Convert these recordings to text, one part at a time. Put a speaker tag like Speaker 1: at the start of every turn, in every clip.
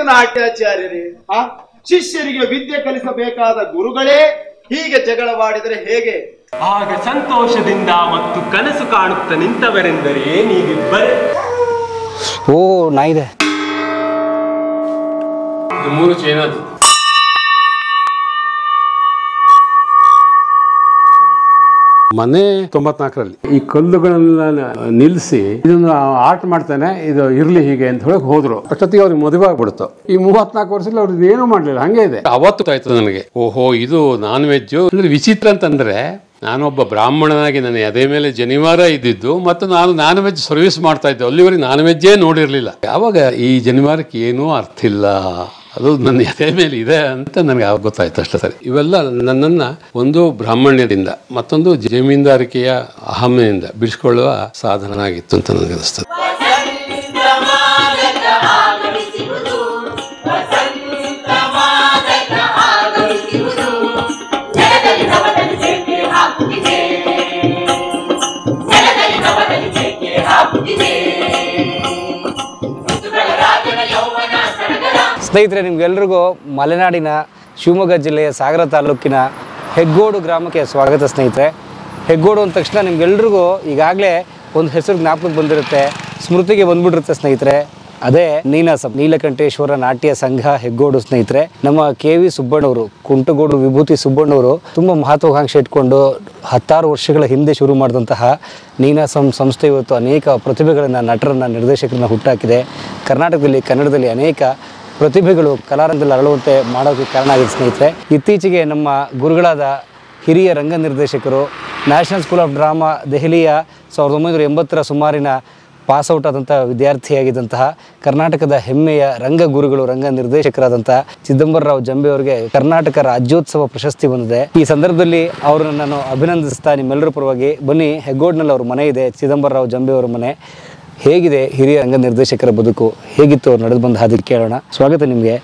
Speaker 1: ನಾಟ್ಯಾಚಾರ್ಯರೇ, ಶಿಷ್ಯರಿಗೆ ವಿದ್ಯೆ ಕಲಿಸಬೇಕಾದ ಗುರುಗಳೇ ಹೀಗೆ ಜಗಳವಾಡಿದರೆ ಹೇಗೆ?
Speaker 2: ಆಗ ಸಂತೋಷದಿಂದ ಮತ್ತು ಕನಸು ಕಾಣುತ್ತಾ ನಿಂತವರೆಂದರೆ ನೀವಿಬ್ಬರೇ.
Speaker 3: ಓ ನಾಯಿದೆ.
Speaker 4: ಇದು 3 ಚೈನಾದು. ಮನೆ 94ರಲ್ಲಿ ಈ ಕಲ್ಲುಗಳನ್ನ ನಿಲ್ಲಿಸಿ ಇದನ್ನ ಆರ್ಟ್ ಮಾಡ್ತಾನೆ, ಇದು ಇರ್ಲಿ ಹೀಗೆ ಅಂತ ಹೇಳಕ್ ಹೋದ್ರು. ಅಷ್ಟೊತ್ತಿಗೆ ಅವ್ರಿಗೆ ಮದುವೆ ಆಗ್ಬಿಡ್ತು. ಈ 34 ವರ್ಷದಲ್ಲಿ ಅವ್ರಿಗೆ ಏನೂ ಮಾಡ್ಲಿಲ್ಲ, ಹಂಗೆ ಇದೆ. ಅವತ್ತು ಆಯ್ತು ನನಗೆ, ಓಹೋ ಇದು ನಾನ್ ವೆಜ್. ವಿಚಿತ್ರ ಅಂತಂದ್ರೆ ನಾನೊಬ್ಬ ಬ್ರಾಹ್ಮಣನಾಗಿ ನನ್ನ ಅದೇ ಮೇಲೆ ಜನಿವಾರ ಇದ್ದಿದ್ದು ಮತ್ತು ನಾನು ನಾನ್ ವೆಜ್ ಸರ್ವಿಸ್ ಮಾಡ್ತಾ ಇದ್ದೆ. ಅಲ್ಲಿವರೆಗೆ ನಾನ್ ವೆಜ್ಜೇ ನೋಡಿರ್ಲಿಲ್ಲ. ಯಾವಾಗ ಈ ಜನಿವಾರಕ್ಕೆ ಏನೂ ಅರ್ಥ ಇಲ್ಲ, ಅದು ನನ್ನ ಎದೆ ಮೇಲೆ ಇದೆ ಅಂತ ನನಗೆ ಆವಾಗ ಗೊತ್ತಾಯ್ತು ಅಷ್ಟೇ. ಸರಿ, ಇವೆಲ್ಲ ನನ್ನನ್ನು ಒಂದು ಬ್ರಾಹ್ಮಣ್ಯದಿಂದ ಮತ್ತೊಂದು ಜಮೀನ್ದಾರಿಕೆಯ ಅಹಮ್ಮೆಯಿಂದ ಬಿಡಿಸ್ಕೊಳ್ಳುವ ಸಾಧನ ಆಗಿತ್ತು ಅಂತ ನನಗೆ ಅನಿಸ್ತದೆ.
Speaker 3: ಸ್ನೇಹಿತರೆ, ನಿಮ್ಗೆಲ್ರಿಗೂ ಮಲೆನಾಡಿನ ಶಿವಮೊಗ್ಗ ಜಿಲ್ಲೆಯ ಸಾಗರ ತಾಲೂಕಿನ ಹೆಗ್ಗೋಡು ಗ್ರಾಮಕ್ಕೆ ಸ್ವಾಗತ. ಸ್ನೇಹಿತರೆ, ಹೆಗ್ಗೋಡು ಅಂದ ತಕ್ಷಣ ನಿಮ್ಗೆಲ್ರಿಗೂ ಈಗಾಗಲೇ ಒಂದು ಹೆಸರು ಜ್ಞಾಪಕಕ್ಕೆ ಬಂದಿರುತ್ತೆ, ಸ್ಮೃತಿಗೆ ಬಂದ್ಬಿಟ್ಟಿರುತ್ತೆ ಸ್ನೇಹಿತರೆ. ಅದೇ ನೀನಾಸಂ, ನೀಲಕಂಠೇಶ್ವರ ನಾಟ್ಯ ಸಂಘ ಹೆಗ್ಗೋಡು. ಸ್ನೇಹಿತರೆ, ನಮ್ಮ KV ಸುಬ್ಬಣ್ಣವರು, ಕುಂಟಗೋಡು ವಿಭೂತಿ ಸುಬ್ಬಣ್ಣವರು ತುಂಬ ಮಹತ್ವಾಕಾಂಕ್ಷೆ ಇಟ್ಕೊಂಡು 10 ವರ್ಷಗಳ ಹಿಂದೆ ಶುರು ಮಾಡಿದಂತಹ ನೀನಾಸಂ ಸಂಸ್ಥೆ ಇವತ್ತು ಅನೇಕ ಪ್ರತಿಭೆಗಳನ್ನು, ನಟರನ್ನು, ನಿರ್ದೇಶಕರನ್ನ ಹುಟ್ಟಾಕಿದೆ. ಕರ್ನಾಟಕದಲ್ಲಿ, ಕನ್ನಡದಲ್ಲಿ ಅನೇಕ ಪ್ರತಿಭೆಗಳು ಕಲಾರಂಗದಲ್ಲಿ ಅರಳುವಂತೆ ಮಾಡೋಕ್ಕೆ ಕಾರಣ ಆಗಿದೆ. ಸ್ನೇಹಿತರೆ, ಇತ್ತೀಚೆಗೆ ನಮ್ಮ ಗುರುಗಳಾದ ಹಿರಿಯ ರಂಗ ನಿರ್ದೇಶಕರು, ನ್ಯಾಷನಲ್ ಸ್ಕೂಲ್ ಆಫ್ ಡ್ರಾಮಾ ದೆಹಲಿಯ 1980ರ ಸುಮಾರಿನ ಪಾಸ್ಔಟ್ ಆದಂಥ ವಿದ್ಯಾರ್ಥಿಯಾಗಿದ್ದಂತಹ ಕರ್ನಾಟಕದ ಹೆಮ್ಮೆಯ ರಂಗ ಗುರುಗಳು, ರಂಗ ನಿರ್ದೇಶಕರಾದಂತಹ ಚಿದಂಬರರಾವ್ ಜಂಬೆ ಅವರಿಗೆ ಕರ್ನಾಟಕ ರಾಜ್ಯೋತ್ಸವ ಪ್ರಶಸ್ತಿ ಬಂದಿದೆ. ಈ ಸಂದರ್ಭದಲ್ಲಿ ಅವರನ್ನು ನಾನು ಅಭಿನಂದಿಸ್ತಾ ನಿಮ್ಮೆಲ್ಲರ ಪರವಾಗಿ, ಬನ್ನಿ, ಹೆಗ್ಗೋಡ್ನಲ್ಲಿ ಅವ್ರ ಮನೆ ಇದೆ, ಚಿದಂಬರರಾವ್ ಜಂಬೆ ಅವರ ಮನೆ. ಹೇಗಿದೆ ಹಿರಿಯ ರಂಗ ನಿರ್ದೇಶಕರ ಬದುಕು, ಹೇಗಿತ್ತು ಅವ್ರು ನಡೆದು ಬಂದ ಹಾದಿ ಕೇಳೋಣ. ಸ್ವಾಗತ ನಿಮಗೆ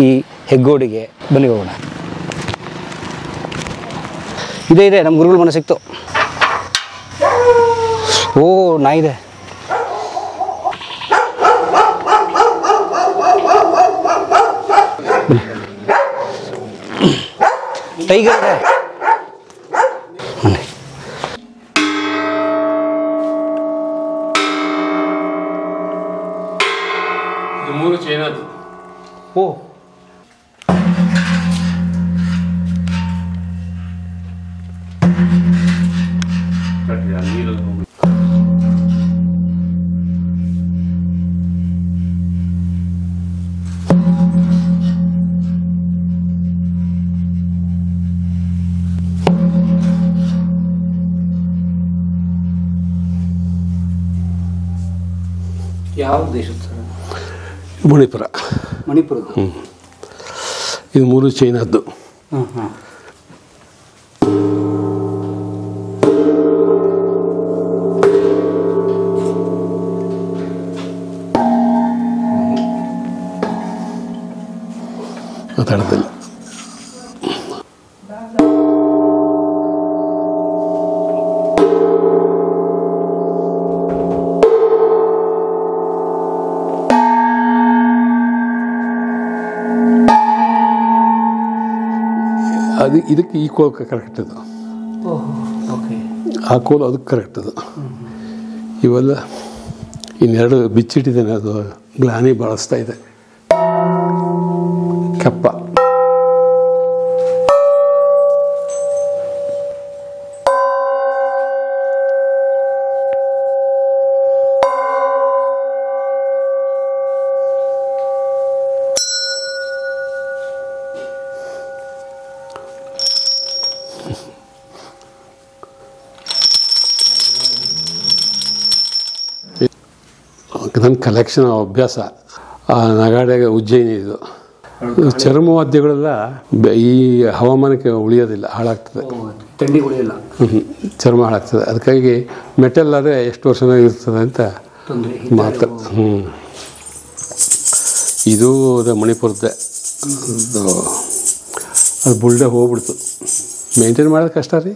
Speaker 3: ಈ ಹೆಗ್ಗೋಡಿಗೆ. ಬನ್ನಿ ಹೋಗೋಣ. ಇದೆ ನಮ್ಮ ಗುರುಗಳ ಮನೆ ಸಿಕ್ತು. ಓ ನಾಯಿದೆ. ಟೈಗರ್ ಇದೆ.
Speaker 4: ಇದು 3 ಚೈನಾದು.
Speaker 3: ಓ ಯಾವ ದೇಶದ ಸರ್?
Speaker 4: ಮಣಿಪುರ.
Speaker 3: ಮಣಿಪುರದ್ದು.
Speaker 4: ಇದು 3 ಚೈನಾದ್ದು. ಮಾತಾಡೋದಿಲ್ಲ. ಅದು ಇದಕ್ಕೆ ಈ ಕೋಲ್ ಕರೆಕ್ಟ್ ಅದು, ಆ ಕೋಲು ಅದಕ್ಕೆ ಕರೆಕ್ಟ್ ಅದು. ಇವೆಲ್ಲ ಇನ್ನೆರಡು ಬಿಚ್ಚಿಟ್ಟಿದ್ದೇನೆ, ಅದು ಗ್ಲಾನಿ ಬಳಸ್ತಾ ಇದೆ. ಕಪ್ಪ ನನ್ನ ಕಲೆಕ್ಷನ್ ಅಭ್ಯಾಸ. ಆ ನಗಾಡೆಗೆ ಉಜ್ಜಯಿನಿ ಇದು. ಚರ್ಮವಾದ್ಯಗಳೆಲ್ಲ ಈ ಹವಾಮಾನಕ್ಕೆ ಉಳಿಯೋದಿಲ್ಲ, ಹಾಳಾಗ್ತದೆ.
Speaker 3: ಥಂಡಿ ಉಳಿಯಲ್ಲ,
Speaker 4: ಚರ್ಮ ಹಾಳಾಗ್ತದೆ. ಅದಕ್ಕಾಗಿ ಮೆಟಲ್ ಆದರೆ ಎಷ್ಟು ವರ್ಷನೂ ಇರ್ತದೆ ಅಂತ ಮಾತು. ಇದು ಮಣಿಪುರದ್ದೇ. ಅದು ಬುಲ್ಡೆ ಹೋಗ್ಬಿಡ್ತು. ಮೇಂಟೈನ್ ಮಾಡೋದು ಕಷ್ಟ ರೀ,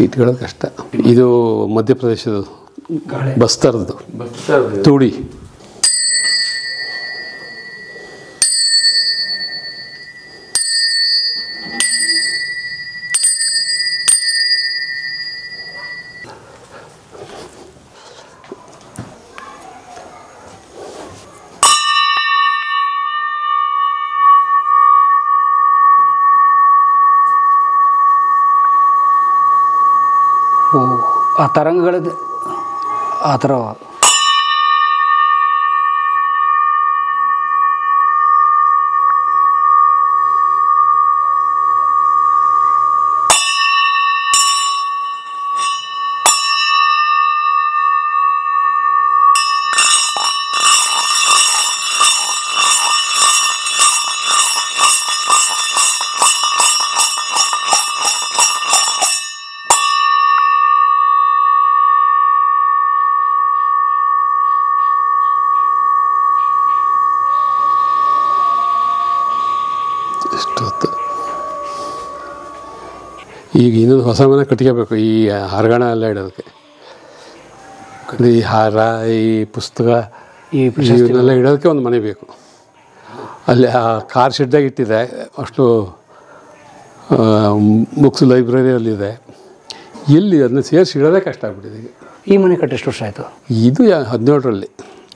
Speaker 4: ಇಟ್ಕೊಳ್ಳೋದು ಕಷ್ಟ. ಇದು ಮಧ್ಯಪ್ರದೇಶದ ಬಸ್ತರ್ದು ತೂಡಿ.
Speaker 3: ಆ ತರಂಗಗಳದ್ದು ಆ ಥರ
Speaker 4: ಈಗ ಇನ್ನೊಂದು ಹೊಸ ಮನೆ ಕಟ್ಕೋಬೇಕು ಈ ಹಾರಗಾಣ ಎಲ್ಲ ಇಡೋದಕ್ಕೆ. ಈ ಹಾರ, ಈ ಪುಸ್ತಕ, ಇವನ್ನೆಲ್ಲ ಇಡೋದಕ್ಕೆ ಒಂದು ಮನೆ ಬೇಕು. ಅಲ್ಲಿ ಆ ಕಾರ್ ಶೆಡ್ಡಾಗಿ ಇಟ್ಟಿದೆ, ಅಷ್ಟು ಬುಕ್ಸ್ ಲೈಬ್ರರಿಯಲ್ಲಿದೆ. ಎಲ್ಲಿ ಅದನ್ನ ಸೇರಿಸಿ ಇಡೋದೇ ಕಷ್ಟ ಆಗ್ಬಿಟ್ಟಿದೆ ಈಗ.
Speaker 3: ಈ ಮನೆ ಕಟ್ಟಿ ಎಷ್ಟು ವರ್ಷ ಆಯಿತು?
Speaker 4: ಇದು 17ರಲ್ಲಿ.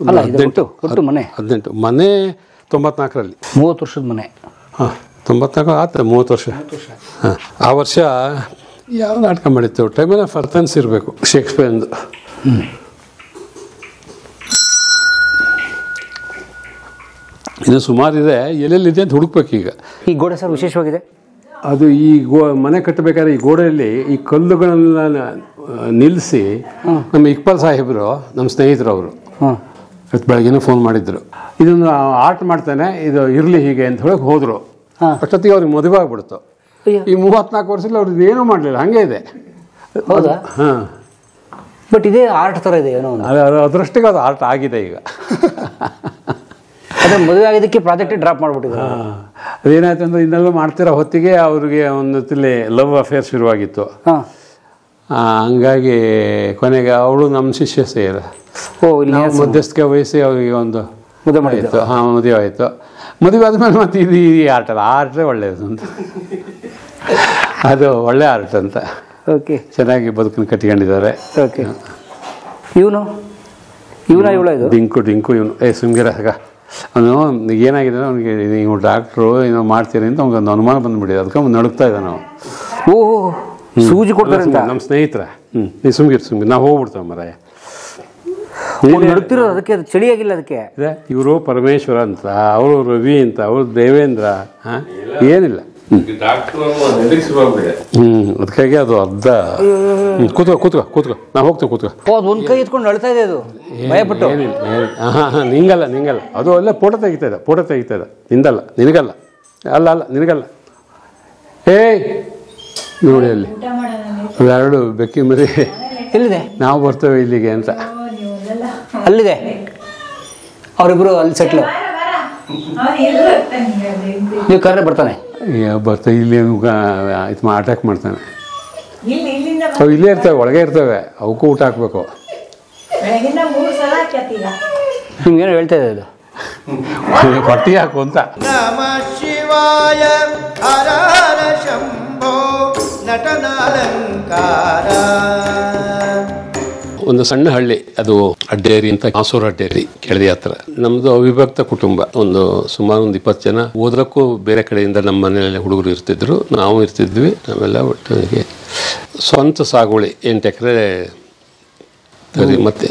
Speaker 3: ಅಲ್ಲ, 18 ಮನೆ.
Speaker 4: 18 ಮನೆ 94ರಲ್ಲಿ.
Speaker 3: 30 ವರ್ಷದ ಮನೆ.
Speaker 4: ಹಾಂ, 94 ಆಯ್ತು, 30 ವರ್ಷ. ಹಾಂ, ಆ ವರ್ಷ ಯಾವ ನಾಟಕ ಮಾಡಿತ್ತು, ಟೈಮಲ್ಲಿ ಫರ್ತನ್ಸ್ ಇರಬೇಕು, ಶೇಕ್ಸ್ಪಿಯರ್ದು. ಇದು ಸುಮಾರಿದೆ, ಎಲ್ಲೆಲ್ಲಿದೆ ಅಂತ ಹುಡುಕ್ಬೇಕು ಈಗ.
Speaker 3: ಈ ಗೋಡೆ ಸರ್ ವಿಶೇಷವಾಗಿದೆ.
Speaker 4: ಅದು ಈ ಮನೆ ಕಟ್ಟಬೇಕಾದ್ರೆ ಈ ಗೋಡೆಯಲ್ಲಿ ಈ ಕಲ್ಲುಗಳನ್ನ ನಿಲ್ಲಿಸಿ ನಮ್ಮ ಇಕ್ಬಾಲ್ ಸಾಹೇಬರು, ನಮ್ಮ ಸ್ನೇಹಿತರವರು, ಇವತ್ತು ಬೆಳಗ್ಗೆನೂ ಫೋನ್ ಮಾಡಿದ್ರು, ಇದನ್ನು ಆರ್ಟ್ ಮಾಡ್ತಾನೆ, ಇದು ಇರಲಿ ಹೀಗೆ ಅಂತ ಹೇಳಕ್ಕೆ ಹೋದರು. ಅಷ್ಟೊತ್ತಿಗೆ ಅವ್ರಿಗೆ ಮದುವೆ ಆಗ್ಬಿಡ್ತು. ಈ 34 ವರ್ಷದಲ್ಲಿ ಅವ್ರದ್ದು ಏನೂ ಮಾಡಲಿಲ್ಲ, ಹಾಗೆ ಇದೆ.
Speaker 3: ಹೌದಾ?
Speaker 4: ಹಾಂ,
Speaker 3: ಬಟ್ ಇದೇ ಆರ್ಟ್ ಥರ ಇದೆ ಏನೋ.
Speaker 4: ಅದರಷ್ಟಿಗೆ ಅದು ಆರ್ಟ್ ಆಗಿದೆ ಈಗ.
Speaker 3: ಅದೇ ಮದುವೆ ಆಗಿದ್ದಕ್ಕೆ ಪ್ರಾಜೆಕ್ಟ್ ಡ್ರಾಪ್ ಮಾಡಿಬಿಟ್ಟಿದ್ರು.
Speaker 4: ಅದೇನಾಯ್ತು ಅಂದರೆ ಇನ್ನೆಲ್ಲ ಮಾಡ್ತಿರೋ ಹೊತ್ತಿಗೆ ಅವ್ರಿಗೆ ಒಂದು ತಿಳಿ ಲವ್ ಅಫೇರ್ ಶುರುವಾಗಿತ್ತು. ಹಂಗಾಗಿ ಕೊನೆಗೆ ಅವಳು ನಮ್ಮ ಶಿಷ್ಯ ಸೇರ ಮಧ್ಯಸ್ಥಿಕೆ ವಹಿಸಿ ಅವರಿಗೆ ಒಂದು
Speaker 3: ಮದುವೆ ಮಾಡಿತ್ತು.
Speaker 4: ಹಾಂ, ಮದುವೆ ಆಯಿತು. ಮದುವೆ ಆದಮೇಲೆ ಮತ್ತೆ ಇದು ಈ ಆರ್ಟ್ ಅಲ್ಲ, ಆರ್ಟ್ರೇ ಒಳ್ಳೆಯದು ಅಂತ. ಅದು ಒಳ್ಳೆ ಆರ್ಟ್ ಅಂತ.
Speaker 3: ಓಕೆ,
Speaker 4: ಚೆನ್ನಾಗಿ ಬದುಕನ್ನು ಕಟ್ಕೊಂಡಿದ್ದಾರೆ.
Speaker 3: ಓಕೆ. ಇವನು ಇವಳ ಇದು
Speaker 4: ಡಿಂಕು ಇವನು ಸುಮ್ಗಿರಾಗ ಅವನು ಏನಾಗಿದೆ, ಅವನಿಗೆ ನೀವು ಡಾಕ್ಟ್ರು ಏನೋ ಮಾಡ್ತೀರಿ ಅಂತ ಅವ್ನಿಗೆ ಅನುಮಾನ ಬಂದುಬಿಟ್ಟಿದೆ. ಅದಕ್ಕೆ ಅವ್ನು ನಡುಕ್ತಾ ಇದ್ದ. ನಾವು
Speaker 3: ಓಹೋ ಸೂಜಿ ಕೊಡ್ತಾರೆ ಅಂತ
Speaker 4: ನಮ್ಮ ಸ್ನೇಹಿತರ. ನೀವು ಸುಮ್ಗಿರು ನಾವು ಹೋಗ್ಬಿಡ್ತೇವೆ ಮರಾಯ.
Speaker 3: ನಡುತ್ತಿರೋದು ಅದಕ್ಕೆ, ಅದು ಚಳಿಯಾಗಿಲ್ಲ ಅದಕ್ಕೆ.
Speaker 4: ಇವರು ಪರಮೇಶ್ವರ ಅಂತ, ಅವರು ರವಿ ಅಂತ, ಅವರು ದೇವೇಂದ್ರ. ಏನಿಲ್ಲ, ಅದಕ್ಕಾಗಿ ಅದು ಅರ್ಧ. ಕೂತ್ಕೋ ನಾವು ಹೋಗ್ತೇವೆ, ಕೂತ್ಕೋ.
Speaker 3: ಒಂದು ಕೈ ಎತ್ಕೊಂಡು ಅಳ್ತಾ ಇದೆ, ಅದು ಭಯಪಟ್ಟು.
Speaker 4: ನಿಂಗಲ್ಲ ಅದು ಎಲ್ಲ ಫೋಟೋ ತೆಗಿತಾ ಇದೆ. ನಿಂದಲ್ಲ, ನಿನಗಲ್ಲ, ಅಲ್ಲ ನಿನಗಲ್ಲ. ಏಯ್ ನೋಡಿ ಅಲ್ಲಿ ಎರಡು ಬೆಕ್ಕಿ ಮರಿ
Speaker 3: ಎಲ್ಲಿದೆ?
Speaker 4: ನಾವು ಬರ್ತೇವೆ ಇಲ್ಲಿಗೆ ಅಂತ.
Speaker 3: ಅಲ್ಲಿದೆ, ಅವರಿಬ್ರು ಅಲ್ಲಿ ಸೆಟ್ಲು. ನೀವು ಕರೆ ಬರ್ತಾನೆ,
Speaker 4: ಇಲ್ಲಿ ಅಟ್ಯಾಕ್ ಮಾಡ್ತಾನೆ. ಅವು ಇಲ್ಲೇ ಇರ್ತವೆ, ಒಳಗೆ ಇರ್ತವೆ, ಅವಕ್ಕೂ ಊಟ ಹಾಕ್ಬೇಕು.
Speaker 3: ನಿಮ್ಗೇನೋ ಹೇಳ್ತಾ ಇದೆ ಅದು,
Speaker 4: ಹೊಟ್ಟಿ ಹಾಕು ಅಂತ.
Speaker 1: ನಮಃ ಶಿವಾಯ ಹರ ಹರ ಶಂಭೋ ನಟನಾಲಂಕಾರ.
Speaker 4: ಒಂದು ಸಣ್ಣ ಹಳ್ಳಿ, ಅದು ಅಡ್ಡೇರಿ ಅಂತ, ಕಾಸೂರು ಅಡ್ಡೇರಿ, ಕೆಳದಿ ಹತ್ರ. ನಮ್ಮದು ಅವಿಭಕ್ತ ಕುಟುಂಬ. ಸುಮಾರು 20 ಜನ. ಓದ್ರಕ್ಕೂ ಬೇರೆ ಕಡೆಯಿಂದ ನಮ್ಮ ಮನೆಯಲ್ಲಿ ಹುಡುಗರು ಇರ್ತಿದ್ರು, ನಾವು ಇರ್ತಿದ್ವಿ. ನಾವೆಲ್ಲ ಒಟ್ಟಿಗೆ ಸ್ವಂತ ಸಾಗುವಳಿ 8 ಎಕರೆ ತರಿ, ಮತ್ತೆ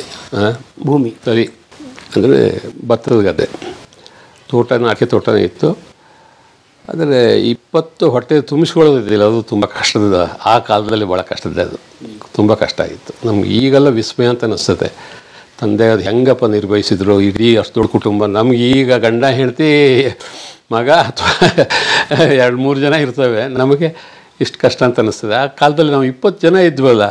Speaker 3: ಭೂಮಿ
Speaker 4: ತರಿ ಅಂದರೆ ಭತ್ತದ ಗದ್ದೆ, ಅಡಿಕೆ ತೋಟನೇ ಇತ್ತು. ಆದರೆ 20 ಹೊಟ್ಟೆ ತುಂಬಿಸ್ಕೊಳ್ಳೋದಿದ್ದಿಲ್ಲ, ಅದು ತುಂಬ ಕಷ್ಟದ. ಆ ಕಾಲದಲ್ಲಿ ಭಾಳ ಕಷ್ಟದ, ಅದು ತುಂಬ ಕಷ್ಟ ಆಗಿತ್ತು. ನಮ್ಗೆ ಈಗೆಲ್ಲ ವಿಸ್ಮಯ ಅಂತ ಅನಿಸ್ತದೆ. ತಂದೆ ಅದು ಹೆಂಗಪ್ಪ ನಿರ್ವಹಿಸಿದ್ರು, ಇಡೀ ಅಷ್ಟು ದೊಡ್ಡ ಕುಟುಂಬ. ನಮ್ಗೆ ಈಗ ಗಂಡ ಹೆಂಡತಿ ಮಗ ಅಥವಾ 2-3 ಜನ ಇರ್ತವೆ, ನಮಗೆ ಇಷ್ಟು ಕಷ್ಟ ಅಂತ ಅನ್ನಿಸ್ತದೆ. ಆ ಕಾಲದಲ್ಲಿ ನಾವು 20 ಜನ ಇದ್ವಲ್ಲ,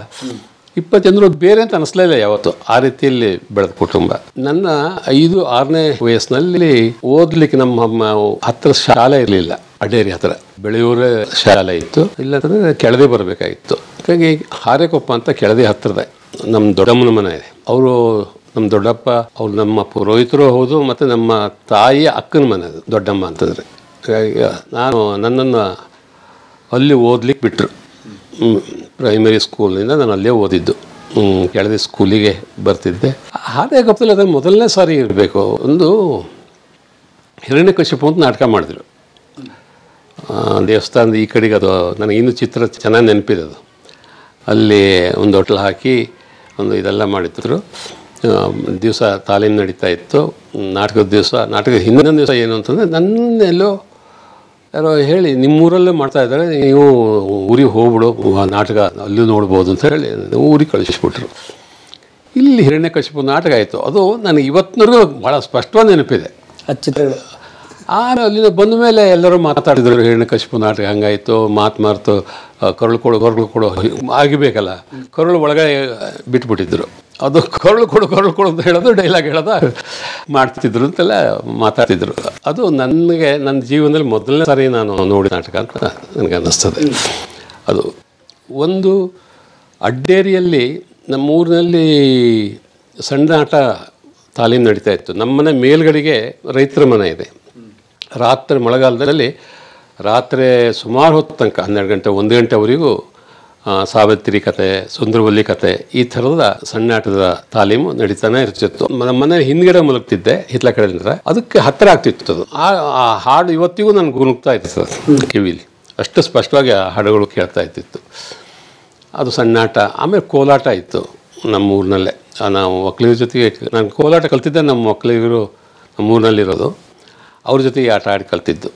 Speaker 4: 20 ಜನರು ಬೇರೆ ಅಂತ ಅನ್ನಿಸ್ಲೇ ಇಲ್ಲ ಯಾವತ್ತು. ಆ ರೀತಿಯಲ್ಲಿ ಬೆಳೆದ ಕುಟುಂಬ. ನನ್ನ 5-6ನೇ ವಯಸ್ಸಿನಲ್ಲಿ ಓದ್ಲಿಕ್ಕೆ ನಮ್ಮ ಹತ್ರ ಶಾಲೆ ಇರಲಿಲ್ಲ. ಅಡ್ಡೇರಿ ಹತ್ರ ಬೆಳೆಯೂರೇ ಶಾಲೆ ಇತ್ತು, ಇಲ್ಲಂತಂದರೆ ಕೆಳದಿ ಬರಬೇಕಾಗಿತ್ತು. ಹಾಗಾಗಿ ಹಾರೇಕೊಪ್ಪ ಅಂತ ಕೆಳದಿ ಹತ್ತಿರದ ನಮ್ಮ ದೊಡ್ಡಮ್ಮನ ಮನೆ ಇದೆ. ಅವರು ನಮ್ಮ ದೊಡ್ಡಪ್ಪ, ಅವ್ರು ನಮ್ಮ ಪುರೋಹಿತರು ಹೌದು, ಮತ್ತು ನಮ್ಮ ತಾಯಿಯ ಅಕ್ಕನ ಮನೆ ಅದು, ದೊಡ್ಡಮ್ಮ ಅಂತಂದರೆ. ಹಾಗಾಗಿ ನನ್ನನ್ನು ಅಲ್ಲಿ ಓದ್ಲಿಕ್ಕೆ ಬಿಟ್ಟರು. ಪ್ರೈಮರಿ ಸ್ಕೂಲಿಂದ ನಾನು ಅಲ್ಲೇ ಓದಿದ್ದು. ಕೆಳದಿ ಸ್ಕೂಲಿಗೆ ಬರ್ತಿದ್ದೆ. ಹಾರೇಕೊಪ್ಪದಲ್ಲಿ ಅದನ್ನು ಮೊದಲನೇ ಸಾರಿ ಇರಬೇಕು. ಒಂದು ಹಿರಣ್ಯಕಶಿಪು ಅಂತ ನಾಟಕ ಮಾಡಿದ್ರು ದೇವಸ್ಥಾನದ ಈ ಕಡೆಗೆ. ಅದು ನನಗೆ ಇನ್ನೂ ಚಿತ್ರ ಚೆನ್ನಾಗಿ ನೆನಪಿದೆ. ಅದು ಅಲ್ಲಿ ಒಂದು ಹೋಟ್ಲ್ ಹಾಕಿ ಒಂದು ಇದೆಲ್ಲ ಮಾಡಿದ್ರು. ದಿವಸ ತಾಲೀಮು ನಡೀತಾ ಇತ್ತು. ನಾಟಕದ ದಿವಸ, ನಾಟಕದ ಹಿಂದಿನ ದಿವಸ ಏನು ಅಂತಂದರೆ ನನ್ನೆಲ್ಲೋ ಯಾರೋ ಹೇಳಿ ನಿಮ್ಮೂರಲ್ಲೇ ಮಾಡ್ತಾ ಇದ್ದಾರೆ, ನೀವು ಊರಿಗೆ ಹೋಗ್ಬಿಡು, ನಾಟಕ ಅಲ್ಲೂ ನೋಡ್ಬೋದು ಅಂತ ಹೇಳಿ ಊರಿಗೆ ಕಳಿಸ್ಬಿಟ್ರು. ಇಲ್ಲಿ ಹಿರಣ್ಯಕಶಿಪು ನಾಟಕ ಆಯಿತು. ಅದು ನನಗೆ ಇವತ್ತಿನವರೆಗೂ ಭಾಳ ಸ್ಪಷ್ಟವಾಗಿ ನೆನಪಿದೆ.
Speaker 3: ಚಿತ್ರಗಳು
Speaker 4: ಅಲ್ಲಿಂದ ಬಂದ ಮೇಲೆ ಎಲ್ಲರೂ ಮಾತಾಡಿದ್ರು, ಹಿರಣ್ಯಕಶಿಪು ನಾಟಕ ಹಂಗಾಯಿತು, ಮಾತು ಕರುಳು ಕೊಡು ಆಗಿಬೇಕಲ್ಲ, ಕರುಳು ಒಳಗೆ ಬಿಟ್ಬಿಟ್ಟಿದ್ರು. ಅದು ಕರುಳು ಕೊಡು ಅಂತ ಹೇಳೋದು, ಡೈಲಾಗ್ ಹೇಳೋದು ಮಾಡ್ತಿದ್ರು ಅಂತೆಲ್ಲ ಮಾತಾಡ್ತಿದ್ರು. ಅದು ನನಗೆ ನನ್ನ ಜೀವನದಲ್ಲಿ ಮೊದಲನೇ ಸಾರಿ ನಾನು ನೋಡಿದ ನಾಟಕ ಅಂತ ನನಗೆ ಅನ್ನಿಸ್ತದೆ. ಅದು ಒಂದು ಅಡ್ಡೇರಿಯಲ್ಲಿ ನಮ್ಮೂರಿನಲ್ಲಿ ಸಣ್ಣ ಆಟ ತಾಲೀಮು ನಡೀತಾ ಇತ್ತು. ನಮ್ಮನೆ ಮೇಲ್ಗಡೆಗೆ ರೈತರ ಮನೆ ಇದೆ. ರಾತ್ರಿ ಮಳೆಗಾಲದಲ್ಲಿ ರಾತ್ರಿ ಸುಮಾರು ಹೊತ್ತು ತನಕ 12 ಗಂಟೆ 1 ಗಂಟೆವರೆಗೂ ಸಾವಿತ್ರಿ ಕತೆ, ಸುಂದರವಲ್ಲಿ ಕತೆ, ಈ ಥರದ ಸಣ್ಣ ಆಟದ ತಾಲೀಮು ನಡೀತಾನೆ ಇರ್ತಿತ್ತು. ನಮ್ಮ ಮನೆ ಹಿಂದ್ಗಡೆ ಮಲಗ್ತಿದ್ದೆ, ಹಿತ್ಲ ಕಡೆಯಿಂದ. ಅದಕ್ಕೆ ಹತ್ತಿರ ಆಗ್ತಿತ್ತು ಅದು. ಆ ಹಾಡು ಇವತ್ತಿಗೂ ನನಗೆ ಗುನುಗ್ತಾ ಇತ್ತು ಕಿವಿಲಿ, ಅಷ್ಟು ಸ್ಪಷ್ಟವಾಗಿ ಆ ಹಾಡುಗಳು ಕೇಳ್ತಾ ಇರ್ತಿತ್ತು. ಅದು ಸಣ್ಣ ಆಟ. ಆಮೇಲೆ ಕೋಲಾಟ ಇತ್ತು ನಮ್ಮ ಊರಿನಲ್ಲೇ. ನಾವು ಒಕ್ಕಲಿಗರ ಜೊತೆಗೆ, ನಾನು ಕೋಲಾಟ ಕಲ್ತಿದ್ದೆ, ನಮ್ಮ ಒಕ್ಕಲಿಗರು ನಮ್ಮ ಊರಿನಲ್ಲಿರೋದು, ಅವ್ರ ಜೊತೆಗೆ ಆಟ ಆಡಿ ಕಲ್ತಿದ್ದು.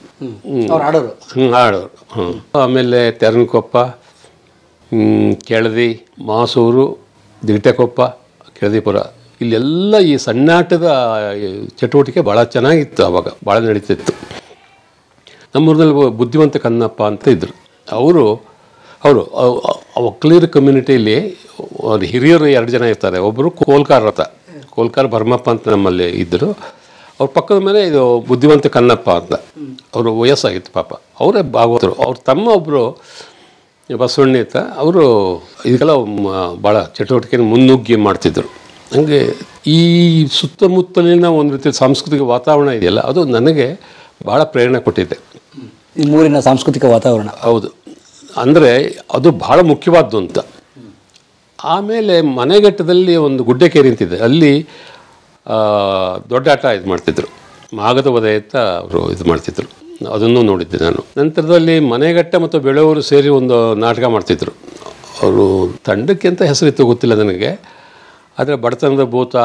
Speaker 4: ಆಡೋರು. ಆಮೇಲೆ ತೆರನಕೊಪ್ಪ, ಕೆಳದಿ, ಮಾಸೂರು, ದಿಗಟೆಕೊಪ್ಪ, ಕೆಳದಿಪುರ, ಇಲ್ಲೆಲ್ಲ ಈ ಸಣ್ಣಾಟದ ಚಟುವಟಿಕೆ ಭಾಳ ಚೆನ್ನಾಗಿತ್ತು. ಆವಾಗ ಭಾಳ ನಡೀತಿತ್ತು. ನಮ್ಮೂರಿನಲ್ಲಿ ಬುದ್ಧಿವಂತ ಕನ್ನಪ್ಪ ಅಂತ ಇದ್ದರು. ಅವರು ಒಕ್ಕಲಿಗರ ಕಮ್ಯುನಿಟಿಯಲ್ಲಿ ಹಿರಿಯರು 2 ಜನ ಇರ್ತಾರೆ. ಒಬ್ಬರು ಕೋಲ್ಕಾರ ಭರಮಪ್ಪ ಅಂತ ನಮ್ಮಲ್ಲಿ ಇದ್ದರು. ಅವ್ರ ಪಕ್ಕದ ಮೇಲೆ ಇದು ಬುದ್ಧಿವಂತ ಕನ್ನಪ್ಪ ಅಂತ, ಅವರು ವಯಸ್ಸಾಗಿತ್ತು ಪಾಪ, ಅವರೇ ಭಾಗವತರು. ಅವ್ರ ತಮ್ಮ ಒಬ್ಬರು ಬಸವಣ್ಣ ಅಂತ, ಅವರು ಇದಕ್ಕೆಲ್ಲ ಭಾಳ ಚಟುವಟಿಕೆಯನ್ನು ಮುನ್ನುಗ್ಗಿ ಮಾಡ್ತಿದ್ದರು. ಹಂಗೆ ಈ ಸುತ್ತಮುತ್ತಲಿನ ಒಂದು ರೀತಿ ಸಾಂಸ್ಕೃತಿಕ ವಾತಾವರಣ ಇದೆಯಲ್ಲ, ಅದು ನನಗೆ ಭಾಳ ಪ್ರೇರಣೆ ಕೊಟ್ಟಿದೆ.
Speaker 3: ಈ ಊರಿನ ಸಾಂಸ್ಕೃತಿಕ ವಾತಾವರಣ.
Speaker 4: ಹೌದು, ಅಂದರೆ ಅದು ಭಾಳ ಮುಖ್ಯವಾದ್ದು ಅಂತ. ಆಮೇಲೆ ಮನೆಘಟ್ಟದಲ್ಲಿ ಒಂದು ಗುಡ್ಡೆಕೇರಿ ಅಂತಿದೆ, ಅಲ್ಲಿ ದೊಡ್ಡ ಆಟ ಇದು ಮಾಡ್ತಿದ್ರು, ಮಾಗದ ವಧೆ ಅಂತ ಅವರು ಇದು ಮಾಡ್ತಿದ್ರು. ಅದನ್ನು ನೋಡಿದ್ದೆ ನಾನು. ನಂತರದಲ್ಲಿ ಮನೆಘಟ್ಟ ಮತ್ತು ಬೆಳೆಯೂರು ಸೇರಿ ಒಂದು ನಾಟಕ ಮಾಡ್ತಿದ್ರು. ಅವರು ತಂಡಕ್ಕೆ ಅಂತ ಹೆಸರಿತ್ತು ಗೊತ್ತಿಲ್ಲ ನನಗೆ, ಆದರೆ ಬಡತನದ ಭೂತ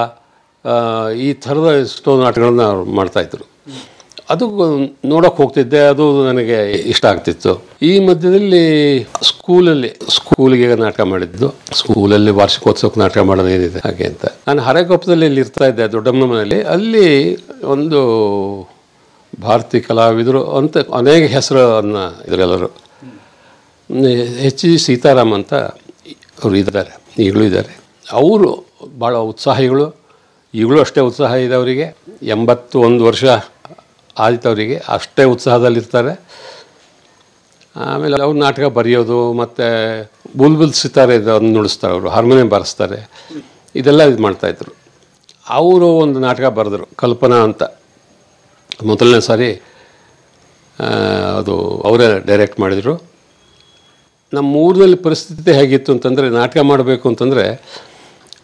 Speaker 4: ಈ ಥರದ ಎಷ್ಟೋ ನಾಟಕಗಳನ್ನ ಅವ್ರು ಮಾಡ್ತಾಯಿದ್ರು. ಅದು ನೋಡೋಕೆ ಹೋಗ್ತಿದ್ದೆ, ಅದು ನನಗೆ ಇಷ್ಟ ಆಗ್ತಿತ್ತು. ಈ ಮಧ್ಯದಲ್ಲಿ ಸ್ಕೂಲಿಗೆ ನಾಟಕ ಮಾಡಿದ್ದು, ಸ್ಕೂಲಲ್ಲಿ ವಾರ್ಷಿಕೋತ್ಸವಕ್ಕೆ ನಾಟಕ ಮಾಡೋದು ಏನಿದೆ ಹಾಗೆ ಅಂತ. ನಾನು ಹರೇಕೊಪ್ಪದಲ್ಲಿ ಇಲ್ಲಿ ಇರ್ತಾ ಇದ್ದೆ, ದೊಡ್ಡಮ್ಮನ ಮನೆಯಲ್ಲಿ. ಅಲ್ಲಿ ಒಂದು ಭಾರತೀಯ ಕಲಾವಿದರು ಅಂತ ಅನೇಕ ಹೆಸರನ್ನು ಇದರೆಲ್ಲರು, H.G. ಸೀತಾರಾಮ್ ಅಂತ ಅವರು ಇದ್ದಾರೆ, ಈಗಲೂ ಇದ್ದಾರೆ. ಅವರು ಭಾಳ ಉತ್ಸಾಹಿಗಳು, ಈಗಲೂ ಅಷ್ಟೇ ಉತ್ಸಾಹ ಇದೆ ಅವರಿಗೆ. 81 ವರ್ಷ ಆದಿತ್ತು ಅವರಿಗೆ, ಅಷ್ಟೇ ಉತ್ಸಾಹದಲ್ಲಿರ್ತಾರೆ. ಆಮೇಲೆ ಅವ್ರು ನಾಟಕ ಬರೆಯೋದು, ಮತ್ತು ಬುಲ್ಬುಲ್ ಸಿತಾರೆ ಇದನ್ನು ನುಡಿಸ್ತಾರೆ, ಅವರು ಹಾರ್ಮೋನಿಯಂ ಬಾರಿಸ್ತಾರೆ, ಇದೆಲ್ಲ ಇದು ಮಾಡ್ತಾಯಿದ್ರು. ಅವರು ಒಂದು ನಾಟಕ ಬರೆದ್ರು, ಕಲ್ಪನಾ ಅಂತ. ಮೊದಲನೇ ಸಾರಿ ಅದು ಅವರೇ ಡೈರೆಕ್ಟ್ ಮಾಡಿದರು. ನಮ್ಮ ಊರಿನಲ್ಲಿ ಪರಿಸ್ಥಿತಿ ಹೇಗಿತ್ತು ಅಂತಂದರೆ, ನಾಟಕ ಮಾಡಬೇಕು ಅಂತಂದರೆ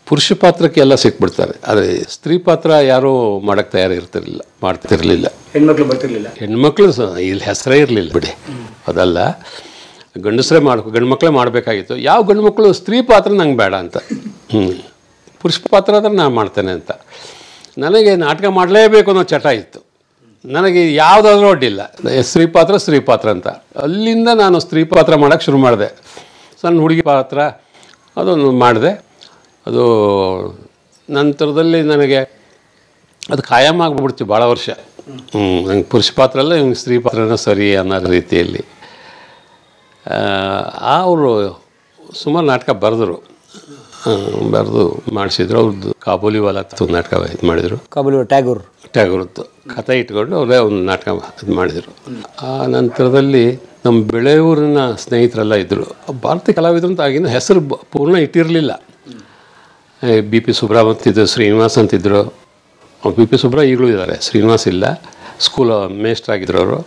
Speaker 4: ಪುರುಷ ಪಾತ್ರಕ್ಕೆ ಎಲ್ಲ ಸಿಕ್ಬಿಡ್ತಾರೆ, ಆದರೆ ಸ್ತ್ರೀ ಪಾತ್ರ ಯಾರೂ ಮಾಡೋಕ್ಕೆ ಮಾಡ್ತಿರಲಿಲ್ಲ.
Speaker 3: ಹೆಣ್ಮಕ್ಳು ಬರ್ತಿರ್ಲಿಲ್ಲ.
Speaker 4: ಹೆಣ್ಮಕ್ಳು ಇಲ್ಲಿ ಹೆಸರೇ ಇರಲಿಲ್ಲ ಬಿಡಿ, ಅದಲ್ಲ, ಗಂಡು ಮಕ್ಕಳೇ ಮಾಡಬೇಕಾಗಿತ್ತು. ಯಾವ ಗಂಡು ಮಕ್ಕಳು ಸ್ತ್ರೀ ಪಾತ್ರ ನಂಗೆ ಬೇಡ ಅಂತ, ಪುರುಷ ಪಾತ್ರ ಆದರೆ ನಾನು ಮಾಡ್ತೇನೆ ಅಂತ. ನನಗೆ ನಾಟಕ ಮಾಡಲೇಬೇಕು ಅನ್ನೋ ಚಟ ಇತ್ತು. ನನಗೆ ಯಾವುದಾದ್ರೂ ಅಡ್ಡಿಲ್ಲ, ಸ್ತ್ರೀ ಪಾತ್ರ ಅಂತ. ಅಲ್ಲಿಂದ ನಾನು ಸ್ತ್ರೀ ಪಾತ್ರ ಮಾಡೋಕ್ಕೆ ಶುರು ಮಾಡಿದೆ. ಸಣ್ಣ ಹುಡುಗಿ ಪಾತ್ರ ಅದನ್ನು ಮಾಡಿದೆ. ಅದು ನಂತರದಲ್ಲಿ ನನಗೆ ಅದು ಖಾಯಂ ಆಗಿಬಿಡ್ತು ಭಾಳ ವರ್ಷ. ನಂಗೆ ಪುರುಷ ಪಾತ್ರ ಅಲ್ಲ, ಇವ್ನಿಗೆ ಸ್ತ್ರೀ ಪಾತ್ರನ ಸರಿ ಅನ್ನೋ ರೀತಿಯಲ್ಲಿ. ಅವರು ಸುಮಾರು ನಾಟಕ ಬರೆದು ಮಾಡಿಸಿದ್ರು. ಅವ್ರದ್ದು ಕಾಬೂಲಿವಾಲ ಅಂತ ನಾಟಕ ಇದು ಮಾಡಿದರು. ಟ್ಯಾಗೋರ್ದು ಕಥೆ ಇಟ್ಕೊಂಡು ಅವರೇ ಒಂದು ನಾಟಕ ಇದು ಮಾಡಿದರು. ಆ ನಂತರದಲ್ಲಿ ನಮ್ಮ ಬೆಳೆಯೂರಿನ ಸ್ನೇಹಿತರೆಲ್ಲ ಇದ್ದರು. ಭಾರತೀಯ ಕಲಾವಿದರು ಅಂತ ಆಗಿನ ಹೆಸರು ಪೂರ್ಣ ಇಟ್ಟಿರಲಿಲ್ಲ. B.P. ಸುಬ್ರಾವ್ ಅಂತಿದ್ರು, ಶ್ರೀನಿವಾಸ್ ಅಂತಿದ್ರು. B.P. ಸುಬ್ರಾವ್ ಈಗಲೂ ಇದ್ದಾರೆ, ಶ್ರೀನಿವಾಸ್ ಇಲ್ಲ. ಸ್ಕೂಲ್ ಮೇಸ್ಟ್ರಾಗಿದ್ದರು ಅವರು.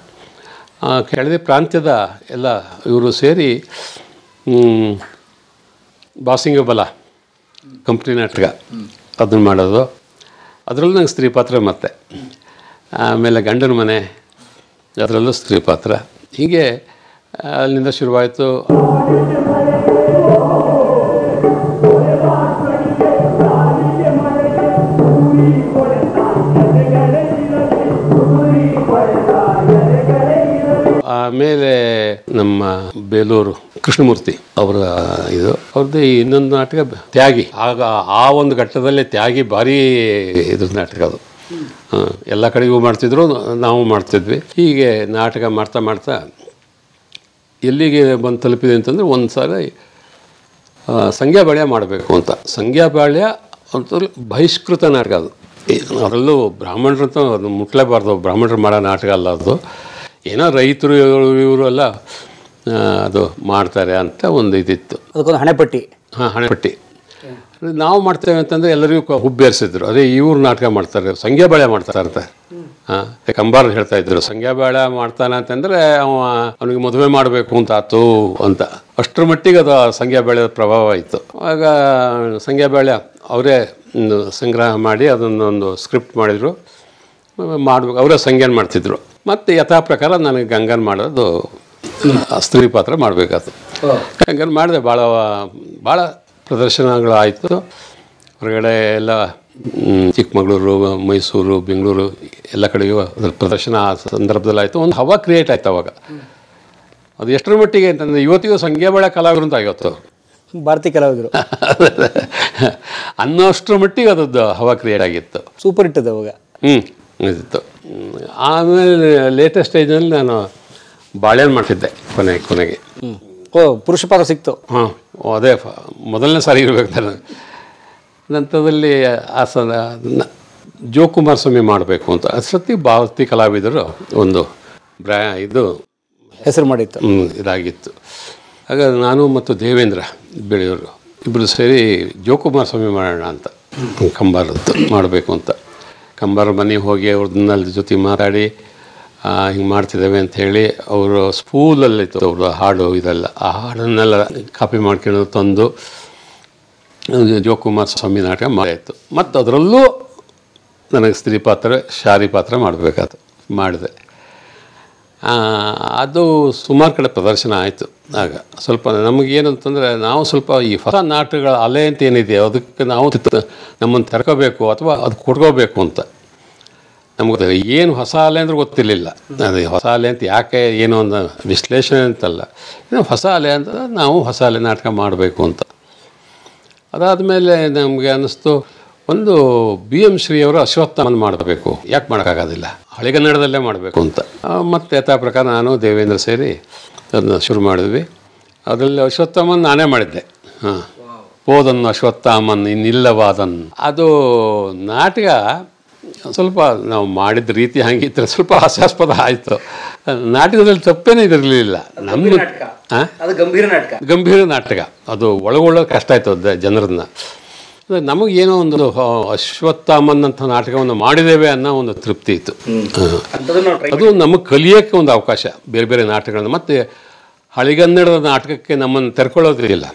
Speaker 4: ಕೆಳದಿ ಪ್ರಾಂತ್ಯದ ಎಲ್ಲ ಇವರು ಸೇರಿ ಬಾಸಿಂಗ ಬಲ ಕಂಪ್ನಿ ನಾಟಕ ಅದನ್ನು ಮಾಡೋದು. ಅದರಲ್ಲೂ ನಂಗೆ ಸ್ತ್ರೀ ಪಾತ್ರ. ಮತ್ತು ಆಮೇಲೆ ಗಂಡನ ಮನೆ, ಅದರಲ್ಲೂ ಸ್ತ್ರೀ ಪಾತ್ರ. ಹೀಗೆ ಅಲ್ಲಿಂದ ಶುರುವಾಯಿತು. ಬೇಲೂರು ಕೃಷ್ಣಮೂರ್ತಿ ಅವರ ಇದು ಅವ್ರದ್ದು ಇನ್ನೊಂದು ನಾಟಕ ತ್ಯಾಗಿ. ಆಗ ಆ ಒಂದು ಘಟ್ಟದಲ್ಲೇ ತ್ಯಾಗಿ ಭಾರಿ ಇದ್ರ ನಾಟಕ ಅದು. ಎಲ್ಲ ಕಡೆಗೂ ಮಾಡ್ತಿದ್ರು, ನಾವು ಮಾಡ್ತಿದ್ವಿ. ಹೀಗೆ ನಾಟಕ ಮಾಡ್ತಾ ಮಾಡ್ತಾ ಎಲ್ಲಿಗೆ ಬಂದು ತಲುಪಿದೆ ಅಂತಂದರೆ ಒಂದು ಸಾರಿ ಸಂಗ್ಯಾಬಾಳ್ಯ ಮಾಡಬೇಕು ಅಂತ. ಸಂಗ್ಯಾಬಾಳ್ಯ ಅಂತ ಬಹಿಷ್ಕೃತ ನಾಟಕ ಅದು. ಅದರಲ್ಲೂ ಬ್ರಾಹ್ಮಣರಂತ ಅದು ಮುಟ್ಲೇಬಾರ್ದು, ಬ್ರಾಹ್ಮಣರು ಮಾಡೋ ನಾಟಕ ಅಲ್ಲ ಅದು. ಏನೋ ರೈತರು ಇವರು ಎಲ್ಲ ಅದು ಮಾಡ್ತಾರೆ ಅಂತ ಒಂದು ಇದಿತ್ತು.
Speaker 3: ಅದಕ್ಕೊಂದು ಹಣೆಪಟ್ಟಿ.
Speaker 4: ಹಾಂ, ಹಣೆಪಟ್ಟಿ. ನಾವು ಮಾಡ್ತೇವೆ ಅಂತಂದರೆ ಎಲ್ಲರಿಗೂ ಹುಬ್ಬೇರಿಸಿದ್ರು. ಅದೇ ಇವ್ರು ನಾಟಕ ಮಾಡ್ತಾರೆ, ಸಂಗ್ಯಾಬಾಳ್ಯ ಮಾಡ್ತಾರೆ ಅಂತ. ಹಾಂ, ಕಂಬಾರ ಹೇಳ್ತಾ ಇದ್ರು ಸಂಗ್ಯಾಬಾಳ್ಯ ಮಾಡ್ತಾನೆ ಅಂತಂದರೆ ಅವನಿಗೆ ಮದುವೆ ಮಾಡಬೇಕು ಅಂತ ಆತು ಅಂತ. ಅಷ್ಟರ ಮಟ್ಟಿಗೆ ಅದು ಸಂಗ್ಯಾಬಾಳ್ಯದ ಪ್ರಭಾವ ಇತ್ತು. ಆಗ ಸಂಗ್ಯಾಬಾಳ್ಯ ಅವರೇ ಸಂಗ್ರಹ ಮಾಡಿ ಅದನ್ನೊಂದು ಸ್ಕ್ರಿಪ್ಟ್ ಮಾಡಿದರು. ಮಾಡಬೇಕು, ಅವರೇ ಸಂಜ್ಞಾನ ಮಾಡ್ತಿದ್ರು. ಮತ್ತು ಯಥಾ ಪ್ರಕಾರ ನನಗೆ ಗಂಗನ್ ಮಾಡೋದು ಸ್ತ್ರೀ ಪಾತ್ರ ಮಾಡಬೇಕಾಯ್ತು. ಗಂಗನ್ ಮಾಡಿದೆ. ಭಾಳ ಪ್ರದರ್ಶನಗಳಾಯಿತು ಹೊರಗಡೆ ಎಲ್ಲ. ಚಿಕ್ಕಮಗಳೂರು, ಮೈಸೂರು, ಬೆಂಗಳೂರು ಎಲ್ಲ ಕಡೆಗೂ ಅದ್ರ ಪ್ರದರ್ಶನ ಆ ಸಂದರ್ಭದಲ್ಲಿ ಆಯಿತು. ಒಂದು ಹವಾ ಕ್ರಿಯೇಟ್ ಆಯಿತು ಅವಾಗ. ಅದು ಎಷ್ಟರ ಮಟ್ಟಿಗೆ ಅಂತಂದರೆ ಇವತ್ತಿಗೂ ಸಂಗ್ಯಾಬಾಳ್ಯ ಕಲಾವಿದರು ಅಂತ ಆಗಿತ್ತು,
Speaker 3: ಭಾರತೀಯ ಕಲಾವಿದರು
Speaker 4: ಅನ್ನೋಷ್ಟರ ಮಟ್ಟಿಗೆ ಅದದ್ದು ಹವಾ ಕ್ರಿಯೇಟ್ ಆಗಿತ್ತು.
Speaker 3: ಸೂಪರ್ ಹಿಟ್ ಅದು ಅವಾಗ.
Speaker 4: ಇದಿತ್ತು. ಆಮೇಲೆ ಲೇಟೆಸ್ಟ್ ಸ್ಟೇಜ್ನಲ್ಲಿ ನಾನು ಬಾಳೆಹಣ್ಣು ಮಾಡ್ತಿದ್ದೆ ಕೊನೆಗೆ.
Speaker 3: ಪುರುಷ ಪಾತ್ರ ಸಿಕ್ತು.
Speaker 4: ಹಾಂ, ಅದೇ ಮೊದಲನೇ ಸಾರಿ ಇರಬೇಕು ನಾನು. ನಂತರದಲ್ಲಿ ಜೋಕುಮಾರ್ ಸ್ವಾಮಿ ಮಾಡಬೇಕು ಅಂತ ಅಷ್ಟೊತ್ತಿಗೆ ಭಾರತೀಯ ಕಲಾವಿದರು ಒಂದು ಇದು
Speaker 3: ಹೆಸರು ಮಾಡಿತ್ತು,
Speaker 4: ಇದಾಗಿತ್ತು. ಆಗ ನಾನು ಮತ್ತು ದೇವೇಂದ್ರ ಬೆಳೆಯೋರು ಇಬ್ಬರು ಸೇರಿ ಜೋಕುಮಾರ್ ಸ್ವಾಮಿ ಮಾಡೋಣ ಅಂತ ಕಂಬಾರದ್ದು ಮಾಡಬೇಕು ಅಂತ. ಕಂಬಾರ ಮನೆಗೆ ಹೋಗಿ ಅವ್ರನ್ನೆಲ್ಲ ಜೊತೆ ಮಾತಾಡಿ ಹಿಂಗೆ ಮಾಡ್ತಿದ್ದೇವೆ ಅಂಥೇಳಿ ಅವರು ಸ್ಕೂಲಲ್ಲಿತ್ತು ಅವ್ರ ಹಾಡು ಇದೆಲ್ಲ. ಆ ಹಾಡನ್ನೆಲ್ಲ ಕಾಪಿ ಮಾಡ್ಕೊಂಡು ತಂದು ಜೋಕುಮಾರ್ ಸ್ವಾಮಿ ನಾಟಕ ಮಾಡಿತ್ತು. ಮತ್ತು ಅದರಲ್ಲೂ ನನಗೆ ಸ್ತ್ರೀ ಪಾತ್ರ, ಶಾರಿ ಪಾತ್ರ ಮಾಡಬೇಕಾಯ್ತು. ಮಾಡಿದೆ. ಅದು ಸುಮಾರು ಕಡೆ ಪ್ರದರ್ಶನ ಆಯಿತು. ಆಗ ಸ್ವಲ್ಪ ನಮಗೇನು ಅಂತಂದರೆ ನಾವು ಸ್ವಲ್ಪ ಈ ಹೊಸ ನಾಟಕಗಳ ಅಲೆ ಅಂತ ಏನಿದೆ ಅದಕ್ಕೆ ನಾವು ನಮ್ಮನ್ನು ತೆರ್ಕೋಬೇಕು ಅಥವಾ ಅದು ಕೊಟ್ಕೋಬೇಕು ಅಂತ ನಮಗೆ ಏನು ಹೊಸ ಅಲೆ ಅಂದ್ರೆ ಗೊತ್ತಿರಲಿಲ್ಲ. ಅದು ಹೊಸ ಅಲೆ ಅಂತ ಯಾಕೆ ಏನೋ ಒಂದು ವಿಶ್ಲೇಷಣೆ ಅಂತಲ್ಲ, ಹೊಸ ಅಲೆ ಅಂತ ನಾವು ಹೊಸ ಅಲೆ ನಾಟಕ ಮಾಡಬೇಕು ಅಂತ. ಅದಾದಮೇಲೆ ನಮಗೆ ಅನ್ನಿಸ್ತು ಒಂದು BM ಶ್ರೀಯವರು ಅಶ್ವತ್ಥಾಮನ್ ಮಾಡಬೇಕು, ಯಾಕೆ ಮಾಡೋಕ್ಕಾಗೋದಿಲ್ಲ, ಹಳೆಗನ್ನಡದಲ್ಲೇ ಮಾಡಬೇಕು ಅಂತ. ಮತ್ತು ಯಥಾ ಪ್ರಕಾರ ನಾನು ದೇವೇಂದ್ರ ಸೇರಿ ಅದನ್ನ ಶುರು ಮಾಡಿದ್ವಿ. ಅದರಲ್ಲಿ ಅಶ್ವತ್ಥಾಮನ್ ನಾನೇ ಮಾಡಿದ್ದೆ. ಹಾಂ, ಹೋದನ್ನು ಅಶ್ವತ್ಥಾಮನ್ ಇನ್ನಿಲ್ಲವಾದನ್. ಅದು ನಾಟಕ ಸ್ವಲ್ಪ ನಾವು ಮಾಡಿದ ರೀತಿ ಹಂಗಿದ್ರೆ ಸ್ವಲ್ಪ ಹಾಸ್ಯಾಸ್ಪದ ಆಯಿತು. ನಾಟಕದಲ್ಲಿ ತಪ್ಪೇನೇ ಇದಿರಲಿಲ್ಲ ನಮ್ಮದು. ಗಂಭೀರ ನಾಟಕ ಅದು ಒಳಗೊಳ್ಳೋದು ಕಷ್ಟ ಆಯಿತು ಜನರನ್ನ. ನಮಗೇನೋ ಒಂದು ಅಶ್ವತ್ಥಾಮನ್ ಅಂತ ನಾಟಕವನ್ನು ಮಾಡಿದ್ದೇವೆ ಅನ್ನೋ ಒಂದು ತೃಪ್ತಿ ಇತ್ತು. ಅದು ನಮಗೆ ಕಲಿಯೋಕ್ಕೆ ಒಂದು ಅವಕಾಶ, ಬೇರೆ ಬೇರೆ ನಾಟಕಗಳನ್ನ. ಮತ್ತು ಹಳೆಗನ್ನಡದ ನಾಟಕಕ್ಕೆ ನಮ್ಮನ್ನು ತೆರ್ಕೊಳ್ಳೋದಿಲ್ಲ,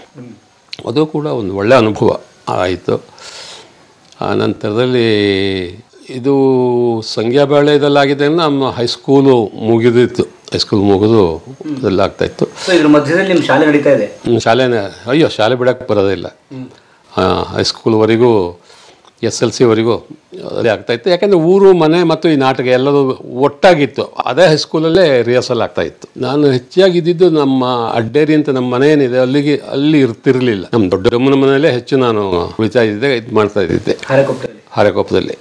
Speaker 4: ಅದು ಕೂಡ ಒಂದು ಒಳ್ಳೆಯ ಅನುಭವ ಆಯಿತು. ಆ ನಂತರದಲ್ಲಿ ಇದು ಸಂಗ್ಯಾಬಾಳ್ಯ ಇದೆಲ್ಲಾಗಿದೆ. ನಮ್ಮ ಹೈಸ್ಕೂಲು ಮುಗಿದಿತ್ತು. ಹೈಸ್ಕೂಲ್ ಮುಗಿದು ಇದೆಲ್ಲ ಆಗ್ತಾಯಿತ್ತು.
Speaker 3: ಇದ್ರ ಮಧ್ಯದಲ್ಲಿ ನಿಮ್ಮ ಶಾಲೆ ನಡೀತಾ ಇದೆ?
Speaker 4: ಶಾಲೆನೇ ಅಯ್ಯೋ ಶಾಲೆ ಬಿಡೋಕ್ಕೆ ಬರೋದಿಲ್ಲ. ಹೈಸ್ಕೂಲ್ವರೆಗೂ SLCವರೆಗೂ ಅದೇ ಆಗ್ತಾಯಿತ್ತು. ಯಾಕೆಂದರೆ ಊರು ಮನೆ ಮತ್ತು ಈ ನಾಟಕ ಎಲ್ಲದೂ ಒಟ್ಟಾಗಿತ್ತು. ಅದೇ ಹೈಸ್ಕೂಲಲ್ಲೇ ರಿಹರ್ಸಲ್ ಆಗ್ತಾಯಿತ್ತು. ನಾನು ಹೆಚ್ಚಾಗಿದ್ದು ನಮ್ಮ ಅಡ್ಡೇರಿ ಅಂತ ನಮ್ಮ ಮನೆ ಏನಿದೆ ಅಲ್ಲಿ ಇರ್ತಿರಲಿಲ್ಲ. ನಮ್ಮ ದೊಡ್ಡಮ್ಮನ ಮನೆಯಲ್ಲೇ ಹೆಚ್ಚು ನಾನು ಉಳಿತಾ ಇದ್ದೆ, ಇದು ಮಾಡ್ತಾ ಇದ್ದಿದ್ದೆ. ಹಾರೆಕೊಪ್ಪದಲ್ಲಿ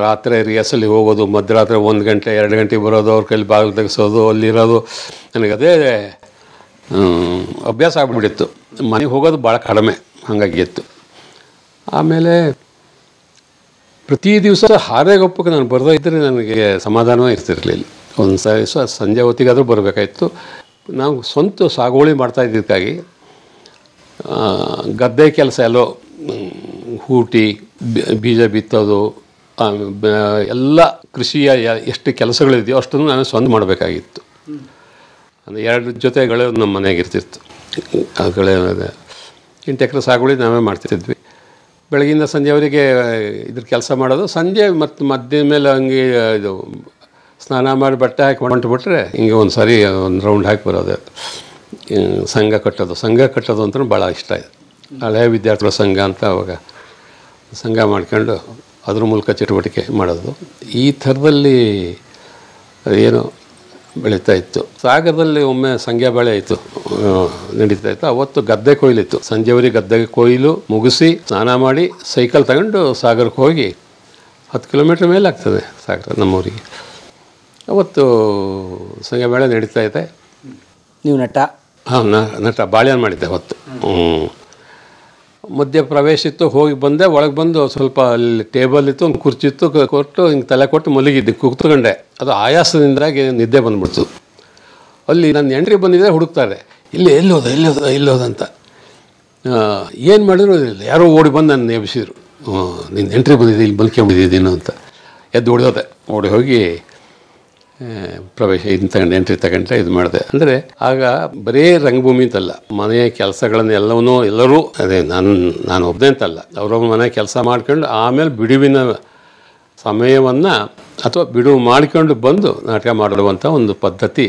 Speaker 4: ರಾತ್ರಿ ರಿಹರ್ಸಲ್ಗೆ ಹೋಗೋದು, ಮಧ್ಯರಾತ್ರಿ 1 ಗಂಟೆ 2 ಗಂಟೆಗೆ ಬರೋದು, ಅವ್ರ ಕೈಲಿ ಬಾಗಿಲು ತೆಗೆಸೋದು, ಅಲ್ಲಿರೋದು. ನನಗದೇ ಅಭ್ಯಾಸ ಆಗ್ಬಿಟ್ಟಿತ್ತು. ಮನೆಗೆ ಹೋಗೋದು ಭಾಳ ಕಡಿಮೆ ಹಾಗಾಗಿತ್ತು. ಆಮೇಲೆ ಪ್ರತಿ ದಿವಸ ಹಾರೆಗೊಪ್ಪಕ್ಕೆ ನಾನು ಬರದೇ ಇದ್ದರೆ ನನಗೆ ಸಮಾಧಾನವೇ ಇರ್ತಿರಲಿಲ್ಲ. ಒಂದು ಸಾರಿ ಸಂಜೆ ಹೊತ್ತಿಗಾದರೂ ಬರಬೇಕಾಯ್ತು. ನಾವು ಸ್ವಂತ ಸಾಗುವಳಿ ಮಾಡ್ತಾಯಿದ್ದಕ್ಕಾಗಿ ಗದ್ದೆ ಕೆಲಸ ಎಲ್ಲೋ ಹೂಟಿ, ಬೀಜ ಬಿತ್ತೋದು, ಎಲ್ಲ ಕೃಷಿಯ ಎಷ್ಟು ಕೆಲಸಗಳಿದೆಯೋ ಅಷ್ಟನ್ನು ನಾನು ಸ್ವಂತ ಮಾಡಬೇಕಾಗಿತ್ತು. 2 ಜೊತೆಗಳು ನಮ್ಮ ಮನೆಯಾಗ ಇರ್ತಿತ್ತು. ಅವುಗಳೇ 8 ಎಕರೆ ಸಾಗುವಳಿ ನಾವೇ ಮಾಡ್ತಿದ್ವಿ. ಬೆಳಗಿಂದ ಸಂಜೆವರೆಗೆ ಇದ್ರ ಕೆಲಸ ಮಾಡೋದು. ಸಂಜೆ ಮತ್ತು ಮಧ್ಯಾಹ್ನ ಮೇಲೆ ಹಂಗೆ ಇದು ಸ್ನಾನ ಮಾಡಿ ಬಟ್ಟೆ ಹಾಕಿ ಹೊಂಟ್ಬಿಟ್ರೆ ಹಿಂಗೆ ಒಂದು ಸಾರಿ ಒಂದು ರೌಂಡ್ ಹಾಕಿ ಬರೋದು. ಸಂಘ ಕಟ್ಟೋದು ಅಂತಲೂ ಭಾಳ ಇಷ್ಟ ಇದೆ. ಹಳೆಯ ವಿದ್ಯಾರ್ಥಿಗಳ ಸಂಘ ಅಂತ ಅವಾಗ ಸಂಘ ಮಾಡ್ಕೊಂಡು ಅದ್ರ ಮೂಲಕ ಚಟುವಟಿಕೆ ಮಾಡೋದು. ಈ ಥರದಲ್ಲಿ ಏನು ಬೆಳೀತಾ ಇತ್ತು. ಸಾಗರದಲ್ಲಿ ಒಮ್ಮೆ ಸಂಗ್ಯಾ ಬೆಳೆ ಇತ್ತು, ನಡೀತಾ ಇತ್ತು. ಅವತ್ತು ಗದ್ದೆ ಕೊಯ್ಲಿತ್ತು. ಸಂಜೆವರೆಗೆ ಗದ್ದೆಗೆ ಕೊಯ್ಲು ಮುಗಿಸಿ ಸ್ನಾನ ಮಾಡಿ ಸೈಕಲ್ ತಗೊಂಡು ಸಾಗರಕ್ಕೆ ಹೋಗಿ 10 ಕಿಲೋಮೀಟ್ರ್ ಮೇಲೆ ಆಗ್ತದೆ ಸಾಗರ ನಮ್ಮೂರಿಗೆ. ಅವತ್ತು ಸಂಗ್ಯಾ ಬೆಳೆ ನಡೀತಾ ಇದೆ.
Speaker 3: ನೀವು ನಟ?
Speaker 4: ಹಾಂ, ನಟ ಬಾಳ್ಯಾನ ಮಾಡಿದ್ದೆ ಅವತ್ತು. ಮಧ್ಯ ಪ್ರವೇಶ ಇತ್ತು, ಹೋಗಿ ಬಂದೆ. ಒಳಗೆ ಬಂದು ಸ್ವಲ್ಪ ಅಲ್ಲಿ ಟೇಬಲ್ ಇತ್ತು, ಒಂದು ಕುರ್ಚಿ ಇತ್ತು, ಕೊಟ್ಟು ಹಿಂಗೆ ತಲೆ ಕೊಟ್ಟು ಮಲಗಿದ್ದೆ, ಕೂತ್ಕೊಂಡೆ. ಅದು ಆಯಾಸದಿಂದಾಗಿ ನಿದ್ದೆ ಬಂದ್ಬಿಡ್ತು. ಅಲ್ಲಿ ನನ್ನ ಎಂಟ್ರಿ ಬಂದಿದ್ದೆ, ಹುಡುಕ್ತಾರೆ, ಎಲ್ಲೋದ ಅಂತ. ಏನು ಮಾಡಿದ್ರು ಇಲ್ಲ. ಯಾರೋ ಓಡಿ ಬಂದು ನನ್ನ ಎಬ್ಬಿಸಿದ್ರು. ನಿನ್ನ ಎಂಟ್ರಿ ಬಂದಿದ್ದೆ, ಇಲ್ಲಿ ಬಂದ್ಕೊಂಬಿಟ್ಟಿದ್ದೀನಿ ಅಂತ. ಎದ್ದು ಓಡಿ ಹೋಗಿ ಪ್ರವೇಶ ಇದನ್ನು ತಗೊಂಡೆ, ಎಂಟ್ರಿ ತಗೊಂಡ್ರೆ ಇದು ಮಾಡಿದೆ. ಅಂದರೆ ಆಗ ಬರೀ ರಂಗಭೂಮಿ ಅಂತಲ್ಲ, ಮನೆಯ ಕೆಲಸಗಳನ್ನೆಲ್ಲವನ್ನೂ ಎಲ್ಲರೂ ಅದೇ ನಾನು ಒಬ್ಬನೇ ಅಂತಲ್ಲ, ಅವ್ರವ್ರ ಮನೆ ಕೆಲಸ ಮಾಡ್ಕೊಂಡು ಆಮೇಲೆ ಬಿಡುವಿನ ಸಮಯವನ್ನು ಅಥವಾ ಬಿಡುವು ಮಾಡ್ಕೊಂಡು ಬಂದು ನಾಟಕ ಮಾಡುವಂಥ ಒಂದು ಪದ್ಧತಿ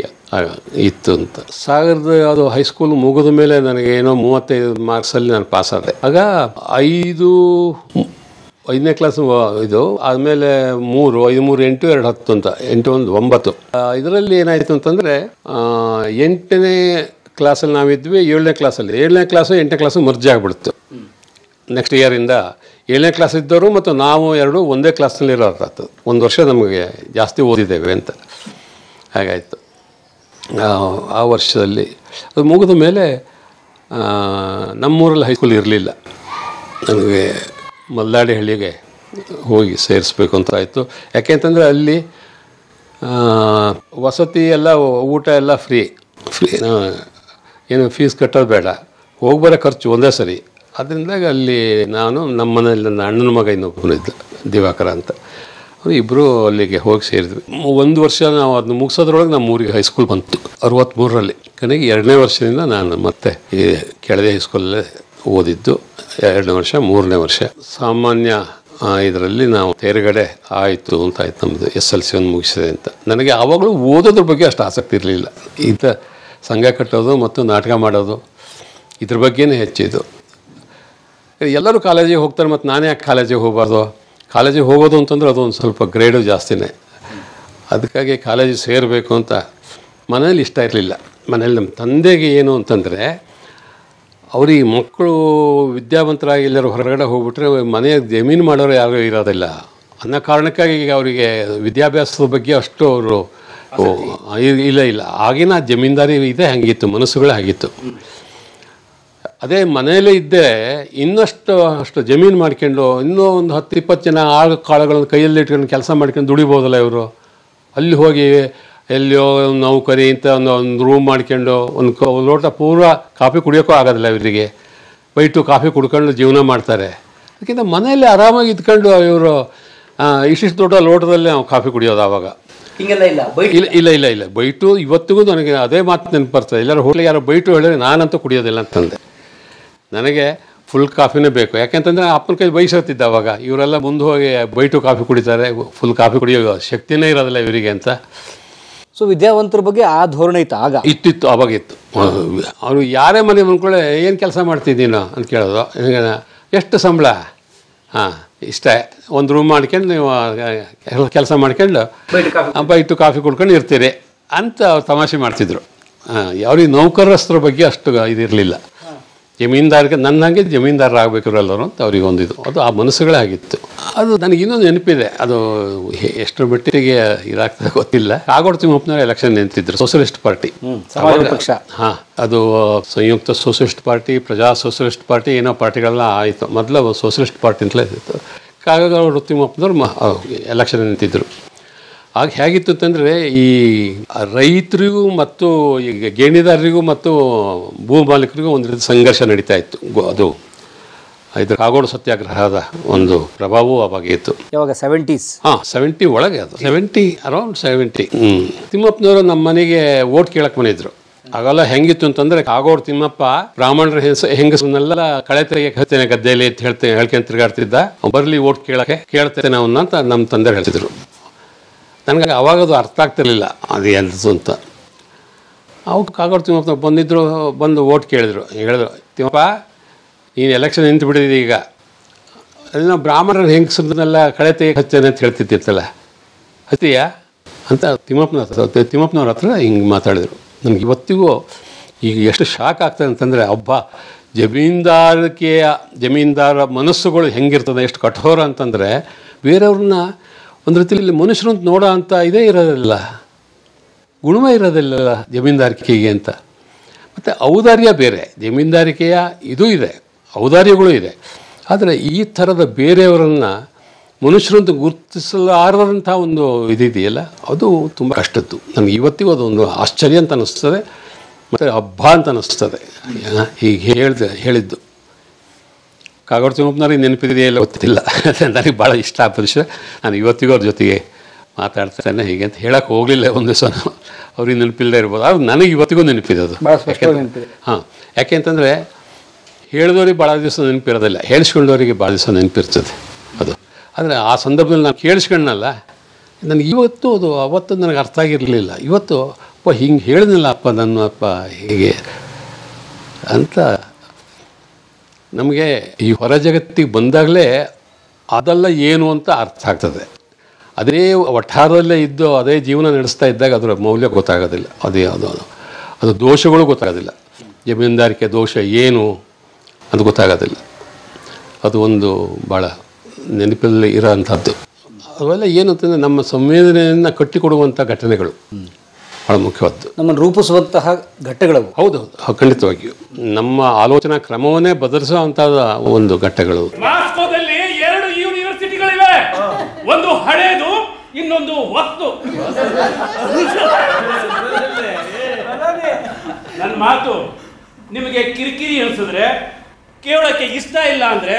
Speaker 4: ಇತ್ತು ಅಂತ. ಸಾಗರದ ಅದು ಹೈಸ್ಕೂಲ್ ಮುಗಿದ ಮೇಲೆ ನನಗೆ ಏನೋ 35 ಮಾರ್ಕ್ಸಲ್ಲಿ ನಾನು ಪಾಸಾದೆ. ಆಗ 5ನೇ ಕ್ಲಾಸ್ ಇದು ಆದಮೇಲೆ 3, 5, 3, 8, 2, 10 ಅಂತ 8, 1, 9. ಇದರಲ್ಲಿ ಏನಾಯಿತು ಅಂತಂದರೆ 8ನೇ ಕ್ಲಾಸಲ್ಲಿ ನಾವಿದ್ವಿ. 7ನೇ ಕ್ಲಾಸಲ್ಲಿ 7ನೇ ಕ್ಲಾಸು 8ನೇ ಕ್ಲಾಸು ಮರ್ಜಿ ಆಗಿಬಿಡ್ತು. ನೆಕ್ಸ್ಟ್ ಇಯರಿಂದ 7ನೇ ಕ್ಲಾಸ್ ಇದ್ದವರು ಮತ್ತು ನಾವು ಎರಡು ಒಂದೇ ಕ್ಲಾಸ್ನಲ್ಲಿ ಇರೋದು. 1 ವರ್ಷ ನಮಗೆ ಜಾಸ್ತಿ ಓದಿದ್ದೇವೆ ಅಂತ ಹಾಗಾಯಿತು. ಆ ವರ್ಷದಲ್ಲಿ ಅದು ಮುಗಿದ ಮೇಲೆ ನಮ್ಮೂರಲ್ಲಿ ಹೈಸ್ಕೂಲ್ ಇರಲಿಲ್ಲ. ನನಗೆ ಮಲ್ಲಾಡಿ ಹಳ್ಳಿಗೆ ಹೋಗಿ ಸೇರಿಸ್ಬೇಕು ಅಂತ ಆಯಿತು. ಯಾಕೆಂತಂದರೆ ಅಲ್ಲಿ ವಸತಿ ಎಲ್ಲ, ಊಟ ಎಲ್ಲ ಫ್ರೀ, ಏನು ಫೀಸ್ ಕಟ್ಟೋದು ಬೇಡ, ಹೋಗ್ಬರೋ ಖರ್ಚು ಒಂದೇ ಸರಿ. ಅದರಿಂದಾಗ ಅಲ್ಲಿ ನಾನು ನಮ್ಮ ಮನೆಯಲ್ಲಿ ನನ್ನ ಅಣ್ಣನ ಮಗ ಇನ್ನೊಬ್ಬನಿದ್ದ, ದಿವಾಕರ ಅಂತ, ಇಬ್ಬರು ಅಲ್ಲಿಗೆ ಹೋಗಿ ಸೇರಿದ್ವಿ. 1 ವರ್ಷ ನಾವು ಅದನ್ನ ಮುಗಿಸೋದ್ರೊಳಗೆ ನಮ್ಮ ಊರಿಗೆ ಹೈಸ್ಕೂಲ್ ಬಂತು 63ರಲ್ಲಿ. ಕೊನೆಗೆ 2ನೇ ವರ್ಷದಿಂದ ನಾನು ಮತ್ತೆ ಈ ಕೆಳದಿ ಹೈಸ್ಕೂಲಲ್ಲೇ ಓದಿದ್ದು. 2ನೇ ವರ್ಷ 3ನೇ ವರ್ಷ ಸಾಮಾನ್ಯ ಇದರಲ್ಲಿ ನಾವು ತೇರ್ಗಡೆ ಆಯಿತು ಅಂತ ಆಯ್ತು. ನಮ್ಮದು SLC ಒಂದು ಮುಗಿಸಿದೆ ಅಂತ. ನನಗೆ ಆವಾಗಲೂ ಓದೋದ್ರ ಬಗ್ಗೆ ಅಷ್ಟು ಆಸಕ್ತಿ ಇರಲಿಲ್ಲ. ಸಂಘ ಕಟ್ಟೋದು ಮತ್ತು ನಾಟಕ ಮಾಡೋದು ಇದ್ರ ಬಗ್ಗೆನೇ ಹೆಚ್ಚಿದ್ದು. ಎಲ್ಲರೂ ಕಾಲೇಜಿಗೆ ಹೋಗ್ತಾರೆ, ಮತ್ತು ನಾನೇ ಯಾಕೆ ಕಾಲೇಜಿಗೆ ಹೋಗಬಾರ್ದು? ಕಾಲೇಜಿಗೆ ಹೋಗೋದು ಅಂತಂದ್ರೆ ಅದೊಂದು ಸ್ವಲ್ಪ ಗ್ರೇಡು ಜಾಸ್ತಿನೇ. ಅದಕ್ಕಾಗಿ ಕಾಲೇಜಿಗೆ ಸೇರಬೇಕು ಅಂತ ಮನೇಲಿ ಇಷ್ಟ ಇರಲಿಲ್ಲ. ಮನೇಲಿ ನಮ್ಮ ತಂದೆಗೆ ಏನು ಅಂತಂದರೆ, ಅವ್ರಿಗೆ ಮಕ್ಕಳು ವಿದ್ಯಾವಂತರಾಗಿ ಎಲ್ಲರೂ ಹೊರಗಡೆ ಹೋಗ್ಬಿಟ್ರೆ ಮನೆಯ ಜಮೀನು ಮಾಡೋರು ಯಾರೂ ಇರೋದಿಲ್ಲ ಅನ್ನೋ ಕಾರಣಕ್ಕಾಗಿ ಅವರಿಗೆ ವಿದ್ಯಾಭ್ಯಾಸದ ಬಗ್ಗೆ ಅಷ್ಟು ಅವರು ಇಲ್ಲ ಆಗಿನ ಜಮೀನ್ದಾರಿ ಇದೆ, ಹಾಗಿತ್ತು, ಮನಸ್ಸುಗಳೇ ಆಗಿತ್ತು. ಅದೇ ಮನೆಯಲ್ಲೇ ಇದ್ದರೆ ಅಷ್ಟು ಜಮೀನು ಮಾಡ್ಕೊಂಡು ಇನ್ನೂ ಒಂದು 10-20 ಜನ ಕಾಳುಗಳನ್ನು ಕೈಯಲ್ಲಿ ಇಟ್ಕೊಂಡು ಕೆಲಸ ಮಾಡ್ಕೊಂಡು ದುಡಿಬೋದಲ್ಲ ಇವರು. ಅಲ್ಲಿ ಹೋಗಿ ಎಲ್ಲಿಯೋ ನೌಕರಿ ಅಂತ ಒಂದು ರೂಮ್ ಮಾಡ್ಕೊಂಡು ಒಂದು ಲೋಟ ಪೂರ ಕಾಫಿ ಕುಡಿಯೋಕ್ಕೂ ಆಗೋದಿಲ್ಲ ಇವರಿಗೆ. ಬೈಟು ಕಾಫಿ ಕುಡ್ಕೊಂಡು ಜೀವನ ಮಾಡ್ತಾರೆ. ಅದಕ್ಕಿಂತ ಮನೆಯಲ್ಲಿ ಆರಾಮಾಗಿ ಇದ್ಕೊಂಡು ಇವರು ಇಷ್ಟಿಷ್ಟು ದೊಡ್ಡ ಲೋಟದಲ್ಲಿ ನಾವು ಕಾಫಿ ಕುಡಿಯೋದು. ಆವಾಗ ಇಲ್ಲ ಬೈಟು ಇವತ್ತಿಗೂ ನನಗೆ ಅದೇ ಮಾತು ನೆನಪು ಬರ್ತದೆ. ಎಲ್ಲರೂ ಹೋಟ್ಲಿಗೆ ಯಾರೋ ಬೈಟು ಹೇಳಿದ್ರೆ ನಾನಂತೂ ಕುಡಿಯೋದಿಲ್ಲ ಅಂತಂದೆ. ನನಗೆ ಫುಲ್ ಕಾಫಿನೇ ಬೇಕು. ಯಾಕೆಂತಂದರೆ ಅಪ್ಪನ ಕೈ ಬಯಸುತ್ತಿದ್ದ ಅವಾಗ. ಇವರೆಲ್ಲ ಮುಂದೆ ಹೋಗಿ ಬೈಟು ಕಾಫಿ ಕುಡಿತಾರೆ, ಫುಲ್ ಕಾಫಿ ಕುಡಿಯೋ ಶಕ್ತಿನೇ ಇರೋದಿಲ್ಲ ಇವರಿಗೆ ಅಂತ.
Speaker 3: ಸೊ ವಿದ್ಯಾವಂತರ ಬಗ್ಗೆ ಆ ಧೋರಣೆ ಇತ್ತು ಆಗ?
Speaker 4: ಇತ್ತು, ಅವಾಗಿತ್ತು. ಅವರು ಯಾರೇ ಮನೆ ಬಂದ್ಕೊಳ್ಳೆ ಏನು ಕೆಲಸ ಮಾಡ್ತಿದ್ದೀನೋ ಅಂತ ಕೇಳೋದು. ಎಷ್ಟು ಸಂಬಳ? ಹಾಂ ಇಷ್ಟೇ, ಒಂದು ರೂಮ್ ಮಾಡ್ಕೊಂಡು ನೀವು ಕೆಲಸ ಮಾಡ್ಕೊಂಡು ಬೈಟು ಕಾಫಿ ಕುಡ್ಕೊಂಡು ಇರ್ತೀರಿ ಅಂತ ಅವ್ರು ತಮಾಷೆ ಮಾಡ್ತಿದ್ರು. ಅವ್ರಿಗೆ ನೌಕರಸ್ಥರ ಬಗ್ಗೆ ಅಷ್ಟು ಇದಿರಲಿಲ್ಲ. ಜಮೀನ್ದಾರಿಗೆ ನನ್ನ ಹಾಗೆ ಜಮೀನ್ದಾರರಾಗಬೇಕಿರಲ್ಲರು ಅಂತ ಅವ್ರಿಗೆ ಒಂದಿದ್ದು. ಅದು ಆ ಮನಸ್ಸುಗಳೇ ಆಗಿತ್ತು. ಅದು ನನಗೆ ಇನ್ನೊಂದು ನೆನಪಿದೆ. ಅದು ಎಷ್ಟು ಮಟ್ಟಿಗೆ ಇದಾಗ್ತದೆ ಗೊತ್ತಿಲ್ಲ. ಕಾಗೋಡು ತಿಮ್ಮಪ್ಪನವರು ಎಲೆಕ್ಷನ್ ನಿಂತಿದ್ರು, ಸೋಷಲಿಸ್ಟ್ ಪಾರ್ಟಿ
Speaker 3: ಪಕ್ಷ.
Speaker 4: ಹಾಂ, ಅದು ಸಂಯುಕ್ತ ಸೋಷಲಿಸ್ಟ್ ಪಾರ್ಟಿ, ಪ್ರಜಾ ಸೋಷಲಿಸ್ಟ್ ಪಾರ್ಟಿ, ಏನೋ ಪಾರ್ಟಿಗಳೆಲ್ಲ ಆಯಿತು. ಮೊದಲು ಸೋಷಲಿಸ್ಟ್ ಪಾರ್ಟಿ ಅಂತಲೇ ಇತ್ತು. ಕಾಗೋಡು ತಿಮ್ಮಪ್ಪನವ್ರು ಎಲೆಕ್ಷನ್ ನಿಂತಿದ್ದರು. ಆಗ ಹೇಗಿತ್ತು ಅಂತಂದರೆ, ಈ ರೈತರಿಗೂ ಮತ್ತು ಈಗ ಗೇಣಿದಾರರಿಗೂ ಮತ್ತು ಭೂ ಮಾಲೀಕರಿಗೂ ಒಂದು ರೀತಿ ಸಂಘರ್ಷ ನಡೀತಾ ಇತ್ತು. ಅದು ಇದು ಕಾಗೋಡು ಸತ್ಯಾಗ್ರಹದ ಒಂದು ಪ್ರಭಾವವೂ ಅವಾಗಿತ್ತು.
Speaker 3: ಯಾವಾಗ 70s?
Speaker 4: ಹಾಂ, 70 ಒಳಗೆ, ಅದು ಅರೌಂಡ್ 70. ತಿಮ್ಮಪ್ಪನವರು ನಮ್ಮ ಮನೆಗೆ ಓಟ್ ಕೇಳಕ್ಕೆ ಬಂದಿದ್ರು. ಆಗೆಲ್ಲ ಹೆಂಗಿತ್ತು ಅಂತಂದರೆ, ಕಾಗೋಡು ತಿಮ್ಮಪ್ಪ ಬ್ರಾಹ್ಮಣರ ಹೆಂಗಸನ್ನೆಲ್ಲ ಕಳೆ ತೆಗೆಯಕ್ಕೆ ಹತ್ತೇನೆ ಗದ್ದೆಯಲ್ಲಿ ಅಂತ ಹೇಳ್ಕೊಂಡು ತಿರುಗಾಡ್ತಿದ್ದ. ಬರಲಿ ಓಟ್ ಕೇಳ್ತೇನೆ ಅವನ್ನ ಅಂತ ನಮ್ಮ ತಂದೆ ಹೇಳ್ತಿದ್ರು. ನನಗೆ ಅವಾಗದು ಅರ್ಥ ಆಗ್ತಿರ್ಲಿಲ್ಲ ಅದು ಎಂಥದ್ದು ಅಂತ. ಅವ್ರು ಕಾಗೋಡು ತಿಮ್ಮಪ್ಪ ಬಂದಿದ್ದರು, ಬಂದು ಓಟ್ ಹೇಳಿದ್ರು. ತಿಮ್ಮಪ್ಪ ನೀನು ಎಲೆಕ್ಷನ್ ನಿಂತು ಬಿಟ್ಟಿದ್ದೀವಿ, ಈಗ ಅದನ್ನು ಬ್ರಾಹ್ಮಣರ ಹೆಂಗಸರನ್ನೆಲ್ಲ ಕಳೆ ತೆಗೆಯಕ್ಕೆ ಹಚ್ಚೇನೆ ಅಂತ ಹೇಳ್ತಿದ್ದಿರ್ತಲ್ಲ, ಹತ್ತೀಯಾ ಅಂತ ತಿಮ್ಮಪ್ಪನವ್ರ ಹತ್ರ ಹಿಂಗೆ ಮಾತಾಡಿದರು. ನನಗೆ ಇವತ್ತಿಗೂ ಈಗ ಎಷ್ಟು ಶಾಕ್ ಆಗ್ತದೆ ಅಂತಂದರೆ, ಒಬ್ಬ ಜಮೀನ್ದಾರ ಮನಸ್ಸುಗಳು ಹೆಂಗಿರ್ತದೆ, ಎಷ್ಟು ಕಠೋರ ಅಂತಂದರೆ ಬೇರೆಯವ್ರನ್ನ ಒಂದು ರೀತಿಯಲ್ಲಿ ಮನುಷ್ಯರು ಅಂತ ನೋಡೋ ಅಂಥ ಇದೇ ಇರೋದಿಲ್ಲ, ಗುಣವೇ ಇರೋದಿಲ್ಲ ಜಮೀನ್ದಾರಿಕೆಗೆ ಅಂತ. ಮತ್ತು ಔದಾರ್ಯ ಬೇರೆ, ಜಮೀನ್ದಾರಿಕೆಯ ಇದೂ ಇದೆ, ಔದಾರ್ಯಗಳು ಇದೆ. ಆದರೆ ಈ ಥರದ ಬೇರೆಯವರನ್ನು ಮನುಷ್ಯರಂತ ಗುರುತಿಸಲಾರದಂಥ ಒಂದು ಇದಿದೆಯಲ್ಲ, ಅದು ತುಂಬ ಕಷ್ಟದ್ದು. ನನಗೆ ಇವತ್ತಿಗೂ ಅದೊಂದು ಆಶ್ಚರ್ಯ ಅಂತ ಅನ್ನಿಸ್ತದೆ, ಮತ್ತು ಹಬ್ಬ ಅಂತ ಅನ್ನಿಸ್ತದೆ. ಹೀಗೆ ಹೇಳಿದ್ದು ಕಾಗೋಡು ತಿಮ್ಮಪ್ಪನವ್ರಿಗೆ ನೆನಪಿದೆಯಲ್ಲ ಗೊತ್ತಿಲ್ಲ, ನನಗೆ ಭಾಳ ಇಷ್ಟ ಆ ವಿಷಯ. ನಾನು ಇವತ್ತಿಗೂ ಅವ್ರ ಜೊತೆಗೆ ಮಾತಾಡ್ತಾನೆ ಹೀಗೆ ಅಂತ ಹೇಳಕ್ಕೆ ಹೋಗಲಿಲ್ಲ ಒಂದು ದಿವಸ, ಅವ್ರಿಗೆ ನೆನಪಿಲ್ಲದೆ ಇರ್ಬೋದು. ಆದ್ರೆ ನನಗೆ ಇವತ್ತಿಗೂ ನೆನಪಿದೆ ಅದು. ಹಾಂ, ಯಾಕೆ ಅಂತಂದರೆ ಹೇಳಿದವ್ರಿಗೆ ಭಾಳ ದಿವಸ ನೆನಪಿರೋದಿಲ್ಲ, ಹೇಳಿಸ್ಕೊಂಡವರಿಗೆ ಭಾಳ ದಿವಸ ನೆನಪಿರ್ತದೆ ಅದು. ಆದರೆ ಆ ಸಂದರ್ಭದಲ್ಲಿ ನಾನು ಕೇಳಿಸ್ಕೊಂಡನಲ್ಲ, ನನಗೆ ಇವತ್ತು ಅದು ಅವತ್ತು ನನಗೆ ಅರ್ಥ ಆಗಿರಲಿಲ್ಲ. ಇವತ್ತು ಅಪ್ಪ ಹಿಂಗೆ ಹೇಳಿದ್ನಲ್ಲ ಅಪ್ಪ ನನ್ನ ಅಪ್ಪ ಹೀಗೆ ಅಂತ ನಮಗೆ ಈ ಹೊರ ಜಗತ್ತಿಗೆ ಬಂದಾಗಲೇ ಅದೆಲ್ಲ ಏನು ಅಂತ ಅರ್ಥ ಆಗ್ತದೆ. ಅದೇ ವಠಾರದಲ್ಲೇ ಇದ್ದು ಅದೇ ಜೀವನ ನಡೆಸ್ತಾ ಇದ್ದಾಗ ಅದರ ಮೌಲ್ಯ ಗೊತ್ತಾಗೋದಿಲ್ಲ, ಅದು ದೋಷಗಳು ಗೊತ್ತಾಗೋದಿಲ್ಲ. ಜಮೀನ್ದಾರಿಕೆ ದೋಷ ಏನು ಅದು ಗೊತ್ತಾಗೋದಿಲ್ಲ. ಅದು ಒಂದು ಭಾಳ ನೆನಪಲ್ಲಿ ಇರೋ ಅಂಥದ್ದು. ಅವೆಲ್ಲ ಏನು ಅಂತಂದರೆ ನಮ್ಮ ಸಂವೇದನೆಯನ್ನು ಕಟ್ಟಿಕೊಡುವಂಥ ಘಟನೆಗಳು ಭಾಳ ಮುಖ್ಯವಾದ್ದು,
Speaker 3: ನಮ್ಮನ್ನು ರೂಪಿಸುವಂತಹ ಘಟ್ಟಗಳು.
Speaker 4: ಹೌದು, ಖಂಡಿತವಾಗಿಯೂ ನಮ್ಮ ಆಲೋಚನಾ ಕ್ರಮವನ್ನೇ ಬದಲಿಸುವಂಥ ಒಂದು ಘಟ್ಟಗಳು.
Speaker 5: ಮಾಸ್ಕೋದಲ್ಲಿ 2 ಯೂನಿವರ್ಸಿಟಿಗಳಿವೆ, ಒಂದು ಹಳೇದು, ಇನ್ನೊಂದು ವಸ್ತು. ನನ್ನ ಮಾತು ನಿಮಗೆ ಕಿರಿಕಿರಿ ಅನಿಸಿದ್ರೆ, ಕೇಳೋಕ್ಕೆ ಇಷ್ಟ ಇಲ್ಲ ಅಂದರೆ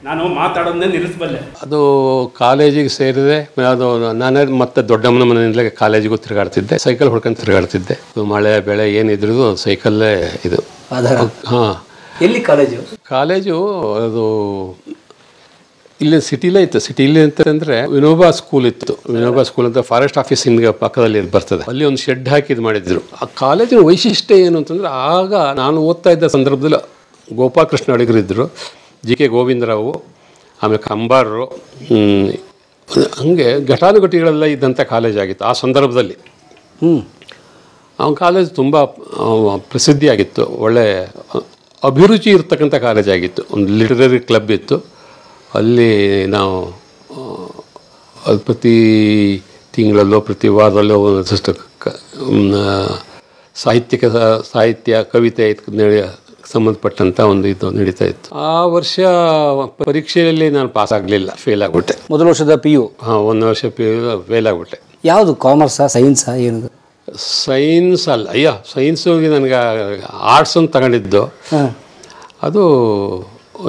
Speaker 5: ನಾನು ಮಾತಾಡೋದನ್ನೇ ನಿಲ್ಲಿಸಬಲ್ಲೆ.
Speaker 4: ಅದು ಕಾಲೇಜಿಗೆ ಸೇರಿದೆ. ಅದು ನಾನೇ ಮತ್ತೆ ದೊಡ್ಡಮ್ಮನ ಮನೆಯಿಂದಲೇ ಕಾಲೇಜಿಗೂ ತಿರುಗಾಡ್ತಿದ್ದೆ, ಸೈಕಲ್ ಹೊಡ್ಕೊಂಡು ತಿರುಗಾಡ್ತಿದ್ದೆ. ಮಳೆ ಬೆಳೆ ಏನಿದ್ರು ಸೈಕಲ್ಲೇ ಇದು. ಹಾಂ,
Speaker 3: ಎಲ್ಲಿ
Speaker 4: ಕಾಲೇಜು ಅದು ಇಲ್ಲಿ ಸಿಟಿಲೇ ಇತ್ತು. ಸಿಟಿಲಿ ಅಂತಂದರೆ ವಿನೋಬಾ ಸ್ಕೂಲ್ ಇತ್ತು. ವಿನೋಬಾ ಸ್ಕೂಲ್ ಅಂತ ಫಾರೆಸ್ಟ್ ಆಫೀಸಿನ ಪಕ್ಕದಲ್ಲಿ ಬರ್ತದೆ. ಅಲ್ಲಿ ಒಂದು ಶೆಡ್ ಹಾಕಿ ಇದು ಮಾಡಿದ್ರು. ಆ ಕಾಲೇಜಿನ ವೈಶಿಷ್ಟ್ಯ ಏನು ಅಂತಂದರೆ, ಆಗ ನಾನು ಓದ್ತಾ ಇದ್ದ ಸಂದರ್ಭದಲ್ಲಿ ಗೋಪಾಲಕೃಷ್ಣ ಅಡಿಗರಿದ್ದರು, ಜಿ ಕೆ ಗೋವಿಂದರಾವು, ಆಮೇಲೆ ಕಂಬಾರರು, ಹಾಗೆ ಘಟಾನುಘಟಿಗಳೆಲ್ಲ ಇದ್ದಂಥ ಕಾಲೇಜ್ ಆಗಿತ್ತು ಆ ಸಂದರ್ಭದಲ್ಲಿ. ಆ ಕಾಲೇಜ್ ತುಂಬ ಪ್ರಸಿದ್ಧಿಯಾಗಿತ್ತು, ಒಳ್ಳೆ ಅಭಿರುಚಿ ಇರ್ತಕ್ಕಂಥ ಕಾಲೇಜ್ ಆಗಿತ್ತು. ಒಂದು ಲಿಟರರಿ ಕ್ಲಬ್ ಇತ್ತು. ಅಲ್ಲಿ ನಾವು ಪ್ರತಿ ತಿಂಗಳಲ್ಲೋ ಪ್ರತಿ ವಾರದಲ್ಲೋ ಒಂದಷ್ಟು ಸಾಹಿತ್ಯ ಕವಿತೆ ಸಂಬಂಧಪಟ್ಟಂಥ ಒಂದು ಇದು ನಡೀತಾ ಇತ್ತು. ಆ ವರ್ಷ ಪರೀಕ್ಷೆಯಲ್ಲಿ ನಾನು ಪಾಸ್ ಆಗಲಿಲ್ಲ, ಫೇಲ್ ಆಗಿಬಿಟ್ಟೆ.
Speaker 3: ಮೊದಲ ವರ್ಷದ PU?
Speaker 4: ಹಾಂ, 1 ವರ್ಷ PU ಫೇಲ್ ಆಗಿಬಿಟ್ಟೆ.
Speaker 3: ಯಾವುದು, ಕಾಮರ್ಸಾ ಸೈನ್ಸಾ ಏನದು?
Speaker 4: ಸೈನ್ಸ್ ಅಲ್ಲ, ಸೈನ್ಸಿಗೆ ನನಗೆ ಆರ್ಟ್ಸ್ ಅಂತ ತಗೊಂಡಿದ್ದು, ಅದು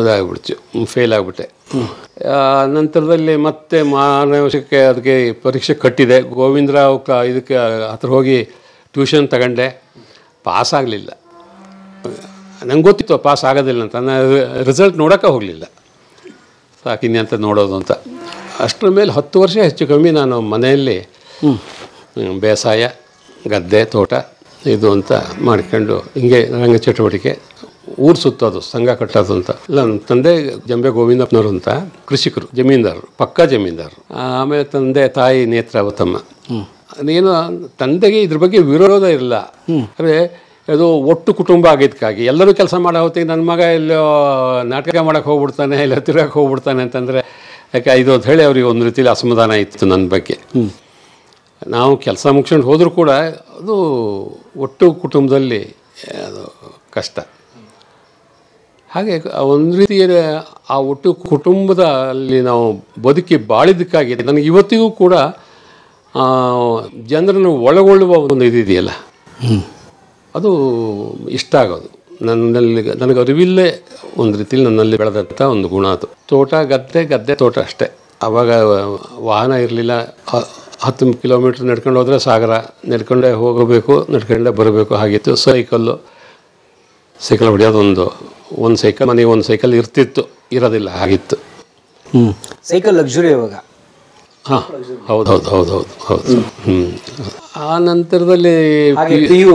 Speaker 4: ಇದಾಗ್ಬಿಡ್ತು, ಫೇಲ್ ಆಗಿಬಿಟ್ಟೆ. ನಂತರದಲ್ಲಿ ಮತ್ತೆ ಮಾರನೇ ವರ್ಷಕ್ಕೆ ಅದಕ್ಕೆ ಪರೀಕ್ಷೆ ಕಟ್ಟಿದೆ. ಗೋವಿಂದರಾವ್ ಇದಕ್ಕೆ ಹತ್ರ ಹೋಗಿ ಟ್ಯೂಷನ್ ತಗೊಂಡೆ, ಪಾಸ್ ಆಗಲಿಲ್ಲ. ನಂಗೆ ಗೊತ್ತಿತ್ತು ಪಾಸ್ ಆಗೋದಿಲ್ಲ ಅಂತ. ನಾನು ರಿಸಲ್ಟ್ ನೋಡೋಕ್ಕೆ ಹೋಗಲಿಲ್ಲ, ಸಾಕಿನ್ನಿ ಅಂತ ನೋಡೋದು ಅಂತ. ಅಷ್ಟರ ಮೇಲೆ 10 ವರ್ಷ ಹೆಚ್ಚು ಕಮ್ಮಿ ನಾನು ಮನೆಯಲ್ಲಿ ಬೇಸಾಯ, ಗದ್ದೆ, ತೋಟ ಇದು ಅಂತ ಮಾಡ್ಕೊಂಡು ಹಿಂಗೆ ರಂಗ ಚಟುವಟಿಕೆ, ಊರು ಸುತ್ತೋದು, ಸಂಘ ಕಟ್ಟೋದು ಅಂತ. ಇಲ್ಲ, ನನ್ನ ತಂದೆ ಜಂಬೆ ಗೋವಿಂದಪ್ಪನವರು ಅಂತ ಕೃಷಿಕರು, ಜಮೀನ್ದಾರರು, ಪಕ್ಕಾ ಜಮೀನ್ದಾರರು. ಆಮೇಲೆ ತಾಯಿ ನೇತ್ರಾವತಮ್ಮ. ಅದೇನು ತಂದೆಗೆ ಇದ್ರ ಬಗ್ಗೆ ವಿರೋಧ ಇರಲಿಲ್ಲ. ಅಂದರೆ ಅದು ಒಟ್ಟು ಕುಟುಂಬ ಆಗಿದ್ದಕ್ಕಾಗಿ ಎಲ್ಲರೂ ಕೆಲಸ ಮಾಡೋ ಹೊತ್ತಿಗೆ ನನ್ನ ಮಗ ಎಲ್ಲೋ ನಾಟಕ ಮಾಡೋಕ್ಕೆ ಹೋಗ್ಬಿಡ್ತಾನೆ, ಇಲ್ಲ ತಿರುಗಕ್ಕೆ ಹೋಗ್ಬಿಡ್ತಾನೆ ಅಂತಂದರೆ ಯಾಕೆ ಇದು ಅಂತ ಹೇಳಿ ಅವ್ರಿಗೆ ಒಂದು ರೀತಿಯಲ್ಲಿ ಅಸಮಾಧಾನ ಇತ್ತು ನನ್ನ ಬಗ್ಗೆ. ನಾವು ಕೆಲಸ ಮುಗಿಸ್ಕೊಂಡು ಹೋದರೂ ಕೂಡ ಅದು ಒಟ್ಟು ಕುಟುಂಬದಲ್ಲಿ ಅದು ಕಷ್ಟ. ಹಾಗೆ ಒಂದು ರೀತಿಯ ಆ ಒಟ್ಟು ಕುಟುಂಬದಲ್ಲಿ ನಾವು ಬದುಕಿ ಬಾಳಿದ್ದಕ್ಕಾಗಿ ನನಗೆ ಇವತ್ತಿಗೂ ಕೂಡ ಜನರನ್ನು ಒಳಗೊಳ್ಳುವ ಒಂದು ಇದೆಯಲ್ಲ, ಅದು ಇಷ್ಟ ಆಗೋದು. ನನಗೆ ಅರಿವಿಲ್ಲೇ ಒಂದು ರೀತಿಯಲ್ಲಿ ನನ್ನಲ್ಲಿ ಬೆಳೆದಂಥ ಒಂದು ಗುಣ ಅದು. ತೋಟ, ಗದ್ದೆ ತೋಟ ಅಷ್ಟೇ. ಆವಾಗ ವಾಹನ ಇರಲಿಲ್ಲ. 10 ಕಿಲೋಮೀಟ್ರ್ ನಡ್ಕೊಂಡು ಹೋದರೆ ಸಾಗರ, ನಡ್ಕೊಂಡೇ ಹೋಗಬೇಕು, ನಡ್ಕೊಂಡೇ ಬರಬೇಕು ಹಾಗಿತ್ತು. ಸೈಕಲ್ ಹೊಡೆಯೋದು ಒಂದು ಸೈಕಲ್, ಮನೆಗೆ ಒಂದು ಸೈಕಲ್ ಇರೋದಿಲ್ಲ ಹಾಗಿತ್ತು.
Speaker 3: ಸೈಕಲ್ ಲಕ್ಸುರಿ ಇವಾಗ.
Speaker 4: ಹಾಂ, ಹೌದು. ಆ ನಂತರದಲ್ಲಿ PU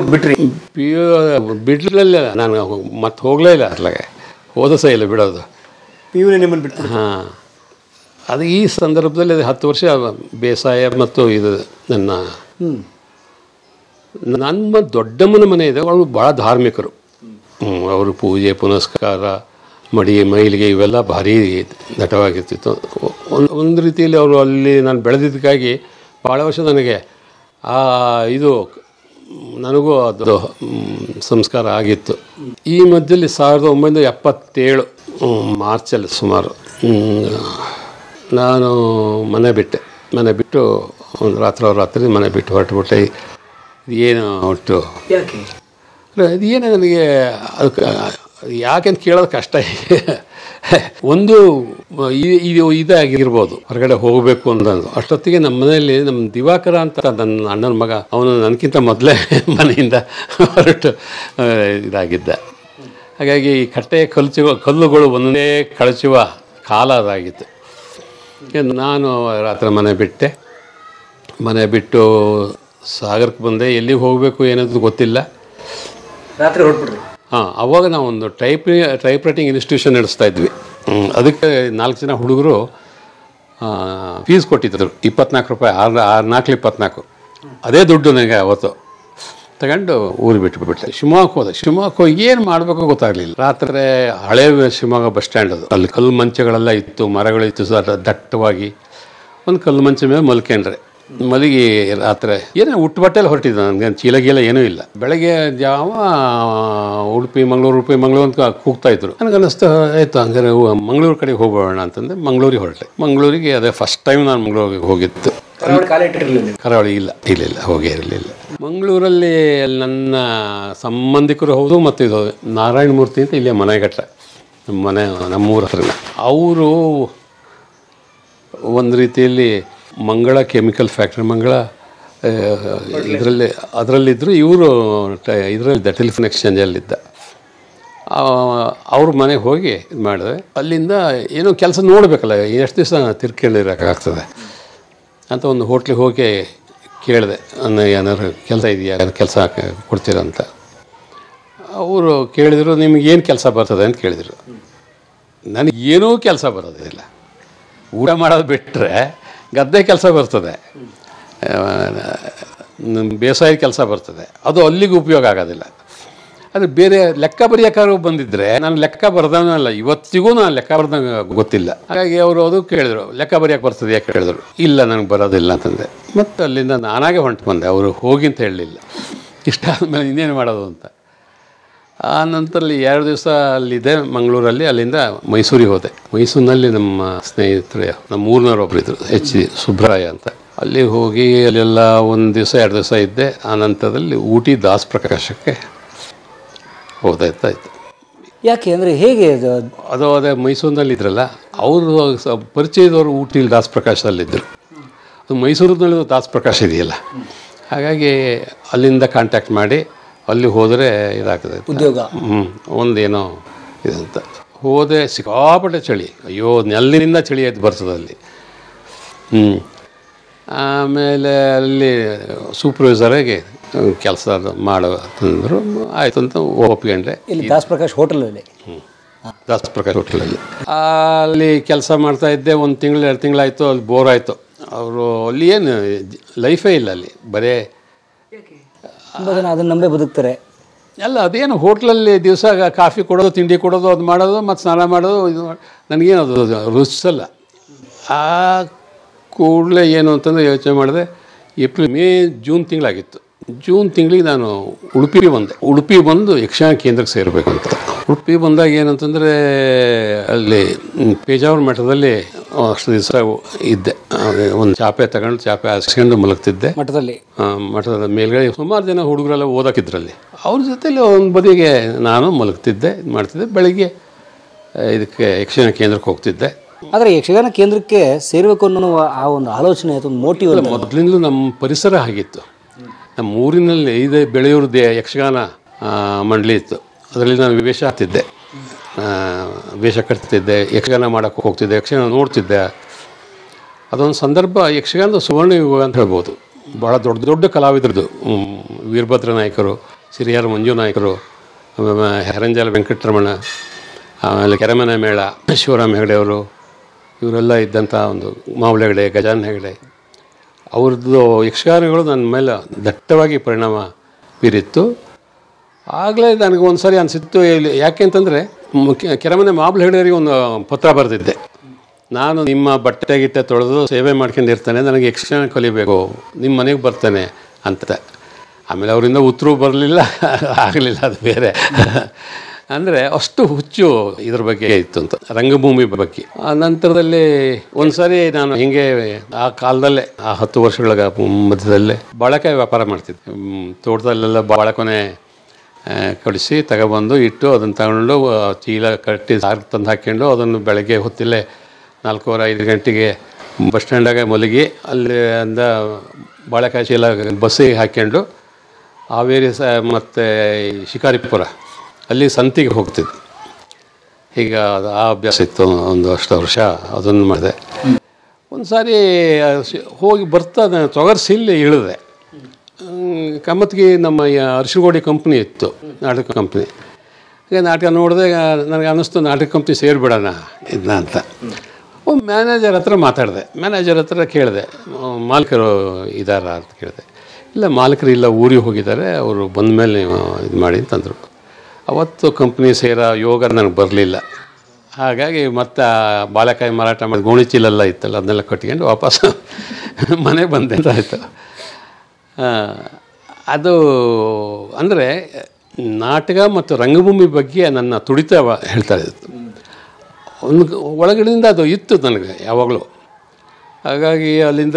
Speaker 4: ಬಿಡ್ಲಿಲ್ಲ, ನಾನು ಮತ್ತೆ ಹೋಗಲೇ ಇಲ್ಲ. ಅట్లాಗೆ ಹೋದ ಸಹ ಇಲ್ಲ ಬಿಡೋದು.
Speaker 3: ನಿಮ್ಮನ್ನು ಬಿಟ್ಟು.
Speaker 4: ಹಾಂ, ಅದು ಈ ಸಂದರ್ಭದಲ್ಲಿ ಅದು 10 ವರ್ಷ ಬೇಸಾಯ ಮತ್ತು ಇದು ನನ್ನ ದೊಡ್ಡಮ್ಮನ ಮನೆ ಇದೆ, ಅವರು ಭಾಳ ಧಾರ್ಮಿಕರು. ಅವರು ಪೂಜೆ ಪುನಸ್ಕಾರ ಮೈಲಿಗೆ ಇವೆಲ್ಲ ಭಾರಿ ದಟ್ಟವಾಗಿರ್ತಿತ್ತು. ಒಂದು ರೀತಿಯಲ್ಲಿ ಅವರು ಅಲ್ಲಿ ನಾನು ಬೆಳೆದಿದ್ದಕ್ಕಾಗಿ ಭಾಳ ವರ್ಷ ನನಗೆ ಇದು ನನಗೂ ಅದು ಸಂಸ್ಕಾರ ಆಗಿತ್ತು. ಈ ಮಧ್ಯದಲ್ಲಿ 1977 ಮಾರ್ಚಲ್ಲಿ ಸುಮಾರು ನಾನು ಮನೆ ಬಿಟ್ಟು ಒಂದು ರಾತ್ರಿ ಮನೆ ಬಿಟ್ಟು ಹೊರಟುಬಿಟ್ಟೆ. ಏನು ಒಟ್ಟು ಅದೇನು ನನಗೆ ಅದಕ್ಕೆ ಯಾಕೆಂತ ಕೇಳೋದು ಕಷ್ಟ. ಒಂದು ಇದು ಇದಾಗಿರ್ಬೋದು, ಹೊರಗಡೆ ಹೋಗಬೇಕು ಅನ್ನೋದು. ಅಷ್ಟೊತ್ತಿಗೆ ನಮ್ಮ ಮನೆಯಲ್ಲಿ ನಮ್ಮ ದಿವಾಕರ ಅಂತ ನನ್ನ ಅಣ್ಣನ ಮಗ, ಅವನು ನನಗಿಂತ ಮೊದಲೇ ಮನೆಯಿಂದ ಹೊರಟು ಇದಾಗಿದ್ದ. ಹಾಗಾಗಿ ಈ ಕಟ್ಟೆ ಕಲ್ಲುಗಳು ಒಂದೇ ಕಳಚುವ ಕಾಲ ಅದಾಗಿತ್ತು. ನಾನು ರಾತ್ರಿ ಮನೆ ಬಿಟ್ಟು ಸಾಗರಕ್ಕೆ ಬಂದೆ. ಎಲ್ಲಿಗೆ ಹೋಗಬೇಕು ಏನದು ಗೊತ್ತಿಲ್ಲ.
Speaker 3: ರಾತ್ರಿ ಹೊರಟ್ಬಿಡ್ರಿ.
Speaker 4: ಅವಾಗ ನಾವು ಒಂದು ಟೈಪ್ ರೈಟಿಂಗ್ ಇನ್ಸ್ಟಿಟ್ಯೂಷನ್ ನಡೆಸ್ತಾ ಇದ್ವಿ. ಅದಕ್ಕೆ 4 ಜನ ಹುಡುಗರು ಫೀಸ್ ಕೊಟ್ಟಿದ್ದರು, 24 ರೂಪಾಯಿ, 4 ಅದೇ ದುಡ್ಡು ನನಗೆ ಅವತ್ತು ತಗೊಂಡು ಊರು ಬಿಟ್ಟುಬಿಟ್ಟೆ. ಶಿವಮೊಗ್ಗಕ್ಕೆ ಹೋಗಿ ಏನು ಮಾಡಬೇಕು ಗೊತ್ತಾಗಲಿಲ್ಲ. ರಾತ್ರಿ ಹಳೆ ಶಿವಮೊಗ್ಗ ಬಸ್ ಸ್ಟ್ಯಾಂಡ್ ಅದು, ಅಲ್ಲಿ ಕಲ್ಲು ಮಂಚಗಳೆಲ್ಲ ಇತ್ತು, ಮರಗಳಿತ್ತು, ದಟ್ಟವಾಗಿ. ಒಂದು ಕಲ್ಲು ಮಂಚ ಮೇಲೆ ಮಲಗಿ ರಾತ್ರಿ ಏನೇ ಉಟ್ಟು ಬಟ್ಟೆಲ್ಲ ಹೊರಟಿದ್ದೆ. ನನಗೆ ಚೀಲಗೀಲ ಏನೂ ಇಲ್ಲ. ಬೆಳಗ್ಗೆ ಜಾವ ಉಡುಪಿ ಮಂಗಳೂರು ಅಂತ ಕೂಗ್ತಾಯಿದ್ರು. ನನಗೆ ಅನ್ನಿಸ್ತಾ ಆಯಿತು, ಹಂಗಾರೆ ಮಂಗಳೂರು ಕಡೆಗೆ ಹೋಗೋಣ ಅಂತಂದೆ ಮಂಗಳೂರಿಗೆ ಹೊರಟೆ. ಮಂಗಳೂರಿಗೆ ಅದೇ ಫಸ್ಟ್ ಟೈಮ್ ನಾನು ಮಂಗಳೂರಿಗೆ ಹೋಗಿತ್ತು. ಕರಾವಳಿ ಇಲ್ಲ ಹೋಗೇ ಇರಲಿಲ್ಲ. ಮಂಗಳೂರಲ್ಲಿ ನನ್ನ ಸಂಬಂಧಿಕರು ಹೌದು, ಮತ್ತು ಇದು ನಾರಾಯಣ ಮೂರ್ತಿ ಅಂತ ಇಲ್ಲೇ ಮನೆಗಟ್ಟ, ನಮ್ಮೂರ ಹತ್ರ. ಅವರು ಒಂದು ರೀತಿಯಲ್ಲಿ ಮಂಗಳ ಕೆಮಿಕಲ್ ಫ್ಯಾಕ್ಟ್ರಿ, ಅದರಲ್ಲಿದ್ದರು. ಇವರು ಇದರಲ್ಲಿದ್ದ ಟೆಲಿಫೋನ್ ಎಕ್ಸ್ಚೇಂಜಲ್ಲಿದ್ದ. ಅವ್ರ ಮನೆಗೆ ಹೋಗಿ ಇದು ಮಾಡಿದೆ. ಅಲ್ಲಿಂದ ಏನೋ ಕೆಲಸ ನೋಡಬೇಕಲ್ಲ, ಎಷ್ಟು ದಿವಸ ತಿರ್ಕೊಂಡಿರೋಕ್ಕಾಗ್ತದೆ ಅಂತ ಒಂದು ಹೋಟ್ಲಿಗೆ ಹೋಗಿ ಕೇಳಿದೆ, ಏನಾದ್ರು ಕೆಲಸ ಇದೆಯಾ, ಕೆಲಸ ಕೊಡ್ತೀರಂತ. ಅವರು ಕೇಳಿದರು, ನಿಮಗೇನು ಕೆಲಸ ಬರ್ತದೆ ಅಂತ ಕೇಳಿದರು. ನನಗೇನೂ ಕೆಲಸ ಬರೋದಿಲ್ಲ. ಊಟ ಮಾಡೋದು ಬಿಟ್ಟರೆ ಗದ್ದೆ ಕೆಲಸ ಬರ್ತದೆ, ಬೇಸಾಯ ಕೆಲಸ ಬರ್ತದೆ, ಅದು ಅಲ್ಲಿಗೂ ಉಪಯೋಗ ಆಗೋದಿಲ್ಲ. ಆದರೆ ಬೇರೆ ಲೆಕ್ಕ ಬರೆಯೋಕ್ಕಾರು ಬಂದಿದ್ದರೆ, ನಾನು ಲೆಕ್ಕ ಬರ್ದವನಲ್ಲ, ಇವತ್ತಿಗೂ ನಾನು ಲೆಕ್ಕ ಬರ್ದಂಗೆ ಗೊತ್ತಿಲ್ಲ. ಹಾಗಾಗಿ ಅವರು ಅದು ಕೇಳಿದ್ರು, ಲೆಕ್ಕ ಬರೆಯೋಕೆ ಬರ್ತದೆ ಯಾಕೆ ಕೇಳಿದ್ರು. ಇಲ್ಲ, ನನಗೆ ಬರೋದಿಲ್ಲ ಅಂತಂದೆ. ಮತ್ತು ಅಲ್ಲಿಂದ ನಾನಾಗೆ ಹೊಂಟು ಬಂದೆ, ಅವರು ಹೋಗಿ ಅಂತ ಹೇಳಲಿಲ್ಲ. ಇಷ್ಟ ಆದಮೇಲೆ ಇನ್ನೇನು ಮಾಡೋದು ಅಂತ. ಆ ನಂತರಲ್ಲಿ 2 ದಿವಸ ಅಲ್ಲಿದ್ದೆ ಮಂಗಳೂರಲ್ಲಿ. ಅಲ್ಲಿಂದ ಮೈಸೂರಿಗೆ ಹೋದೆ. ಮೈಸೂರಿನಲ್ಲಿ ನಮ್ಮ ಸ್ನೇಹಿತರು, ನಮ್ಮ ಊರಿನವರೊಬ್ಬರು ಇದ್ದರು, ಸುಬ್ರಾಯ ಅಂತ. ಅಲ್ಲಿ ಹೋಗಿ ಅಲ್ಲೆಲ್ಲ 1 ದಿವಸ 2 ದಿವಸ ಇದ್ದೆ. ಆ ನಂತರದಲ್ಲಿ ಊಟಿ ದಾಸ್ ಪ್ರಕಾಶಕ್ಕೆ ಹೋದಾಯ್ತಾಯಿತು.
Speaker 3: ಯಾಕೆ ಅಂದರೆ ಹೇಗೆ
Speaker 4: ಅದು ಅದೇ ಮೈಸೂರಿನಲ್ಲಿ ಇದ್ರಲ್ಲ, ಅವರು ಪರಿಚಯದವರು ಊಟಿಲಿ ದಾಸ್ ಪ್ರಕಾಶದಲ್ಲಿದ್ದರು. ಅದು ಮೈಸೂರಿನಲ್ಲಿ ದಾಸ್ ಪ್ರಕಾಶ್ ಇದೆಯಲ್ಲ, ಹಾಗಾಗಿ ಅಲ್ಲಿಂದ ಕಾಂಟ್ಯಾಕ್ಟ್ ಮಾಡಿ ಅಲ್ಲಿ ಹೋದರೆ ಇದಾಗ್ತದೆ
Speaker 3: ಉದ್ಯೋಗ.
Speaker 4: ಒಂದೇನೋ ಇದಂತ ಹೋದೆ. ಸಿಕ್ಕಾಪಟ್ಟೆ ಚಳಿ, ಅಯ್ಯೋ ನೆಲ್ಲಿನಿಂದ ಚಳಿ ಎದ್ದು ಬರ್ತದೆ ಅಲ್ಲಿ. ಆಮೇಲೆ ಅಲ್ಲಿ ಸೂಪರ್ವೈಸರಾಗಿ ಕೆಲಸ ಮಾಡೋ ತಂದರು. ಆಯಿತು ಅಂತ ಒಪ್ಕೊಂಡೆ.
Speaker 3: ಇಲ್ಲಿ ದಾಸ್ ಪ್ರಕಾಶ್ ಹೋಟೆಲಲ್ಲಿ.
Speaker 4: ದಾಸ್ ಪ್ರಕಾಶ್ ಹೋಟೆಲಲ್ಲಿ ಅಲ್ಲಿ ಕೆಲಸ ಮಾಡ್ತಾಯಿದ್ದೆ. 1 ತಿಂಗಳು 2 ತಿಂಗಳಾಯಿತು. ಅಲ್ಲಿ ಬೋರ್ ಆಯಿತು. ಅವರು ಅಲ್ಲಿ ಏನು ಲೈಫೇ ಇಲ್ಲ, ಅಲ್ಲಿ ಬರೇ
Speaker 3: ಅದನ್ನು ನಂಬೇ ಬದುಕ್ತಾರೆ.
Speaker 4: ಅಲ್ಲ, ಅದೇನು ಹೋಟ್ಲಲ್ಲಿ ದಿವಸ ಕಾಫಿ ಕೊಡೋದು, ತಿಂಡಿ ಕೊಡೋದು, ಅದು ಮಾಡೋದು, ಮತ್ತು ಸ್ನಾನ ಮಾಡೋದು, ಇದು ನನಗೇನು ಅದು ರುಚಿಸಲ್ಲ. ಆ ಕೂಡಲೇ ಏನು ಅಂತಂದರೆ ಯೋಚನೆ ಮಾಡಿದೆ. ಏಪ್ರಿಲ್ ಮೇ ಜೂನ್ ತಿಂಗಳಾಗಿತ್ತು. ಜೂನ್ ತಿಂಗಳಿಗೆ ನಾನು ಉಡುಪಿ ಬಂದು ಯಕ್ಷಗಾನ ಕೇಂದ್ರಕ್ಕೆ ಸೇರಬೇಕು ಅಂತ. ಉಡುಪಿ ಬಂದಾಗ ಏನಂತಂದರೆ ಅಲ್ಲಿ ಪೇಜಾವರ ಮಠದಲ್ಲಿ ಅಷ್ಟು ದಿವಸ ಇದ್ದೆ. ಒಂದು ಚಾಪೆ ಹಾಸ್ಕೊಂಡು ಮಲಗ್ತಿದ್ದೆ ಮಠದ ಮೇಲ್ಗಡೆ. ಸುಮಾರು ಜನ ಹುಡುಗರೆಲ್ಲ ಓದೋಕ್ಕಿದ್ರಲ್ಲಿ, ಅವ್ರ ಜೊತೆಲಿ ಒಂದು ಬದಿಗೆ ನಾನು ಮಲಗ್ತಿದ್ದೆ, ಇದು ಮಾಡ್ತಿದ್ದೆ. ಬೆಳಿಗ್ಗೆ ಇದಕ್ಕೆ ಯಕ್ಷಗಾನ ಕೇಂದ್ರಕ್ಕೆ ಹೋಗ್ತಿದ್ದೆ.
Speaker 3: ಆದರೆ ಯಕ್ಷಗಾನ ಕೇಂದ್ರಕ್ಕೆ ಸೇರಬೇಕು ಅನ್ನೋ ಆ ಒಂದು ಆಲೋಚನೆ ಅಥವಾ ಒಂದು ಮೋಟಿವ್
Speaker 4: ಮೊದಲಿಂದಲೂ ನಮ್ಮ ಪರಿಸರ ಆಗಿತ್ತು. ನಮ್ಮ ಊರಿನಲ್ಲಿ ಇದೆ ಬೆಳೆಯೂರು ಯಕ್ಷಗಾನ ಮಂಡಳಿ ಇತ್ತು. ಅದರಲ್ಲಿ ನಾನು ವೇಷ ಹಾಕ್ತಿದ್ದೆ, ವೇಷ ಕಟ್ತಿದ್ದೆ, ಯಕ್ಷಗಾನ ಮಾಡೋಕ್ಕೆ ಹೋಗ್ತಿದ್ದೆ, ಯಕ್ಷಗಾನ ನೋಡ್ತಿದ್ದೆ. ಅದೊಂದು ಸಂದರ್ಭ ಯಕ್ಷಗಾನದ ಸುವರ್ಣ ಯುಗ ಅಂತ ಹೇಳ್ಬೋದು. ಭಾಳ ದೊಡ್ಡ ದೊಡ್ಡ ಕಲಾವಿದ್ರದ್ದು, ವೀರಭದ್ರ ನಾಯಕರು, ಸಿರಿಯಾರ ಮಂಜು ನಾಯಕರು, ಹೆರಂಜಾಲ ವೆಂಕಟರಮಣ, ಆಮೇಲೆ ಕೆರೆಮನೆ ಮೇಳ, ಶಿವರಾಮ ಹೆಗಡೆಯವರು, ಇವರೆಲ್ಲ ಇದ್ದಂಥ ಒಂದು ಮಾವುಲ ಹೆಗಡೆ, ಗಜಾನನ ಹೆಗಡೆ, ಅವ್ರದ್ದು ಯಕ್ಷಗಾನಗಳು ನನ್ನ ಮೇಲೆ ದಟ್ಟವಾಗಿ ಪರಿಣಾಮ ಬೀರಿತ್ತು. ಆಗಲೇ ನನಗೆ ಒಂದು ಸಾರಿ ಅನಿಸಿತ್ತು, ಯಾಕೆ ಅಂತಂದರೆ ಕೆರೆಮನೆ ಮಾವುಲ ಹೆಗಡೆಯವರಿಗೆ ಒಂದು ಪತ್ರ ಬರೆದಿದ್ದೆ, ನಾನು ನಿಮ್ಮ ಬಟ್ಟೆ ಗಿಟ್ಟೆ ತೊಳೆದು ಸೇವೆ ಮಾಡ್ಕೊಂಡಿರ್ತಾನೆ, ನನಗೆ ಯಕ್ಷಗಾನ ಕಲಿಬೇಕು, ನಿಮ್ಮ ಮನೆಗೆ ಬರ್ತೇನೆ ಅಂತ. ಆಮೇಲೆ ಅವರಿಂದ ಉತ್ತರ ಬರಲಿಲ್ಲ, ಆಗಲಿಲ್ಲ, ಅದು ಬೇರೆ. ಅಂದರೆ ಅಷ್ಟು ಹುಚ್ಚು ಇದ್ರ ಬಗ್ಗೆ ಇತ್ತು ಅಂತ, ರಂಗಭೂಮಿ ಬಗ್ಗೆ. ಆ ನಂತರದಲ್ಲಿ ಒಂದು ಸಾರಿ ನಾನು ಹೀಗೆ ಆ ಕಾಲದಲ್ಲೇ, ಆ 10 ವರ್ಷಗಳ ಮಧ್ಯದಲ್ಲೇ ಬಾಳೆಕಾಯಿ ವ್ಯಾಪಾರ ಮಾಡ್ತಿದ್ದೆ. ತೋಟದಲ್ಲೆಲ್ಲ ಬಾಳೆಕೊನೆ ಕಳಿಸಿ ತಗೊಬಂದು ಇಟ್ಟು ಅದನ್ನು ತಗೊಂಡು ಚೀಲ ಕಟ್ಟಿ ಸಾರು ತಂದು ಹಾಕ್ಕೊಂಡು ಅದನ್ನು ಬೆಳಗ್ಗೆ ಹೊತ್ತಿಲ್ಲೇ 4:30-5 ಗಂಟೆಗೆ ಬಸ್ ಸ್ಟ್ಯಾಂಡಾಗ ಮಲಗಿ ಅಲ್ಲಿ ಅಂದ ಬಾಳೆಕಾಯಿ ಚೀಲ ಬಸ್ಸಿಗೆ ಹಾಕ್ಕೊಂಡು ಹಾವೇರಿ ಮತ್ತು ಶಿಕಾರಿಪುರ ಅಲ್ಲಿ ಸಂತಿಗೆ ಹೋಗ್ತಿದ್ದೆ. ಈಗ ಆ ಅಭ್ಯಾಸ ಇತ್ತು ಒಂದು ಅಷ್ಟು ವರ್ಷ, ಅದನ್ನು ಮಾಡಿದೆ. ಒಂದು ಸಾರಿ ಹೋಗಿ ಬರ್ತಾ ತೊಗರ್ಸಿಲ್ಲಿ ಇಳಿದೆ. ಕಮ್ಮತ್ತಿಗೆ ನಮ್ಮ ಅರಿಶಿನಗೋಡಿ ಕಂಪ್ನಿ ಇತ್ತು, ನಾಟಕ ಕಂಪ್ನಿ. ಈಗ ನಾಟಕ ನೋಡಿದೆ, ನನಗೆ ಅನ್ನಿಸ್ತು ನಾಟಕ ಕಂಪ್ನಿ ಸೇರಿಬಿಡೋಣ ಇದನ್ನ ಅಂತ. ಒಂದು ಮ್ಯಾನೇಜರ್ ಹತ್ರ ಮಾತಾಡಿದೆ. ಮ್ಯಾನೇಜರ್ ಹತ್ರ ಕೇಳಿದೆ, ಮಾಲೀಕರು ಇದ್ದಾರಾ ಅಂತ ಕೇಳಿದೆ. ಇಲ್ಲ, ಮಾಲೀಕರು ಇಲ್ಲ, ಊರಿಗೆ ಹೋಗಿದ್ದಾರೆ, ಅವರು ಬಂದ ಮೇಲೆ ನೀವು ಇದು ಮಾಡಿ ಅಂತಂದರು. ಅವತ್ತು ಕಂಪ್ನಿ ಸೇರೋ ಯೋಗ ನನಗೆ ಬರಲಿಲ್ಲ. ಹಾಗಾಗಿ ಮತ್ತು ಬಾಳೆಕಾಯಿ ಮಾರಾಟ ಮಾಡಿ ಗೋಣಿ ಚೀಲೆಲ್ಲ ಇತ್ತಲ್ಲ, ಅದನ್ನೆಲ್ಲ ಕಟ್ಕೊಂಡು ವಾಪಸ್ ಮನೆಗೆ ಬಂದೆ ಅಂತ ಆಯಿತು. ಅದು ಅಂದರೆ ನಾಟಕ ಮತ್ತು ರಂಗಭೂಮಿ ಬಗ್ಗೆ ನನ್ನ ತುಡಿತ ಹೇಳ್ತಾ ಇತ್ತು. ಒಂದು ಒಳಗಡೆಯಿಂದ ಅದು ಇತ್ತು ನನಗೆ ಯಾವಾಗಲೂ. ಹಾಗಾಗಿ ಅಲ್ಲಿಂದ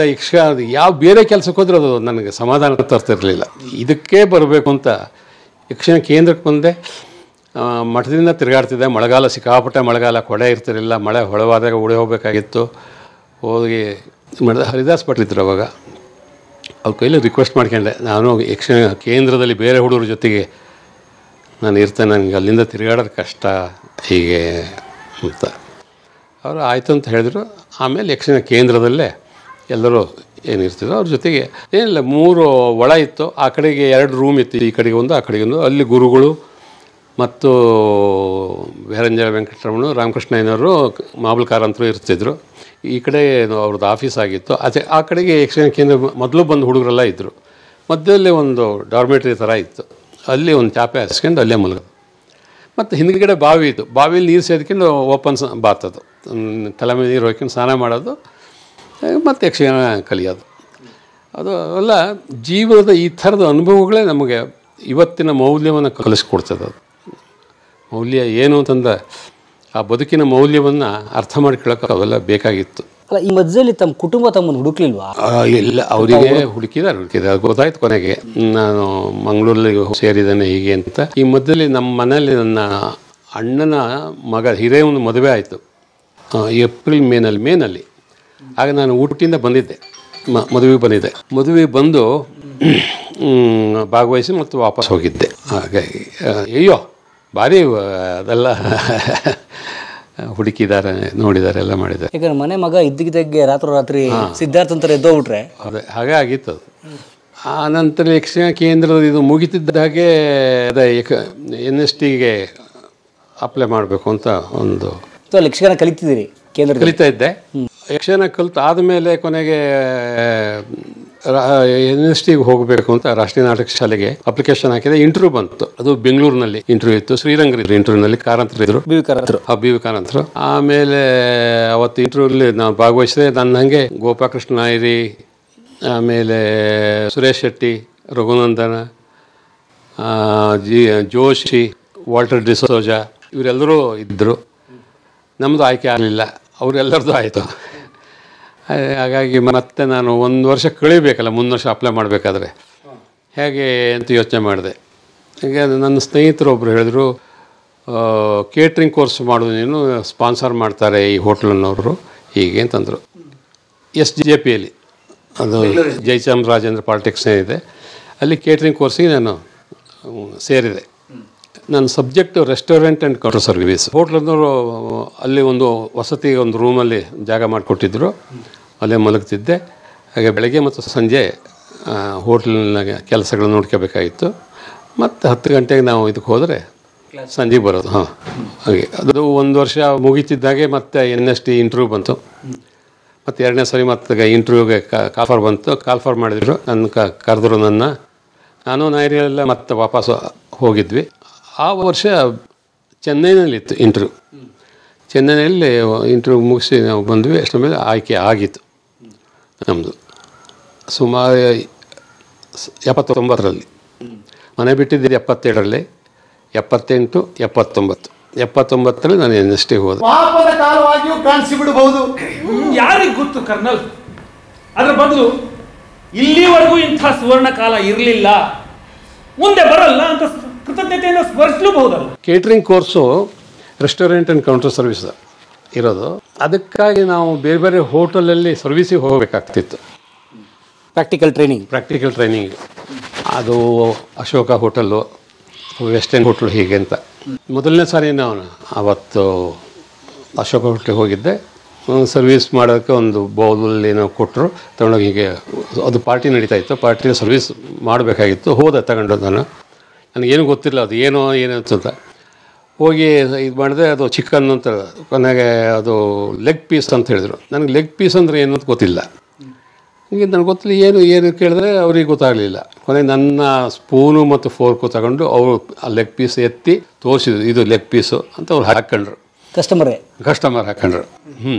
Speaker 4: ಯಾವ ಬೇರೆ ಕೆಲಸಕ್ಕೆ ಹೋದ್ರೆ ಅದು ನನಗೆ ಸಮಾಧಾನ ತರ್ತಿರಲಿಲ್ಲ. ಇದಕ್ಕೆ ಬರಬೇಕು ಅಂತ ಯಕ್ಷಗಾನ ಕೇಂದ್ರಕ್ಕೆ ಬಂದೆ. ಮಠದಿಂದ ತಿರುಗಾಡ್ತಿದ್ದೆ. ಮಳೆಗಾಲ, ಸಿಕ್ಕಾಪಟ್ಟೆ ಮಳೆಗಾಲ, ಕೊಡೆ ಇರ್ತಿರಲಿಲ್ಲ. ಮಳೆ ಹೊಳವಾದಾಗ ಉಳಿ ಹೋಗಬೇಕಾಗಿತ್ತು. ಹೋಗಿ ಮಾಡಿದೆ. ಹರಿದಾಸ್ ಭಟ್ರಿದ್ರು ಅವಾಗ. ಅವ್ರ ಕೈಲಿ ರಿಕ್ವೆಸ್ಟ್ ಮಾಡ್ಕೊಂಡೆ, ನಾನು ಯಕ್ಷಗಾನ ಕೇಂದ್ರದಲ್ಲಿ ಬೇರೆ ಹುಡುಗರ ಜೊತೆಗೆ ನಾನು ಇರ್ತೇನೆ, ನನಗೆ ಅಲ್ಲಿಂದ ತಿರುಗಾಡೋದು ಕಷ್ಟ ಹೀಗೆ ಅಂತ. ಅವರು ಆಯಿತು ಅಂತ ಹೇಳಿದ್ರು. ಆಮೇಲೆ ಯಕ್ಷಗಾನ ಕೇಂದ್ರದಲ್ಲೇ ಎಲ್ಲರೂ ಏನಿರ್ತಿದ್ರು ಅವ್ರ ಜೊತೆಗೆ. ಏನಿಲ್ಲ, 3 ಒಳ ಇತ್ತು. ಆ ಕಡೆಗೆ 2 ರೂಮ್ ಇತ್ತು, ಈ ಕಡೆಗೆ ಒಂದು, ಆ ಕಡೆಗೆ ಒಂದು. ಅಲ್ಲಿ ಗುರುಗಳು ಮತ್ತು ಬೇರಂಜ ವೆಂಕಟರಮಣ, ರಾಮಕೃಷ್ಣಯ್ಯನವರು, ಮಾಬಲ್ ಕಾರಂತರು ಇರ್ತಿದ್ರು. ಈ ಕಡೆ ಅವ್ರದ್ದು ಆಫೀಸ್ ಆಗಿತ್ತು. ಆ ಕಡೆಗೆ ಯಕ್ಷಗಾನ ಕೇಂದ್ರ ಮೊದಲು ಬಂದು ಹುಡುಗರೆಲ್ಲ ಇದ್ದರು. ಮಧ್ಯದಲ್ಲಿ ಒಂದು ಡಾರ್ಮೆಟ್ರಿ ಥರ ಇತ್ತು. ಅಲ್ಲಿ ಒಂದು ಚಾಪೆ ಹಾಸ್ಕೊಂಡು ಅಲ್ಲೇ ಮಲಗೋದು. ಮತ್ತು ಹಿಂದ್ಗಡೆ ಬಾವಿ ಇತ್ತು. ಬಾವಿಯಲ್ಲಿ ನೀರು ಸೇದ್ಕೊಂಡು ಓಪನ್ ಬಾತ್, ಅದು ತಲೆ ಮೇಲೆ ನೀರು ಹೋಗ್ಕೊಂಡು ಸ್ನಾನ ಮಾಡೋದು ಮತ್ತು ಯಕ್ಷಗಾನ ಕಲಿಯೋದು. ಅದು ಎಲ್ಲ ಜೀವನದ ಈ ಥರದ ಅನುಭವಗಳೇ ನಮಗೆ ಇವತ್ತಿನ ಮೌಲ್ಯವನ್ನು ಕಲಿಸ್ಕೊಡ್ತದೆ. ಅದು ಮೌಲ್ಯ ಏನು ಅಂತಂದ್ರೆ ಆ ಬದುಕಿನ ಮೌಲ್ಯವನ್ನು ಅರ್ಥ ಮಾಡ್ಕೊಳ್ಳೋಕೆ ಅವೆಲ್ಲ ಬೇಕಾಗಿತ್ತು.
Speaker 3: ಅಲ್ಲ, ಈ ಮಧ್ಯದಲ್ಲಿ ತಮ್ಮ ಕುಟುಂಬ ತಮ್ಮನ್ನು ಹುಡುಕ್ಲಿಲ್ವಾ?
Speaker 4: ಇಲ್ಲ, ಅವರಿಗೆ ಹುಡುಕಿದ್ದಾರೆ. ಅದು ಗೊತ್ತಾಯ್ತು ಕೊನೆಗೆ, ನಾನು ಮಂಗಳೂರಲ್ಲಿ ಸೇರಿದ್ದೇನೆ ಹೀಗೆ ಅಂತ. ಈ ಮಧ್ಯದಲ್ಲಿ ನಮ್ಮ ಮನೆಯಲ್ಲಿ ನನ್ನ ಅಣ್ಣನ ಮಗ ಹಿರಿಯವನ ಮದುವೆ ಆಯಿತು ಏಪ್ರಿಲ್ ಮೇನಲ್ಲಿ. ಆಗ ನಾನು ಊಟಿಂದ ಬಂದಿದ್ದೆ, ಮದುವೆಗೆ ಬಂದಿದ್ದೆ. ಮದುವೆ ಬಂದು ಭಾಗವಹಿಸಿ ಮತ್ತು ವಾಪಸ್ ಹೋಗಿದ್ದೆ. ಹಾಗಾಗಿ ಅಯ್ಯೋ ಭಾರಿ ಅದೆಲ್ಲ ಹುಡುಕಿದ್ದಾರೆ, ನೋಡಿದ್ದಾರೆ, ಎಲ್ಲ ಮಾಡಿದ್ದಾರೆ.
Speaker 3: ಯಾಕಂದ್ರೆ ಮನೆ ಮಗ ಇದ್ದಕ್ಕಿದ್ದಾಗೆ ರಾತ್ರಿ ಸಿದ್ಧಾರ್ಥ ಅಂತ ಎದ್ದೋಗ್ಬಿಟ್ರೆ
Speaker 4: ಅದೇ ಹಾಗೆ ಆಗಿತ್ತು ಅದು. ಆ ನಂತರ ಯಕ್ಷಗಾನ ಕೇಂದ್ರದ ಇದು ಮುಗಿತಿದ್ದ ಹಾಗೆ ಅದೇ NSTಗೆ ಅಪ್ಲೈ ಮಾಡಬೇಕು ಅಂತ ಒಂದು
Speaker 3: ಯಕ್ಷಗಾನ ಕಲಿತಿದ್ದೀರಿ ಕೇಂದ್ರ?
Speaker 4: ಕಲಿತಾ ಇದ್ದೆ. ಯಕ್ಷಗಾನ ಕಲಿತು ಆದಮೇಲೆ ಕೊನೆಗೆ NSTಗೆ ಹೋಗಬೇಕು ಅಂತ ರಾಷ್ಟ್ರೀಯ ನಾಟಕ ಶಾಲೆಗೆ ಅಪ್ಲಿಕೇಶನ್ ಹಾಕಿದೆ. ಇಂಟರ್ವ್ಯೂ ಬಂತು. ಅದು ಬೆಂಗಳೂರಿನಲ್ಲಿ ಇಂಟರ್ವ್ಯೂ ಇತ್ತು. ಶ್ರೀರಂಗರಿದ್ರು ಇಂಟರ್ವ್ಯೂನಲ್ಲಿ, ಕಾರಂತರಿದ್ರು, BV ಕಾರಂತರು. ಆಮೇಲೆ ಅವತ್ತು ಇಂಟರ್ವ್ಯೂಲ್ಲಿ ನಾನು ಭಾಗವಹಿಸಿದೆ. ನನ್ನ ಹಾಗೆ ಗೋಪಾಲಕೃಷ್ಣ ನಾಯರಿ, ಆಮೇಲೆ ಸುರೇಶ್ ಶೆಟ್ಟಿ, ರಘುನಂದನ, ಜೋಶಿ, ವಾಲ್ಟರ್ ಡಿಸೋಜಾ ಇವರೆಲ್ಲರೂ ಇದ್ದರು. ನಮ್ಮದು ಆಯ್ಕೆ ಆಗಲಿಲ್ಲ, ಅವರೆಲ್ಲರದ್ದು ಆಯಿತು. ಹಾಗಾಗಿ ಮತ್ತೆ ನಾನು 1 ವರ್ಷ ಕಳಿಬೇಕಲ್ಲ, 3 ವರ್ಷ ಅಪ್ಲೈ ಮಾಡಬೇಕಾದ್ರೆ ಹೇಗೆ ಅಂತ ಯೋಚನೆ ಮಾಡಿದೆ. ಈಗ ನನ್ನ ಸ್ನೇಹಿತರೊಬ್ಬರು ಹೇಳಿದ್ರು, ಕೇಟ್ರಿಂಗ್ ಕೋರ್ಸ್ ಮಾಡೋದು ನೀನು, ಸ್ಪಾನ್ಸರ್ ಮಾಡ್ತಾರೆ ಈ ಹೋಟ್ಲನ್ನವರು ಹೀಗೆ ಅಂತಂದರು. SJPಯಲ್ಲಿ, ಅದು ಜಯಚಾಮರಾಜೇಂದ್ರ ಪಾಲಿಟೆಕ್ಸ್ ಇದೆ, ಅಲ್ಲಿ ಕೇಟ್ರಿಂಗ್ ಕೋರ್ಸಿಗೆ ನಾನು ಸೇರಿದೆ. ನನ್ನ subject restaurant and counter service. ಹೋಟ್ಲನ್ನವರು ಅಲ್ಲಿ ಒಂದು ವಸತಿ ಒಂದು ರೂಮಲ್ಲಿ ಜಾಗ ಮಾಡಿಕೊಟ್ಟಿದ್ದರು, ಅಲ್ಲೇ ಮಲಗ್ತಿದ್ದೆ. ಹಾಗೆ ಬೆಳಗ್ಗೆ ಮತ್ತು ಸಂಜೆ ಹೋಟ್ಲಿನ ಕೆಲಸಗಳು ನೋಡ್ಕೋಬೇಕಾಗಿತ್ತು. ಮತ್ತು 10 ಗಂಟೆಗೆ ನಾವು ಇದಕ್ಕೆ ಹೋದರೆ ಸಂಜೆಗೆ ಬರೋದು. ಹಾಂ, ಹಾಗೆ ಅದು ಒಂದು ವರ್ಷ ಮುಗೀತಿದ್ದಾಗೆ ಮತ್ತೆ NST ಇಂಟರ್ವ್ಯೂ ಬಂತು. ಮತ್ತು ಎರಡನೇ ಸರಿ ಮತ್ತೆ ಇಂಟರ್ವ್ಯೂಗೆ ಕಾಲ್ಫಾರ್ ಬಂತು. ಕಾಲ್ಫಾರ್ ಮಾಡಿದ್ರು, ನನ್ನ ಕರೆದ್ರು ನನ್ನ. ನಾನು ನೈರಿಯೆಲ್ಲ ಮತ್ತೆ ವಾಪಸ್ಸು ಹೋಗಿದ್ವಿ. ಆ ವರ್ಷ ಚೆನ್ನೈನಲ್ಲಿತ್ತು ಇಂಟರ್ವ್ಯೂ. ಚೆನ್ನೈನಲ್ಲಿ ಇಂಟರ್ವ್ಯೂ ಮುಗಿಸಿ ನಾವು ಬಂದ್ವಿ. ಅಷ್ಟರ ಮೇಲೆ ಆಯ್ಕೆ ಆಗಿತ್ತು ನಮ್ಮದು. ಸುಮಾರು 79ರಲ್ಲಿ ಮನೆ ಬಿಟ್ಟಿದ್ದು 77ರಲ್ಲಿ, 78, 79ರಲ್ಲಿ ನಾನು NST ಹೋದೆ.
Speaker 1: ಪಾಪದ ಕಾಲವಾಗಿಯೂ ಕಾಣಿಸಿಬಿಡಬಹುದು.
Speaker 5: ಯಾರಿಗೆ ಗೊತ್ತು ಕರ್ನಲ್, ಅದರ ಬದಲು ಇಲ್ಲಿವರೆಗೂ ಇಂಥ ಸುವರ್ಣ ಕಾಲ ಇರಲಿಲ್ಲ, ಮುಂದೆ ಬರಲ್ಲ ಅಂತ ಕೃತಜ್ಞತೆಯಿಂದ ಸ್ಮರಿಸಲೂಬಹುದಲ್ಲ.
Speaker 4: Catering course restaurant and counter service ಇರೋದು. ಅದಕ್ಕಾಗಿ ನಾವು ಬೇರೆ ಬೇರೆ ಹೋಟೆಲಲ್ಲಿ ಸರ್ವಿಸಿಗೆ ಹೋಗಬೇಕಾಗ್ತಿತ್ತು.
Speaker 3: Practical training. ಅದು ಅಶೋಕ ಹೋಟೆಲ್ಲು, ವೆಸ್ಟರ್ನ್ ಹೋಟ್ಲು ಹೀಗೆ ಅಂತ. ಮೊದಲನೇ ಸಾರಿ ನಾನು ಅವತ್ತು ಅಶೋಕ ಹೋಟ್ಲಿಗೆ ಹೋಗಿದ್ದೆ. ಸರ್ವಿಸ್ ಮಾಡೋಕ್ಕೆ ಒಂದು ಬೌಲಲ್ಲಿ ಏನೋ ಕೊಟ್ಟರು, ತಗೊಂಡೋಗಿ ಹೀಗೆ ಅದು ಪಾರ್ಟಿ ನಡೀತಾ ಇತ್ತು. ಪಾರ್ಟಿನ ಸರ್ವಿಸ್ ಮಾಡಬೇಕಾಗಿತ್ತು. ಹೋದೆ ತಗೊಂಡು ನಾನು. ನನಗೇನು ಗೊತ್ತಿಲ್ಲ ಅದು ಏನು ಅಂತ. ಹೋಗಿ ಇದು ಮಾಡಿದೆ. ಅದು ಚಿಕನ್ ಅಂತ ಕೊನೆಗೆ ಅದು ಲೆಗ್ ಪೀಸ್ ಅಂತ ಹೇಳಿದರು. ನನಗೆ ಲೆಗ್ ಪೀಸ್ ಅಂದರೆ ಏನು ಅಂತ ಗೊತ್ತಿಲ್ಲ. ಹೀಗೆ ನನಗೆ ಗೊತ್ತಿಲ್ಲ ಏನು ಕೇಳಿದ್ರೆ ಅವ್ರಿಗೆ ಗೊತ್ತಾಗಲಿಲ್ಲ. ಕೊನೆಗೆ ನನ್ನ ಸ್ಪೂನು ಮತ್ತು ಫೋರ್ಕು ತಗೊಂಡು ಅವರು ಆ ಲೆಗ್ ಪೀಸ್ ಎತ್ತಿ ತೋರಿಸಿದ್ರು, ಇದು ಲೆಗ್ ಪೀಸು ಅಂತ ಅವ್ರು ಹಾಕ್ಕೊಂಡ್ರು. ಕಸ್ಟಮರ್ ಹಾಕ್ಕೊಂಡ್ರು.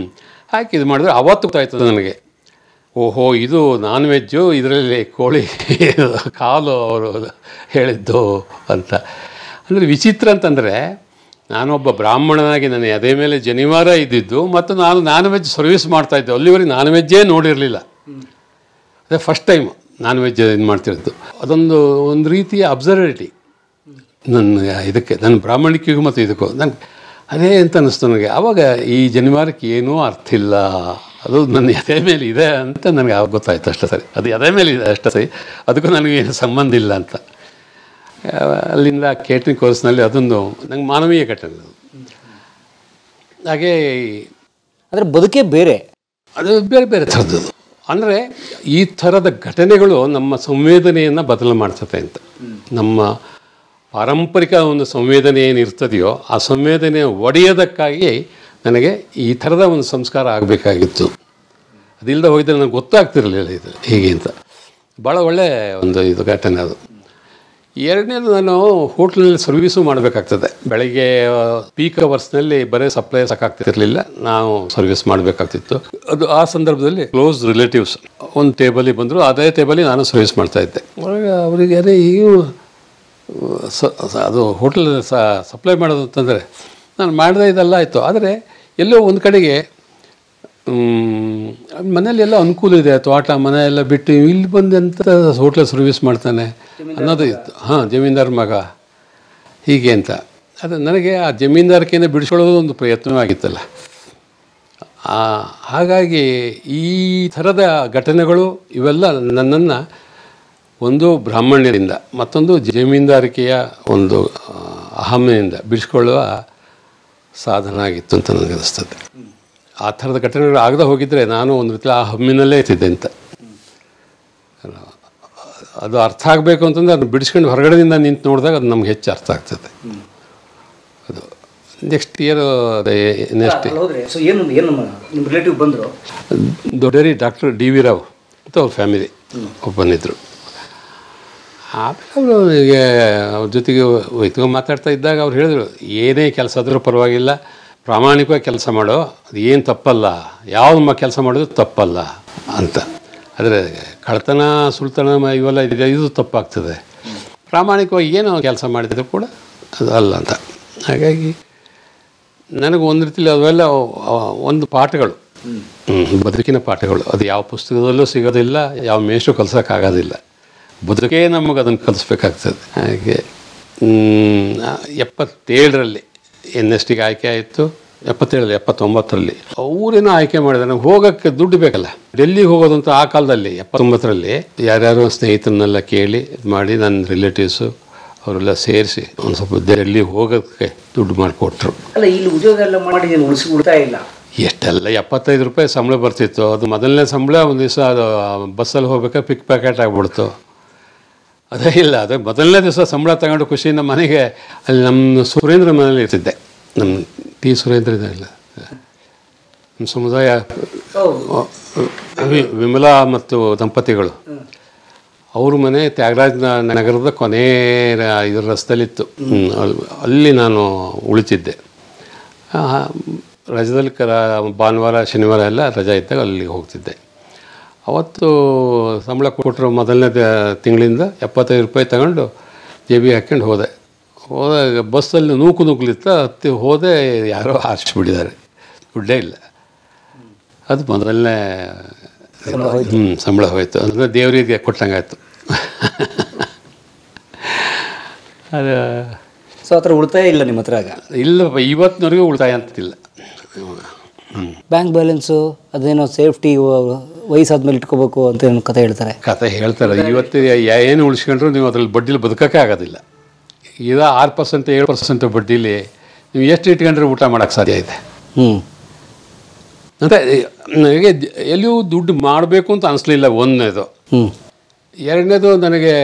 Speaker 3: ಹಾಕಿ ಇದು ಮಾಡಿದ್ರೆ ಅವತ್ತು ಗೊತ್ತಾಯ್ತದೆ ನನಗೆ, ಓಹೋ ಇದು ನಾನ್ ವೆಜ್ಜು, ಇದರಲ್ಲಿ ಕೋಳಿ ಕಾಲು ಅವರು ಹೇಳಿದ್ದು ಅಂತ. ಅಂದರೆ ವಿಚಿತ್ರ ಅಂತಂದರೆ, ನಾನೊಬ್ಬ ಬ್ರಾಹ್ಮಣನಾಗಿ ನನ್ನ ಎದೆ ಮೇಲೆ ಜನಿವಾರ ಇದ್ದಿದ್ದು ಮತ್ತು ನಾನು ನಾನ್ ವೆಜ್ ಸರ್ವಿಸ್ ಮಾಡ್ತಾಯಿದ್ದೆ. ಅಲ್ಲಿವರೆಗೆ ನಾನ್ ವೆಜ್ಜೇ ನೋಡಿರಲಿಲ್ಲ. ಅದೇ ಫಸ್ಟ್ ಟೈಮ್ ನಾನ್ ವೆಜ್ ಇದು ಮಾಡ್ತಿರೋದು. ಅದೊಂದು ರೀತಿಯ ಅಬ್ಸರ್ವೇಟಿ ನನ್ನ ಬ್ರಾಹ್ಮಣಿಕೆಗೂ ಮತ್ತು ಇದಕ್ಕೂ. ಅದೇ ಅಂತ ಅನ್ನಿಸ್ತು ನನಗೆ. ಆವಾಗ ಈ ಜನಿವಾರಕ್ಕೆ ಏನೂ ಅರ್ಥ ಇಲ್ಲ, ಅದು ನನ್ನ ಎದೆ ಮೇಲೆ ಇದೆ ಅಂತ ನನಗೆ ಆವಾಗ ಗೊತ್ತಾಯ್ತು ಅಷ್ಟೇ ಸರಿ. ಅದು ಎದೆ ಮೇಲೆ ಇದೆ ಅಷ್ಟೇ ಸರಿ, ಅದಕ್ಕೂ ನನಗೇನು ಸಂಬಂಧ ಇಲ್ಲ ಅಂತ. ಅಲ್ಲಿಂದ ಕೇಟ್ರಿಂಗ್ ಕೋರ್ಸ್ನಲ್ಲಿ ಅದೊಂದು ನಂಗೆ ಮಾನವೀಯ ಘಟನೆ. ಹಾಗೇ ಅಂದರೆ ಬದುಕೇ ಬೇರೆ,
Speaker 4: ಅದು ಬೇರೆ ಬೇರೆ ಥರದ್ದು. ಅಂದರೆ ಈ ಥರದ ಘಟನೆಗಳು ನಮ್ಮ ಸಂವೇದನೆಯನ್ನು ಬದಲು ಮಾಡ್ತದೆ ಅಂತ. ನಮ್ಮ ಪಾರಂಪರಿಕ ಒಂದು ಸಂವೇದನೆ ಏನಿರ್ತದೆಯೋ ಆ ಸಂವೇದನೆ ಒಡೆಯೋದಕ್ಕಾಗಿ ನನಗೆ ಈ ಥರದ ಒಂದು ಸಂಸ್ಕಾರ ಆಗಬೇಕಾಗಿತ್ತು. ಅದಿಲ್ಲದೆ ಹೋಗಿದ್ದರೆ ನನಗೆ ಗೊತ್ತಾಗ್ತಿರಲಿಲ್ಲ ಇದು ಹೀಗೆ ಅಂತ. ಭಾಳ ಒಳ್ಳೆಯ ಒಂದು ಇದು ಘಟನೆ ಅದು. ಎರಡನೇದು, ನಾನು ಹೋಟ್ಲಲ್ಲಿ ಸರ್ವೀಸು ಮಾಡಬೇಕಾಗ್ತದೆ. ಬೆಳಗ್ಗೆ ಪೀಕ್ ಅವರ್ಸ್ನಲ್ಲಿ ಬರೀ ಸಪ್ಲೈ ಸಾಕಾಗ್ತಿರಲಿಲ್ಲ, ನಾವು ಸರ್ವಿಸ್ ಮಾಡಬೇಕಾಗ್ತಿತ್ತು. ಅದು ಆ ಸಂದರ್ಭದಲ್ಲಿ ಕ್ಲೋಸ್ ರಿಲೇಟಿವ್ಸ್ ಒಂದು ಟೇಬಲಿಗೆ ಬಂದರು, ಅದೇ ಟೇಬಲಿಗೆ ನಾನು ಸರ್ವಿಸ್ ಮಾಡ್ತಾಯಿದ್ದೆ. ಅವರಿಗೆ ಅದೇ ಈಗ ಅದು ಹೋಟ್ಲ್ ಸಪ್ಲೈ ಮಾಡೋದು ಅಂತಂದರೆ ನಾನು ಮಾಡಿದೆ, ಇದೆಲ್ಲ ಆಯಿತು. ಆದರೆ ಎಲ್ಲೋ ಒಂದು ಕಡೆಗೆ ಮನೇಲಿ ಎಲ್ಲ ಅನುಕೂಲ ಇದೆ, ತೋಟ ಮನೆ ಎಲ್ಲ ಬಿಟ್ಟು ಇಲ್ಲಿ ಬಂದು ಎಂತ ಹೋಟ್ಲಲ್ಲಿ ಸರ್ವಿಸ್ ಮಾಡ್ತಾನೆ ಅನ್ನೋದು ಇತ್ತು. ಜಮೀನ್ದಾರ್ ಮಗ ಹೀಗೆ ಅಂತ. ಅದು ನನಗೆ ಆ ಜಮೀನ್ದಾರಿಕೆಯನ್ನು ಬಿಡಿಸ್ಕೊಳ್ಳೋದು ಒಂದು ಪ್ರಯತ್ನವಾಗಿತ್ತಲ್ಲ. ಹಾಗಾಗಿ ಈ ಥರದ ಘಟನೆಗಳು ಇವೆಲ್ಲ ನನ್ನನ್ನು ಒಂದು ಬ್ರಾಹ್ಮಣ್ಯದಿಂದ ಮತ್ತೊಂದು ಜಮೀನ್ದಾರಿಕೆಯ ಒಂದು ಅಹಮ್ಮೆಯಿಂದ ಬಿಡಿಸ್ಕೊಳ್ಳುವ ಸಾಧನ ಆಗಿತ್ತು ಅಂತ ನನಗೆ ಅನಿಸ್ತದೆ. ಆ ಥರದ ಘಟನೆಗಳು ಆಗದೆ ಹೋಗಿದ್ದರೆ ನಾನು ಒಂದು ರೀತಿ ಆ ಹಮ್ಮಿನಲ್ಲೇ ಇರ್ತಿದ್ದೆ ಅಂತ. ಅದು ಅರ್ಥ ಆಗಬೇಕು ಅಂತಂದರೆ ಅದನ್ನು ಬಿಡಿಸ್ಕೊಂಡು ಹೊರಗಡೆಯಿಂದ ನಿಂತು ನೋಡಿದಾಗ ಅದು ನಮ್ಗೆ ಹೆಚ್ಚು ಅರ್ಥ ಆಗ್ತದೆ. ಅದು ನೆಕ್ಸ್ಟ್ ಇಯರ್ ದೊಡ್ಡರಿ ಡಾಕ್ಟರ್ D.V. ರಾವ್ ಅಂತ ಅವ್ರ ಫ್ಯಾಮಿಲಿ ಬಂದಿದ್ದರು. ಆಮೇಲೆ ಅವರಿಗೆ ಅವ್ರ ಜೊತೆಗೆ ಹೋಯ್ತು ಮಾತಾಡ್ತಾ ಇದ್ದಾಗ ಅವ್ರು ಹೇಳಿದ್ರು, ಏನೇ ಕೆಲಸ ಆದರೂ ಪರವಾಗಿಲ್ಲ, ಪ್ರಾಮಾಣಿಕವಾಗಿ ಕೆಲಸ ಮಾಡೋ, ಅದು ಏನು ತಪ್ಪಲ್ಲ, ಯಾವ ಕೆಲಸ ಮಾಡೋದು ತಪ್ಪಲ್ಲ ಅಂತ. ಆದರೆ ಕಳ್ತನ ಸುಳ್ತನ ಇವೆಲ್ಲ ಇದು ತಪ್ಪಾಗ್ತದೆ, ಪ್ರಾಮಾಣಿಕವಾಗಿ ಏನೋ ಕೆಲಸ ಮಾಡಿದರೂ ಕೂಡ ಅದು ಅಲ್ಲ ಅಂತ. ಹಾಗಾಗಿ ನನಗೆ ಒಂದು ರೀತಿಯಲ್ಲಿ ಅವೆಲ್ಲ ಒಂದು ಪಾಠಗಳು, ಬದುಕಿನ ಪಾಠಗಳು. ಅದು ಯಾವ ಪುಸ್ತಕದಲ್ಲೂ ಸಿಗೋದಿಲ್ಲ, ಯಾವ ಮೇಷ್ಟ್ರು ಕಲ್ಸೋಕ್ಕಾಗೋದಿಲ್ಲ. ಬದುಕೇ ನಮಗೆ ಅದನ್ನು ಕಲಿಸ್ಬೇಕಾಗ್ತದೆ. ಹಾಗೆ 77ರಲ್ಲಿ NSTಗೆ ಆಯ್ಕೆ ಆಯಿತು. 79ರಲ್ಲಿ ಅವರೇನೋ ಆಯ್ಕೆ ಮಾಡಿದೆ. ನನಗೆ ಹೋಗೋಕ್ಕೆ ದುಡ್ಡು ಬೇಕಲ್ಲ, ಡೆಲ್ಲಿಗೆ ಹೋಗೋದಂತ ಆ ಕಾಲದಲ್ಲಿ 79ರಲ್ಲಿ ಯಾರ್ಯಾರು ಸ್ನೇಹಿತರನ್ನೆಲ್ಲ ಕೇಳಿ ಮಾಡಿ ನನ್ನ ರಿಲೇಟಿವ್ಸು ಅವರೆಲ್ಲ ಸೇರಿಸಿ ಒಂದು ಸ್ವಲ್ಪ ಡೆಲ್ಲಿಗೆ ಹೋಗೋಕ್ಕೆ ದುಡ್ಡು ಮಾಡಿಕೊಟ್ರು.
Speaker 3: ಅಲ್ಲ, ಇಲ್ಲಿ ಉದ್ಯೋಗ ಎಲ್ಲ ಮಾಡಿ ಉಳಿಸ್ಬಿಡ್ತಾ ಇಲ್ಲ.
Speaker 4: ಎಷ್ಟೆಲ್ಲ 75 ರೂಪಾಯಿ ಸಂಬಳ ಬರ್ತಿತ್ತು. ಅದು ಮೊದಲನೇ ಸಂಬಳ. ಒಂದು ದಿವಸ ಅದು ಬಸ್ಸಲ್ಲಿ ಹೋಗ್ಬೇಕಾದ್ರೆ ಪಿಕ್ ಪ್ಯಾಕೆಟ್ ಆಗಿಬಿಡ್ತು. ಅದೇ ಇಲ್ಲ, ಅದೇ ಮೊದಲನೇ ದಿವಸ ಸಂಬಳ ತಗೊಂಡು ಖುಷಿಯಿಂದ ಮನೆಗೆ ಅಲ್ಲಿ ನಮ್ಮ ಸುರೇಂದ್ರ ಮನೇಲಿ ಇರ್ತಿದ್ದೆ. ನಮ್ಮ ಟಿ ಸುರೇಂದ್ರ ಇಲ್ಲ, ನಮ್ಮ ಸಮುದಾಯ ವಿಮಲಾ ಮತ್ತು ದಂಪತಿಗಳು ಅವ್ರ ಮನೆ ತ್ಯಾಗರಾಜ ನಗರದ ಕೊನೆ ಇದರ ರಸ್ತೆಯಲ್ಲಿತ್ತು. ಅಲ್ಲಿ ನಾನು ಉಳಿತಿದ್ದೆ. ರಜದಲ್ಲಿ ಭಾನುವಾರ ಶನಿವಾರ ಎಲ್ಲ ರಜೆ ಇದ್ದಾಗ ಅಲ್ಲಿಗೆ ಹೋಗ್ತಿದ್ದೆ. ಅವತ್ತು ಸಂಬಳ ಕೊಟ್ಟರು ಮೊದಲನೇ ತಿಂಗಳಿಂದ 75 ರೂಪಾಯಿ ತಗೊಂಡು ಜೇಬಿಗೆ ಹಾಕ್ಕೊಂಡು ಹೋದಾಗ ಬಸ್ಸಲ್ಲಿ ನೂಕುಲಿತ್ತ ಹತ್ತಿ ಹೋದೆ. ಯಾರೋ ಹಾರಿಸ್ಬಿಟ್ಟಿದ್ದಾರೆ, ದುಡ್ಡೇ ಇಲ್ಲ. ಅದು ಮೊದಲನೇ ಸಂಬಳ ಹೋಯ್ತು. ಅಂದರೆ ದೇವರಿಗೆ ಕೊಟ್ಟಂಗಾಯ್ತು. ಅದು
Speaker 3: ಸೊ ಆ ಥರ ಉಳಿತಾಯ ಇಲ್ಲ ನಿಮ್ಮ ಹತ್ರ?
Speaker 4: ಇಲ್ಲಪ್ಪ, ಇವತ್ತಿನವರೆಗೂ ಉಳಿತಾಯ ಅಂತಿಲ್ಲ.
Speaker 3: ಬ್ಯಾಂಕ್ ಬ್ಯಾಲೆನ್ಸು ಅದೇನೋ ಸೇಫ್ಟಿ ವಯಸ್ಸಾದ್ಮೇಲೆ ಇಟ್ಕೋಬೇಕು ಅಂತ ಏನೋ ಕತೆ ಹೇಳ್ತಾರೆ.
Speaker 4: ಇವತ್ತು ಏನು ಉಳಿಸ್ಕೊಂಡ್ರು ನೀವು ಅದರಲ್ಲಿ ಬಡ್ಡಿಲಿ ಬದುಕೋಕ್ಕೆ ಆಗೋದಿಲ್ಲ. ಈಗ 6% 7% ಬಡ್ಡಿಲಿ ನೀವು ಎಷ್ಟು ಇಟ್ಕೊಂಡ್ರೆ ಊಟ ಮಾಡೋಕ್ಕೆ ಸಾಧ್ಯ ಇದೆ. ಅಂತ ನನಗೆ ಎಲ್ಲಿಯೂ ದುಡ್ಡು ಮಾಡಬೇಕು ಅಂತ ಅನಿಸ್ಲಿಲ್ಲ, ಒಂದನೇದು. ಎರಡನೇದು, ನನಗೆ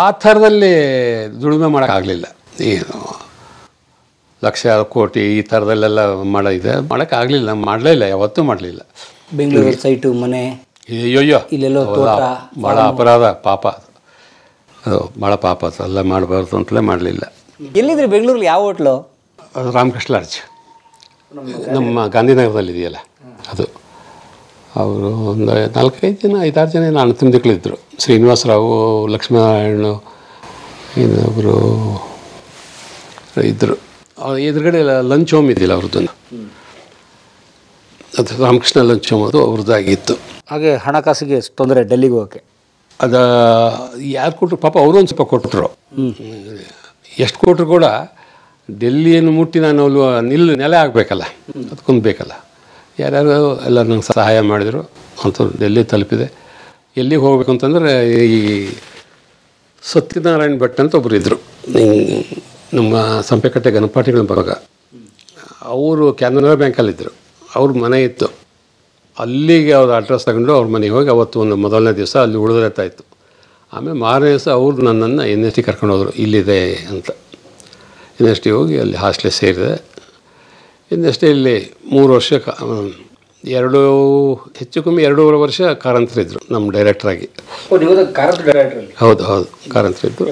Speaker 4: ಆ ಥರದಲ್ಲಿ ದುಡಿಮೆ ಮಾಡೋಕ್ಕಾಗಲಿಲ್ಲ. ಏನು ಲಕ್ಷ ಕೋಟಿ ಈ ಥರದಲ್ಲೆಲ್ಲ ಮಾಡೋಕ್ಕಾಗಲಿಲ್ಲ, ಮಾಡಲೇ ಇಲ್ಲ, ಯಾವತ್ತೂ ಮಾಡಲಿಲ್ಲ.
Speaker 3: ಬೆಂಗಳೂರು ಸೈಟು ಮನೆ
Speaker 4: ಅಯ್ಯೋ
Speaker 3: ಇಲ್ಲೆಲ್ಲೋ
Speaker 4: ಭಾಳ ಅಪರಾಧ, ಪಾಪ ಅದು ಭಾಳ ಪಾಪ. ಅದೆಲ್ಲ ಮಾಡಬಾರ್ದು ಅಂತಲೇ ಮಾಡಲಿಲ್ಲ.
Speaker 3: ಎಲ್ಲಿದ್ರಿ ಬೆಂಗಳೂರಲ್ಲಿ? ಯಾವ ಹೋಟ್ಲು?
Speaker 4: ಅದು ರಾಮಕೃಷ್ಣ ಲಾಡ್ಜ್, ನಮ್ಮ ಗಾಂಧಿನಗರದಲ್ಲಿದೆಯಲ್ಲ ಅದು. ಅವರು ಒಂದು 4-5 ಜನ 5-6 ಜನ ನಾನು ತಿಂದಿಕ್ಳಿದ್ರು. ಶ್ರೀನಿವಾಸರಾವು, ಲಕ್ಷ್ಮೀನಾರಾಯಣ, ಇನ್ನೊಬ್ಬರು ಇದ್ದರು. ಅವ್ರು ಎದುರುಗಡೆ ಲಂಚ್ ಹೋಮ್ ಇದೆಯಲ್ಲ ಅವ್ರದ್ದು, ಅದು ರಾಮಕೃಷ್ಣ ಲಂಚ್ ಹೋಮ್, ಅದು ಅವ್ರದ್ದಾಗಿತ್ತು.
Speaker 3: ಹಾಗೆ ಹಣಕಾಸಿಗೆ ತೊಂದರೆ ಡೆಲ್ಲಿಗೆ ಹೋಗೋಕ್ಕೆ?
Speaker 4: ಅದು ಯಾರು ಕೊಟ್ಟರು ಪಾಪ, ಅವರು ಒಂದು ಸ್ವಲ್ಪ ಕೊಟ್ಟರು. ಎಷ್ಟು ಕೊಟ್ಟರು ಕೂಡ ಡೆಲ್ಲಿಯನ್ನು ಮುಟ್ಟಿ ನಾನು ಅಲ್ಲಿ ನೆಲ ಆಗಬೇಕಲ್ಲ, ಅದಕ್ಕೊಂದು ಬೇಕಲ್ಲ. ಯಾರ್ಯಾರು ಎಲ್ಲ ನಂಗೆ ಸಹಾಯ ಮಾಡಿದರು ಅಂತ ಡೆಲ್ಲಿ ತಲುಪಿದೆ. ಎಲ್ಲಿಗೆ ಹೋಗ್ಬೇಕು ಅಂತಂದರೆ ಈ ಸತ್ಯನಾರಾಯಣ ಭಟ್ ಅಂತ ಒಬ್ಬರು ಇದ್ದರು, ನಮ್ಮ ಸಂಪೆಕಟ್ಟೆ ಗಣಪಾಟಿಗಳ ಭಾಗ. ಅವರು ಕೆನರಾ ಬ್ಯಾಂಕಲ್ಲಿದ್ದರು. ಅವ್ರ ಮನೆ ಇತ್ತು, ಅಲ್ಲಿಗೆ ಅವ್ರ ಅಡ್ರೆಸ್ ತಗೊಂಡು ಅವ್ರ ಮನೆಗೆ ಹೋಗಿ ಅವತ್ತು ಒಂದು ಮೊದಲನೇ ದಿವಸ ಅಲ್ಲಿ ಉಳಿದಿರ್ತಾಯಿತ್ತು. ಆಮೇಲೆ ಮಾರನೇ ದಿವಸ ಅವ್ರು ನನ್ನನ್ನು NST ಕರ್ಕೊಂಡು ಹೋದರು, ಇಲ್ಲಿದೆ ಅಂತ. NST ಹೋಗಿ ಅಲ್ಲಿ ಹಾಸ್ಟೆಲ್ ಸೇರಿದೆ. NST ಇಲ್ಲಿ 3 ವರ್ಷ, ಹೆಚ್ಚು ಕಮ್ಮಿ 2.5 ವರ್ಷ ಕಾರಂತರಿದ್ದರು ನಮ್ಮ ಡೈರೆಕ್ಟ್ರಾಗಿ. ಹೌದು ಹೌದು, ಕಾರಂತರಿದ್ದರು.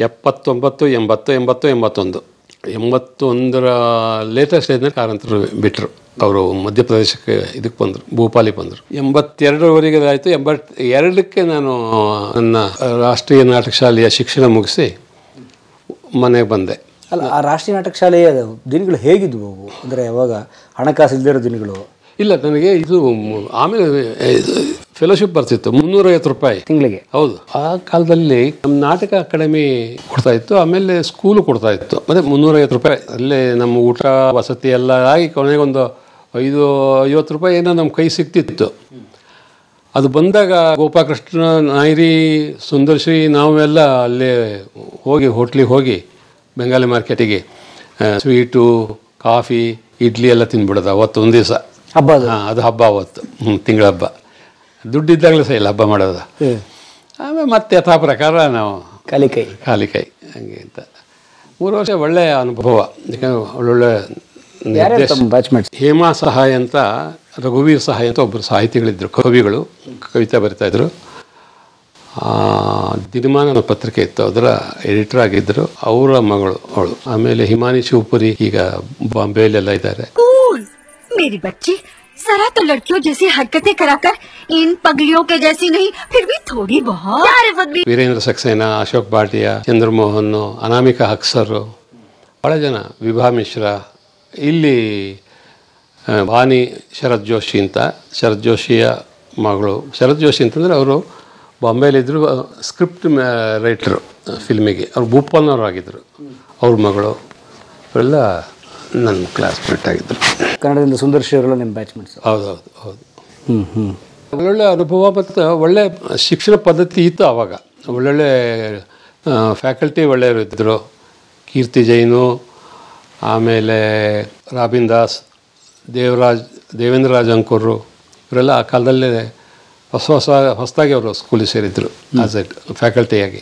Speaker 4: 79, 80, 81 81ರ ಲೇಟೆಸ್ಟ್ ಸ್ಟೇಜ್ನಲ್ಲಿ ಕಾರಂತರು ಬಿಟ್ಟರು. ಅವರು ಮಧ್ಯಪ್ರದೇಶಕ್ಕೆ ಇದಕ್ಕೆ ಬಂದರು, ಭೋಪಾಲಿಗೆ ಬಂದರು. 82ರವರೆಗೆ ಆಯಿತು. 82ಕ್ಕೆ ನಾನು ನನ್ನ ರಾಷ್ಟ್ರೀಯ ನಾಟಕ ಶಾಲೆಯ ಶಿಕ್ಷಣ ಮುಗಿಸಿ ಮನೆಗೆ ಬಂದೆ.
Speaker 3: ಅಲ್ಲ, ಆ ರಾಷ್ಟ್ರೀಯ ನಾಟಕ ಶಾಲೆಯ ದಿನಗಳು ಹೇಗಿದ್ವು? ಅಂದರೆ ಯಾವಾಗ ಹಣಕಾಸು ಇಲ್ಲದಿರೋ ದಿನಗಳು?
Speaker 4: ಇಲ್ಲ, ನನಗೆ ಇದು ಆಮೇಲೆ ಫೆಲೋಶಿಪ್ ಬರ್ತಿತ್ತು, 350 ರೂಪಾಯಿ
Speaker 3: ತಿಂಗಳಿಗೆ.
Speaker 4: ಹೌದು, ಆ ಕಾಲದಲ್ಲಿ ನಮ್ಮ ನಾಟಕ ಅಕಾಡೆಮಿ ಕೊಡ್ತಾಯಿತ್ತು, ಆಮೇಲೆ ಸ್ಕೂಲು ಕೊಡ್ತಾಯಿತ್ತು. ಮತ್ತು 350 ರೂಪಾಯಿ ಅಲ್ಲೇ ನಮ್ಮ ಊಟ ವಸತಿ ಎಲ್ಲ ಆಗಿ ಕೊನೆಗೊಂದು 50 ರೂಪಾಯಿ ಏನೋ ನಮ್ಮ ಕೈ ಸಿಗ್ತಿತ್ತು. ಅದು ಬಂದಾಗ ಗೋಪಾಲಕೃಷ್ಣ ನಾಯ್ರಿ, ಸುಂದರ್ಶ್ರೀ, ನಾವೆಲ್ಲ ಅಲ್ಲೇ ಹೋಗಿ ಹೋಟ್ಲಿಗೆ ಹೋಗಿ ಬೆಂಗಾಲಿ ಮಾರ್ಕೆಟಿಗೆ ಸ್ವೀಟು, ಕಾಫಿ, ಇಡ್ಲಿ ಎಲ್ಲ ತಿಂದ್ಬಿಡೋದು. ಅವತ್ತು ಒಂದು ದಿವಸ
Speaker 3: ಹಬ್ಬ,
Speaker 4: ಅದು ಹಬ್ಬ ಅವತ್ತು, ತಿಂಗಳ ಹಬ್ಬ. ದುಡ್ಡಿದ್ದಾಗಲೇ ಸಹ ಇಲ್ಲ ಹಬ್ಬ ಮಾಡೋದು. ಆಮೇಲೆ ಮತ್ತೆ ಯಥಾ ಪ್ರಕಾರ ನಾವು ಖಾಲಿ ಕೈ ಹಂಗೆ ಅಂತ 3 ವರ್ಷ ಒಳ್ಳೆಯ ಅನುಭವ. ಯಾಕಂದರೆ ಒಳ್ಳೊಳ್ಳೆ ಹೇಮಾ ಸಹಾಯ ಅಂತ, ರಘುವೀರ್ ಸಹಾಯ ಅಂತ ಒಬ್ಬರು ಸಾಹಿತಿಗಳಿದ್ದರು, ಕವಿಗಳು, ಕವಿತೆ ಬರಿತಾಯಿದ್ರು. ದಿನಮಾನ ಪತ್ರಿಕೆ ಇತ್ತು, ಅದರ ಎಡಿಟರ್ ಆಗಿದ್ದರು. ಅವರ ಮಗಳು ಅವಳು. ಆಮೇಲೆ ಹಿಮಾನಿ ಶಿವಪುರಿ ಈಗ ಬಾಂಬೆಯಲ್ಲೆಲ್ಲ ಇದ್ದಾರೆ.
Speaker 6: मेरी बच्ची जरा तो लड़कियों जैसी हरकतें कराकर इन पगलियों के जैसी नहीं, फिर भी थोड़ी बहुत
Speaker 4: ವೀರೇಂದ್ರ ಸಕ್ಸೇನಾ, ಅಶೋಕ್ ಭಾಟಿಯಾ, ಚಂದ್ರಮೋಹನ್, ಅನಾಮಿಕಾ ಅಕ್ಸರ್, ಭಾಳ ಜನ, ವಿಭಾ ಮಿಶ್ರಾ. ಇಲ್ಲಿ ಭಾನಿ ಶರತ್ ಜೋಶಿ ಅಂತ, ಶರತ್ ಜೋಶಿಯ ಮಗಳು. ಶರತ್ ಜೋಶಿ ಅಂತಂದರೆ ಅವರು ಬಾಂಬೆಯಲ್ಲಿದ್ದರು, ಸ್ಕ್ರಿಪ್ಟ್ ರೈಟ್ರು ಫಿಲ್ಮಿಗೆ. ಅವ್ರು ಭೂಪಾಲ್ನವ್ರು ಆಗಿದ್ದರು. ಅವ್ರ ಮಗಳು ಅವರೆಲ್ಲ ನನ್ನ ಕ್ಲಾಸ್ಮೇಟ್ ಆಗಿದ್ದರು.
Speaker 3: ಕನ್ನಡದಿಂದ ಸುಂದರ್ಶಿ ಅವರೆಲ್ಲ ನಿಮ್ಮ ಬ್ಯಾಚ್ಮೆಂಟ್ಸ್?
Speaker 4: ಹೌದೌದು ಹೌದು. ಒಳ್ಳೊಳ್ಳೆ ಅನುಭವ ಮತ್ತು ಒಳ್ಳೆ ಶಿಕ್ಷಣ ಪದ್ಧತಿ ಇತ್ತು ಆವಾಗ. ಒಳ್ಳೊಳ್ಳೆ ಫ್ಯಾಕಲ್ಟಿ ಒಳ್ಳೆಯವರು ಇದ್ದರು. ಕೀರ್ತಿ ಜೈನು, ಆಮೇಲೆ ರಾಬಿನ್ ದಾಸ್, ದೇವೇಂದ್ರ ರಾಜ್ ಅಂಕೂರು, ಇವರೆಲ್ಲ ಆ ಕಾಲದಲ್ಲೇ ಹೊಸದಾಗಿ ಅವರು ಸ್ಕೂಲಿಗೆ ಸೇರಿದ್ರು ಆಸ್ ಎ ಫ್ಯಾಕಲ್ಟಿಯಾಗಿ.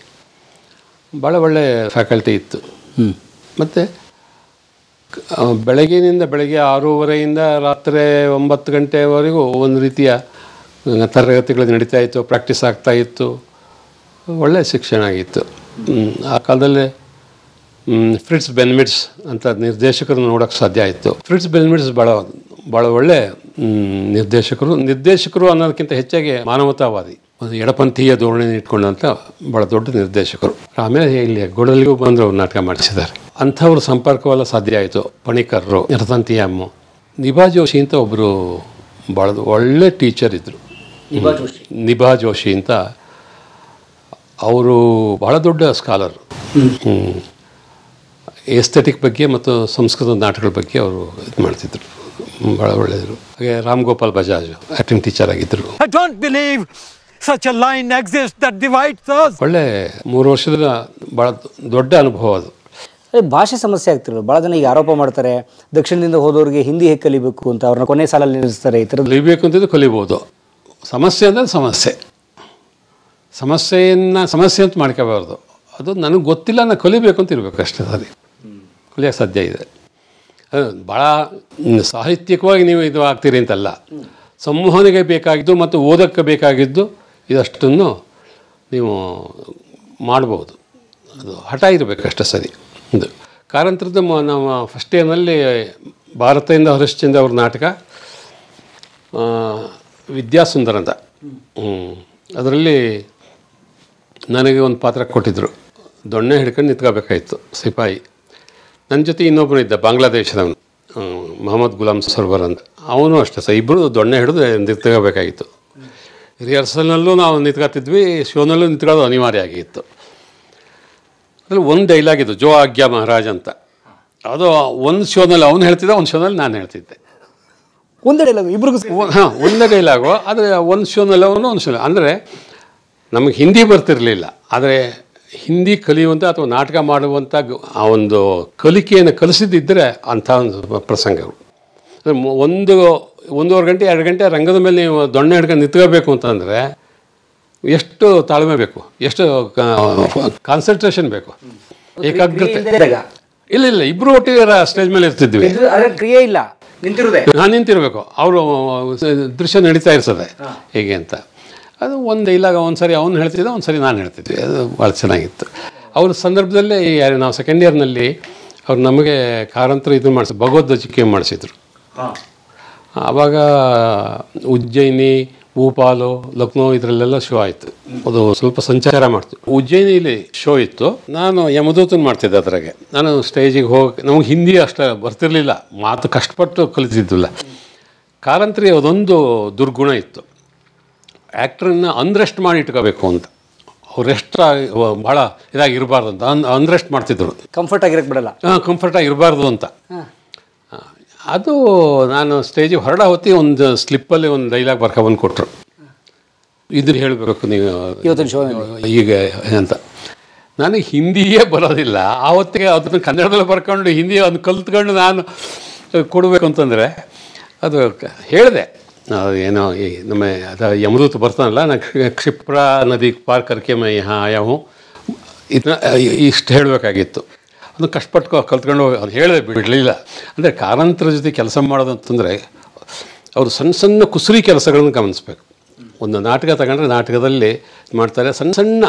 Speaker 4: ಭಾಳ ಒಳ್ಳೆ ಫ್ಯಾಕಲ್ಟಿ ಇತ್ತು. ಮತ್ತು ಬೆಳಗ್ಗೆ 6:30 ರಾತ್ರಿ 9 ಗಂಟೆವರೆಗೂ ಒಂದು ರೀತಿಯ ತರಗತಿಗಳು ನಡೀತಾ ಇತ್ತು, ಪ್ರಾಕ್ಟೀಸ್ ಆಗ್ತಾಯಿತ್ತು. ಒಳ್ಳೆಯ ಶಿಕ್ಷಣ ಆಗಿತ್ತು. ಆ ಕಾಲದಲ್ಲೇ ಫ್ರಿಟ್ಸ್ ಬೆನ್ಮಿಟ್ಸ್ ಅಂತ ನಿರ್ದೇಶಕರನ್ನು ನೋಡೋಕ್ಕೆ ಸಾಧ್ಯ ಆಯಿತು. ಫ್ರಿಟ್ಸ್ ಬೆನ್ಮಿಟ್ಸ್ ಭಾಳ ಒಳ್ಳೆ ನಿರ್ದೇಶಕರು ಅನ್ನೋದಕ್ಕಿಂತ ಹೆಚ್ಚಾಗಿ ಮಾನವತಾವಾದಿ, ಒಂದು ಎಡಪಂಥೀಯ ಧೋರಣೆ ಇಟ್ಕೊಂಡಂಥ ಭಾಳ ದೊಡ್ಡ ನಿರ್ದೇಶಕರು. ಆಮೇಲೆ ಇಲ್ಲಿ ಹೆಗ್ಗೋಡಲ್ಲಿಗೂ ಬಂದು ಅವ್ರು ನಾಟಕ ಮಾಡಿಸಿದ್ದಾರೆ. ಅಂಥವ್ರ ಸಂಪರ್ಕವೆಲ್ಲ ಸಾಧ್ಯ ಆಯಿತು. ಪಣಿಕರ್ರು, ರತಂತಿಯಮ್ಮ, ನಿಭಾ ಜೋಶಿ ಅಂತ ಒಬ್ಬರು ಭಾಳ ಒಳ್ಳೆ ಟೀಚರ್ ಇದ್ದರು. ನಿಭಾ ಜೋಶಿ ಅಂತ ಅವರು ಭಾಳ ದೊಡ್ಡ ಸ್ಕಾಲರ್. ಎಸ್ಥೆಟಿಕ್ ಬಗ್ಗೆ ಮತ್ತು ಸಂಸ್ಕೃತ ನಾಟಕಗಳ ಬಗ್ಗೆ ಅವರು ಇದು ಮಾಡ್ತಿದ್ರು, ಭಾಳ ಒಳ್ಳೆಯದರು. ಹಾಗೆ ರಾಮ್ ಗೋಪಾಲ್ ಬಜಾಜ್ ಆ್ಯಕ್ಟಿಂಗ್ ಟೀಚರ್ ಆಗಿದ್ದರು. ಒಳ್ಳೆ 3 ವರ್ಷದ ಭಾಳ ದೊಡ್ಡ ಅನುಭವ ಅದು.
Speaker 3: ಭಾಷೆ ಸಮಸ್ಯೆ ಆಗ್ತಿರಲ್ಲ, ಭಾಳ ಜನ ಈಗ ಆರೋಪ ಮಾಡ್ತಾರೆ ದಕ್ಷಿಣದಿಂದ ಹೋದವ್ರಿಗೆ ಹಿಂದಿ ಹೇಗೆ ಕಲಿಬೇಕು ಅಂತ, ಅವ್ರನ್ನ ಕೊನೆ ಸಾಲಲ್ಲಿ ನಿಲ್ಲಿಸ್ತಾರೆ. ಈ ಥರ
Speaker 4: ಕಲಿಬೇಕು ಅಂತಿದ್ದು ಕಲಿಬೋದು. ಸಮಸ್ಯೆ ಅಂದರೆ ಸಮಸ್ಯೆ ಅಂತ ಮಾಡ್ಕೋಬಾರ್ದು. ಅದು ನನಗೆ ಗೊತ್ತಿಲ್ಲ, ನಾನು ಕಲಿಬೇಕು ಅಂತ ಇರಬೇಕು ಅಷ್ಟೇ. ಸರಿ, ಕಲಿಯೋಕ್ಕೆ ಸಾಧ್ಯ ಇದೆ. ಭಾಳ ಸಾಹಿತ್ಯಿಕವಾಗಿ ನೀವು ಇದು ಆಗ್ತೀರಿ ಅಂತಲ್ಲ, ಸಂವಹನೆಗೆ ಬೇಕಾಗಿದ್ದು ಮತ್ತು ಓದೋಕ್ಕೆ ಬೇಕಾಗಿದ್ದು ಇದಷ್ಟನ್ನು ನೀವು ಮಾಡ್ಬೋದು. ಅದು ಹಠ ಇರಬೇಕಷ್ಟೇ. ಸರಿ, ಇದು ಕಾರಂತರದ ನಮ್ಮ ಫಸ್ಟ್ ಇಯರ್ನಲ್ಲಿ ಭಾರತದಿಂದ ಹರಿಶ್ಚಂದ್ರ ಅವ್ರ ನಾಟಕ ವಿದ್ಯಾಸುಂದರ ಅಂತ, ಅದರಲ್ಲಿ ನನಗೆ ಒಂದು ಪಾತ್ರ ಕೊಟ್ಟಿದ್ದರು. ದೊಣ್ಣೆ ಹಿಡ್ಕೊಂಡು ನಿಂತ್ಕೋಬೇಕಾಯಿತು ಸಿಪಾಯಿ. ನನ್ನ ಜೊತೆ ಇನ್ನೊಬ್ಬನು ಇದ್ದ, ಬಾಂಗ್ಲಾದೇಶದವನು, ಮೊಹಮ್ಮದ್ ಗುಲಾಮ್ ಸರ್ವರ್ ಅಂತ. ಅವನು ಅಷ್ಟೇ ಸರ್, ಇಬ್ಬರು ದೊಣ್ಣೆ ಹಿಡಿದು ನಿಂತ್ಕೋಬೇಕಾಗಿತ್ತು. ರಿಹರ್ಸಲ್ನಲ್ಲೂ ನಾವು ನಿಂತ್ಕೊತಿದ್ವಿ, ಶೋನಲ್ಲೂ ನಿಂತ್ಕೊಳ್ಳೋದು ಅನಿವಾರ್ಯ ಆಗಿತ್ತು. ಅದ್ರಲ್ಲಿ ಒಂದು ಡೈಲಾಗ್ ಇತ್ತು, ಜೋ ಆಜ್ಞಾ ಮಹಾರಾಜ್ ಅಂತ. ಅದು ಒಂದು ಶೋನಲ್ಲಿ ಅವನು ಹೇಳ್ತಿದ್ದ, ಒಂದು ಶೋನಲ್ಲಿ ನಾನು ಹೇಳ್ತಿದ್ದೆ.
Speaker 3: ಒಂದೇ ಡೈಲಾಗು ಇಬ್ರಿಗೂ?
Speaker 4: ಒಂದೇ ಡೈಲಾಗು. ಆದರೆ ಒಂದು ಶೋನಲ್ಲಿ ಅವನು, ಒಂದು ಶೋ. ಅಂದರೆ ನಮಗೆ ಹಿಂದಿ ಬರ್ತಿರಲಿಲ್ಲ, ಆದರೆ ಹಿಂದಿ ಕಲಿಯುವಂಥ ಅಥವಾ ನಾಟಕ ಮಾಡುವಂಥ ಆ ಒಂದು ಕಲಿಕೆಯನ್ನು ಕಲಿಸಿದ್ದಿದ್ದರೆ ಅಂಥ ಒಂದು ಪ್ರಸಂಗಗಳು. 1.5 ಗಂಟೆ 2 ಗಂಟೆ ರಂಗದ ಮೇಲೆ ನೀವು ದೊಣ್ಣೆ ಹಿಡ್ಕೊಂಡು ನಿಂತ್ಕೋಬೇಕು ಅಂತಂದರೆ ಎಷ್ಟು ತಾಳ್ಮೆ ಬೇಕು, ಎಷ್ಟು ಕಾನ್ಸಂಟ್ರೇಷನ್ ಬೇಕು, ಏಕಾಗ್ರತೆ. ಇಲ್ಲ, ಇಬ್ಬರು ಒಟ್ಟಿಗೆ ಸ್ಟೇಜ್ ಮೇಲೆ ಇರ್ತಿದ್ವಿ.
Speaker 3: ಕ್ರಿಯೆ ಇಲ್ಲ,
Speaker 4: ನಾನು ನಿಂತಿರಬೇಕು, ಅವರು ದೃಶ್ಯ ನಡೀತಾ ಇರ್ತದೆ ಹೇಗೆ ಅಂತ. ಅದು ಒಂದು ಡೈಲಾಗ್ ಒಂದ್ಸರಿ ಅವ್ನು ಹೇಳ್ತಿದ್ದ, ಒಂದ್ಸರಿ ನಾನು ಹೇಳ್ತಿದ್ವಿ. ಅದು ಭಾಳ ಚೆನ್ನಾಗಿತ್ತು. ಅವ್ರ ಸಂದರ್ಭದಲ್ಲೇ ನಾವು ಸೆಕೆಂಡ್ ಇಯರ್ನಲ್ಲಿ ಅವ್ರು ನಮಗೆ ಕಾರಂತರ ಇದು ಮಾಡಿಸಿ ಭಗವದ್ಗೀತೆ ಮಾಡಿಸಿದ್ರು. ಆವಾಗ ಉಜ್ಜಯಿನಿ, ಭೂಪಾಲು, ಲಕ್ನೋ ಇದರಲ್ಲೆಲ್ಲ ಶೋ ಆಯಿತು. ಅದು ಸ್ವಲ್ಪ ಸಂಚಾರ ಮಾಡ್ತು. ಉಜ್ಜಯಿನಿಲಿ ಶೋ ಇತ್ತು, ನಾನು ಯಮದೂತನ ಮಾಡ್ತಿದ್ದೆ. ಅದ್ರಾಗೆ ನಾನು ಸ್ಟೇಜಿಗೆ ಹೋಗಿ, ನಮಗೆ ಹಿಂದಿ ಅಷ್ಟು ಬರ್ತಿರ್ಲಿಲ್ಲ, ಮಾತು ಕಷ್ಟಪಟ್ಟು ಕಲಿತಿದ್ದಿಲ್ಲ. ಕಾರಂತರಿ ಅದೊಂದು ದುರ್ಗುಣ ಇತ್ತು, ಆ್ಯಕ್ಟ್ರನ್ನ ಅನ್ರೆಸ್ಟ್ ಮಾಡಿ ಇಟ್ಕೋಬೇಕು ಅಂತ. ಅವ್ರು ರೆಸ್ಟ್ ಭಾಳ ಇದಾಗಿರಬಾರ್ದು ಅಂತ ಅನ್ರೆಸ್ಟ್ ಮಾಡ್ತಿದ್ರು.
Speaker 3: ಕಂಫರ್ಟ್ ಆಗಿರಕ್ಕೆ ಬಿಡಲ್ಲ,
Speaker 4: ಕಂಫರ್ಟಾಗಿ ಇರಬಾರ್ದು ಅಂತ. ಅದು ನಾನು ಸ್ಟೇಜಿಗೆ ಹೊರಡ ಹೊತ್ತಿ ಒಂದು ಸ್ಲಿಪ್ಪಲ್ಲಿ ಒಂದು ಡೈಲಾಗ್ ಬರ್ಕೊಬಂದು ಕೊಟ್ಟರು. ಇದನ್ನು ಹೇಳಬೇಕು ನೀವು
Speaker 3: ಇವತ್ತಿನ ಶೋ
Speaker 4: ಈಗ ಅಂತ. ನನಗೆ ಹಿಂದಿಯೇ ಬರೋದಿಲ್ಲ. ಆವತ್ತಿಗೆ ಅದನ್ನು ಕನ್ನಡದಲ್ಲಿ ಬರ್ಕೊಂಡು ಹಿಂದಿ ಅದನ್ನು ಕಲ್ತ್ಕೊಂಡು ನಾನು ಕೊಡಬೇಕು ಅಂತಂದರೆ ಅದು ಹೇಳಿದೆ. ಏನೋ ಈ ನಮ್ಮ ಅದು ಯಮದೂತ ಬರ್ತಾನಲ್ಲ, ನಾನು ಕ್ಷಿಪ್ರ ನದಿ ಪಾರ್ ಕರ್ಕೆ ಮೈ ಆಯಾವು ಇದನ್ನ ಇಷ್ಟು ಹೇಳಬೇಕಾಗಿತ್ತು. ಅದನ್ನು ಕಷ್ಟಪಟ್ಟು ಕಲ್ತ್ಕೊಂಡು ಅದು ಹೇಳಿದೆ, ಬಿಡಲಿಲ್ಲ. ಅಂದರೆ ಕಾರಂತರ ಜೊತೆ ಕೆಲಸ ಮಾಡೋದು ಅಂತಂದರೆ ಅವರು ಸಣ್ಣ ಕುಸುರಿ ಕೆಲಸಗಳನ್ನು ಗಮನಿಸಬೇಕು. ಒಂದು ನಾಟಕ ತಗೊಂಡ್ರೆ ನಾಟಕದಲ್ಲಿ ಮಾಡ್ತಾರೆ ಸಣ್ಣ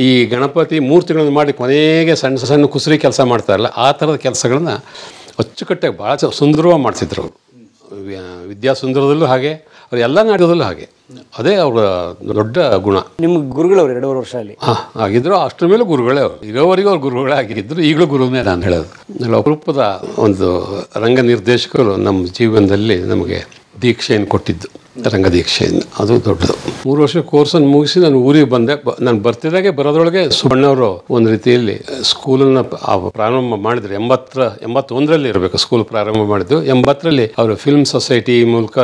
Speaker 4: ಈ ಗಣಪತಿ ಮೂರ್ತಿಗಳನ್ನು ಮಾಡಿ ಕೊನೆಗೆ ಸಣ್ಣ ಕುಸುರಿ ಕೆಲಸ ಮಾಡ್ತಾರಲ್ಲ, ಆ ಥರದ ಕೆಲಸಗಳನ್ನ ಅಚ್ಚುಕಟ್ಟಾಗಿ ಭಾಳ ಸುಂದರವಾಗಿ ಮಾಡ್ತಿದ್ರು ಅವರು. ವಿದ್ಯಾಸುಂದರದಲ್ಲೂ ಹಾಗೆ, ಅವ್ರು ಎಲ್ಲ ನಾಟಕದಲ್ಲೂ ಹಾಗೆ. ಅದೇ ಅವರ ದೊಡ್ಡ ಗುಣ.
Speaker 3: ನಿಮ್ಮ ಗುರುಗಳವ್ರು 2.5 ವರ್ಷ ಅಲ್ಲಿ
Speaker 4: ಆಗಿದ್ರು. ಅಷ್ಟರ ಮೇಲೆ ಗುರುಗಳೇ ಅವರು, ಇರೋವರೆಗೂ ಅವ್ರು ಗುರುಗಳೇ ಆಗಿದ್ರು. ಈಗಲೂ ಗುರುವೇ ನಾನು ಹೇಳೋದು. ಅಪರೂಪದ ಒಂದು ರಂಗ ನಿರ್ದೇಶಕರು ನಮ್ಮ ಜೀವನದಲ್ಲಿ ನಮಗೆ ದೀಕ್ಷೆಯನ್ನು ಕೊಟ್ಟಿದ್ದು, ರಂಗ ದೀಕ್ಷೆಯನ್ನು. ಅದು ದೊಡ್ಡದು. 3 ವರ್ಷ ಕೋರ್ಸನ್ನು ಮುಗಿಸಿ ನಾನು ಊರಿಗೆ ಬಂದೆ. ನಾನು ಬರ್ತಿದ್ದಾಗೆ ಬರೋದ್ರೊಳಗೆ ಸುಬ್ಬಣ್ಣವರು ಒಂದು ರೀತಿಯಲ್ಲಿ ಸ್ಕೂಲನ್ನು ಪ್ರಾರಂಭ ಮಾಡಿದ್ರು. 81ರಲ್ಲಿ ಇರಬೇಕು ಸ್ಕೂಲ್ ಪ್ರಾರಂಭ ಮಾಡಿದ್ದು. 80ರಲ್ಲಿ ಅವರು ಫಿಲ್ಮ್ ಸೊಸೈಟಿ ಮೂಲಕ